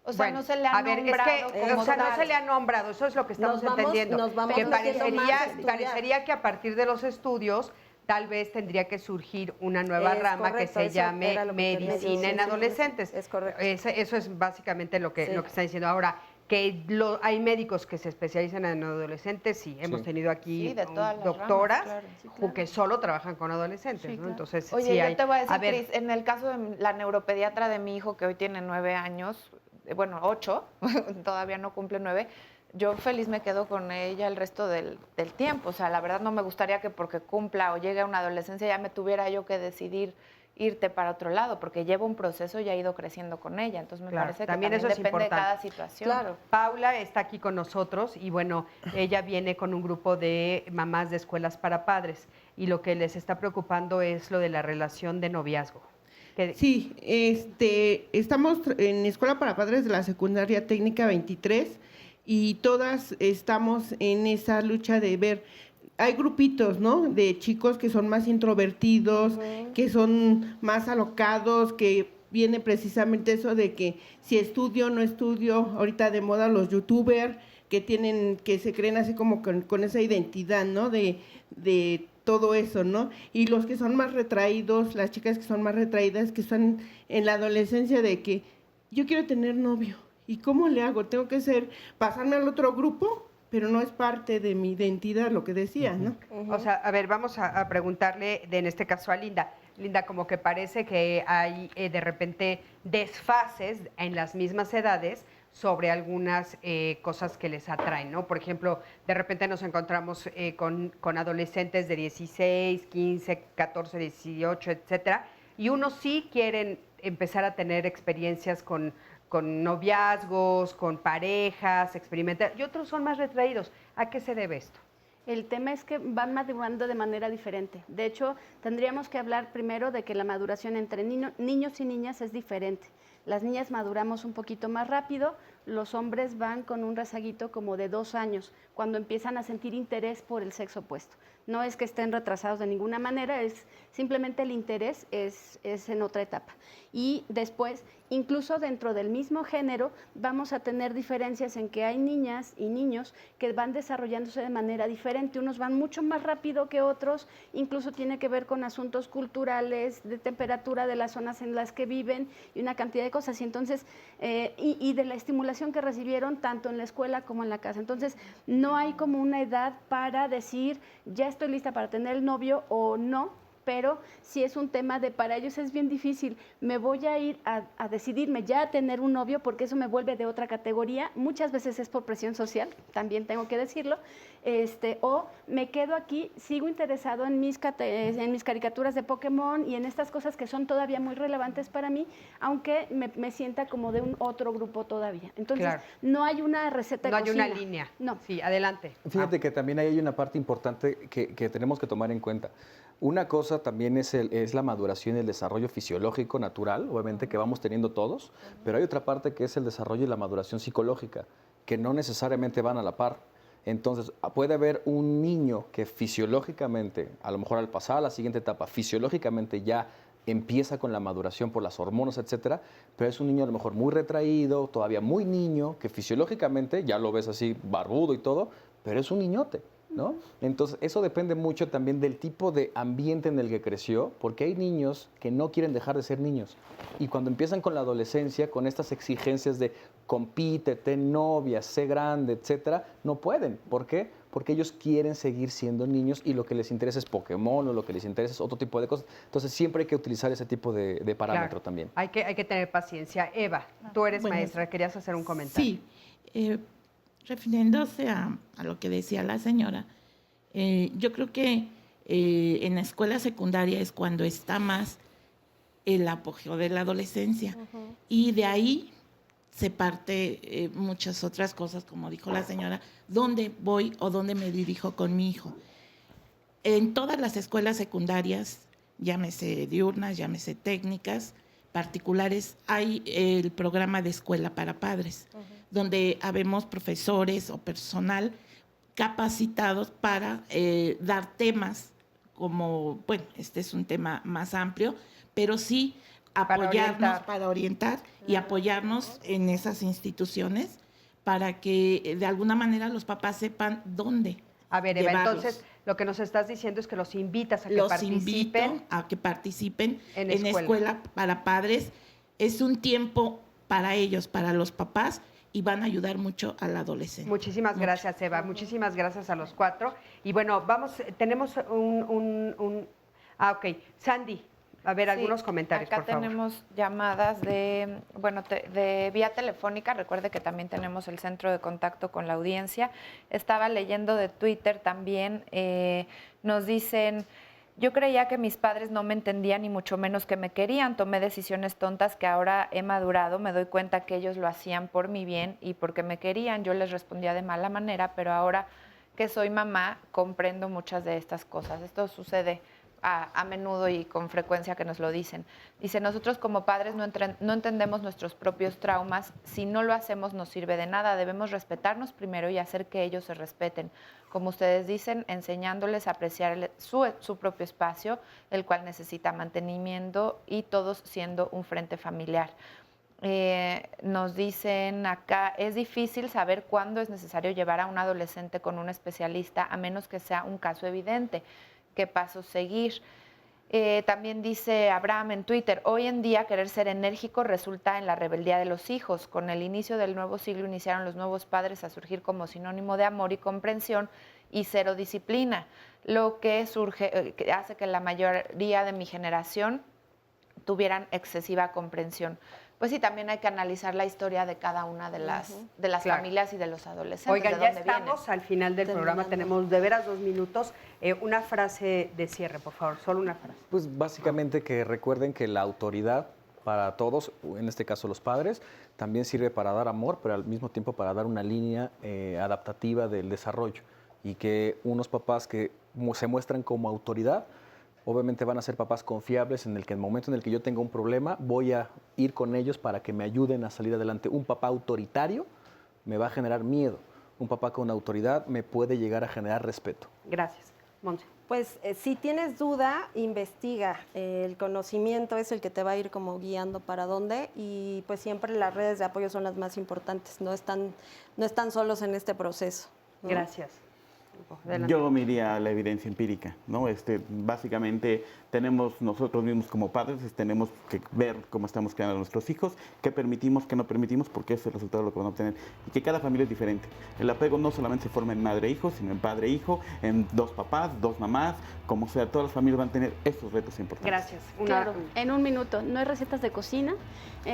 O sea, no se le ha nombrado. No se le ha nombrado, eso es lo que estamos entendiendo. Que parecería que a partir de los estudios tal vez tendría que surgir una nueva rama que se llame medicina en adolescentes. Es correcto. Eso es básicamente lo que está diciendo. Ahora, que hay médicos que se especializan en adolescentes, sí. Hemos tenido aquí doctoras que solo trabajan con adolescentes, ¿no? Entonces, oye, yo te voy a decir, Cris, en el caso de la neuropediatra de mi hijo, que hoy tiene 9 años, 8, todavía no cumple 9, yo feliz me quedo con ella el resto del tiempo. O sea, la verdad no me gustaría que porque cumpla o llegue a una adolescencia ya me tuviera yo que decidir irte para otro lado, porque llevo un proceso y ha ido creciendo con ella. Entonces me parece que también eso depende de cada situación. Claro. Paula está aquí con nosotros y bueno, ella viene con un grupo de mamás de escuelas para padres y lo que les está preocupando es lo de la relación de noviazgo. Sí, estamos en Escuela para Padres de la Secundaria Técnica 23 y todas estamos en esa lucha de ver, hay grupitos, ¿no?, de chicos que son más introvertidos, que son más alocados, que viene precisamente eso de que si estudio o no estudio, ahorita de moda los youtubers que se creen así como con esa identidad, ¿no? De todo eso, ¿no? Y los que son más retraídos, las chicas que son más retraídas, que están en la adolescencia de que yo quiero tener novio, ¿y cómo le hago? Tengo que pasarme al otro grupo, pero no es parte de mi identidad, lo que decía, ¿no? O sea, a ver, vamos a preguntarle, en este caso a Linda. Linda, como que parece que hay de repente desfases en las mismas edades sobre algunas cosas que les atraen, ¿no? Por ejemplo, de repente nos encontramos con adolescentes de 16, 15, 14, 18, etcétera, y unos sí quieren empezar a tener experiencias con noviazgos, con parejas, experimentar, y otros son más retraídos. ¿A qué se debe esto? El tema es que van madurando de manera diferente. De hecho, tendríamos que hablar primero de que la maduración entre niños y niñas es diferente. Las niñas maduramos un poquito más rápido, los hombres van con un rezaguito como de 2 años, cuando empiezan a sentir interés por el sexo opuesto. No es que estén retrasados de ninguna manera, es simplemente el interés es en otra etapa. Y después, incluso dentro del mismo género, vamos a tener diferencias en que hay niñas y niños que van desarrollándose de manera diferente. Unos van mucho más rápido que otros, incluso tiene que ver con asuntos culturales, de temperatura de las zonas en las que viven y una cantidad de cosas. Y entonces, y de la estimulación que recibieron tanto en la escuela como en la casa. Entonces, no hay como una edad para decir, ya estoy lista para tener el novio o no, pero si es un tema de para ellos es bien difícil, me voy a ir a decidirme ya a tener un novio porque eso me vuelve de otra categoría, muchas veces es por presión social, también tengo que decirlo, o me quedo aquí, sigo interesado en mis caricaturas de Pokémon y en estas cosas que son todavía muy relevantes para mí, aunque me sienta como de un otro grupo todavía. Entonces, claro, no hay una receta de cocina. No hay una línea. No. Sí, adelante. Fíjate que también hay una parte importante que tenemos que tomar en cuenta. Una cosa también es la maduración y el desarrollo fisiológico natural, obviamente, que vamos teniendo todos, pero hay otra parte que es el desarrollo y la maduración psicológica, que no necesariamente van a la par. Entonces, puede haber un niño que fisiológicamente, a lo mejor al pasar a la siguiente etapa, fisiológicamente ya empieza con la maduración por las hormonas, etcétera, pero es un niño a lo mejor muy retraído, todavía muy niño, que fisiológicamente, ya lo ves así barbudo y todo, pero es un niñote, ¿no? Entonces, eso depende mucho también del tipo de ambiente en el que creció, porque hay niños que no quieren dejar de ser niños. Y cuando empiezan con la adolescencia, con estas exigencias de compite, ten novia, sé grande, etcétera, no pueden. ¿Por qué? Porque ellos quieren seguir siendo niños y lo que les interesa es Pokémon o lo que les interesa es otro tipo de cosas. Entonces, siempre hay que utilizar ese tipo de parámetro, claro, también. Hay que tener paciencia. Eva, tú eres maestra, querías hacer un comentario. Sí, refiriéndose a lo que decía la señora, yo creo que en la escuela secundaria es cuando está más el apogeo de la adolescencia. Y de ahí se parte muchas otras cosas, como dijo la señora, dónde voy o dónde me dirijo con mi hijo. En todas las escuelas secundarias, llámese diurnas, llámese técnicas, particulares, hay el programa de escuela para padres, donde habemos profesores o personal capacitados para dar temas como, bueno, este es un tema más amplio, pero sí apoyarnos para orientar y apoyarnos en esas instituciones para que de alguna manera los papás sepan dónde. A ver, Eva, entonces lo que nos estás diciendo es que los invitas a que participen. Los invito a que participen en escuela para padres. Es un tiempo para ellos, para los papás, y van a ayudar mucho al adolescente. Muchísimas gracias, Eva. Muchísimas gracias a los 4. Y bueno, tenemos ok. Sandy, a ver, algunos comentarios, por favor. Acá tenemos llamadas de vía telefónica. Recuerde que también tenemos el centro de contacto con la audiencia. Estaba leyendo de Twitter también, nos dicen: yo creía que mis padres no me entendían y mucho menos que me querían. Tomé decisiones tontas que ahora he madurado. Me doy cuenta que ellos lo hacían por mi bien y porque me querían. Yo les respondía de mala manera, pero ahora que soy mamá comprendo muchas de estas cosas. Esto sucede a menudo y con frecuencia que nos lo dicen. Dice, nosotros como padres no entendemos nuestros propios traumas. Si no lo hacemos, no sirve de nada. Debemos respetarnos primero y hacer que ellos se respeten. Como ustedes dicen, enseñándoles a apreciar su propio espacio, el cual necesita mantenimiento, y todos siendo un frente familiar. Nos dicen acá, es difícil saber cuándo es necesario llevar a un adolescente con un especialista, a menos que sea un caso evidente. ¿Qué pasos seguir? También dice Abraham en Twitter, hoy en día querer ser enérgico resulta en la rebeldía de los hijos. Con el inicio del nuevo siglo iniciaron los nuevos padres a surgir como sinónimo de amor y comprensión y cero disciplina, lo que hace que la mayoría de mi generación tuvieran excesiva comprensión. Pues sí, también hay que analizar la historia de cada una de las Claro. familias y de los adolescentes. Oigan, ¿de ya dónde estamos vienen? al final del programa, tenemos de veras 2 minutos. Una frase de cierre, por favor, solo una frase. Pues básicamente que recuerden que la autoridad para todos, en este caso los padres, también sirve para dar amor, pero al mismo tiempo para dar una línea adaptativa del desarrollo. Y que unos papás que se muestran como autoridad, obviamente van a ser papás confiables en el que el momento en el que yo tenga un problema, voy a ir con ellos para que me ayuden a salir adelante. Un papá autoritario me va a generar miedo. Un papá con autoridad me puede llegar a generar respeto. Gracias. Monse. Pues si tienes duda, investiga. El conocimiento es el que te va a ir como guiando para dónde, y pues siempre las redes de apoyo son las más importantes. No están solos en este proceso, ¿no? Gracias. Adelante. Yo me iría a la evidencia empírica, ¿no? Básicamente tenemos nosotros mismos como padres, tenemos que ver cómo estamos criando a nuestros hijos, qué permitimos, qué no permitimos, porque ese es el resultado de lo que van a obtener. Y que cada familia es diferente. El apego no solamente se forma en madre-hijo, sino en padre-hijo, en 2 papás, 2 mamás, como sea, todas las familias van a tener esos retos importantes. Gracias. Claro, en un minuto, no hay recetas de cocina,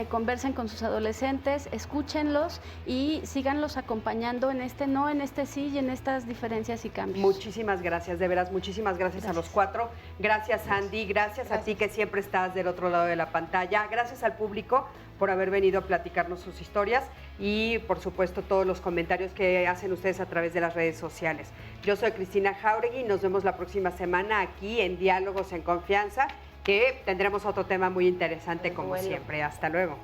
conversen con sus adolescentes, escúchenlos y síganlos acompañando en no en este sí y en estas diferencias y cambios. Muchísimas gracias, de veras, muchísimas gracias a los 4. Gracias, Andy, gracias a ti que siempre estás del otro lado de la pantalla. Gracias al público por haber venido a platicarnos sus historias y, por supuesto, todos los comentarios que hacen ustedes a través de las redes sociales. Yo soy Cristina Jáuregui y nos vemos la próxima semana aquí en Diálogos en Confianza, que tendremos otro tema muy interesante como siempre. Hasta luego.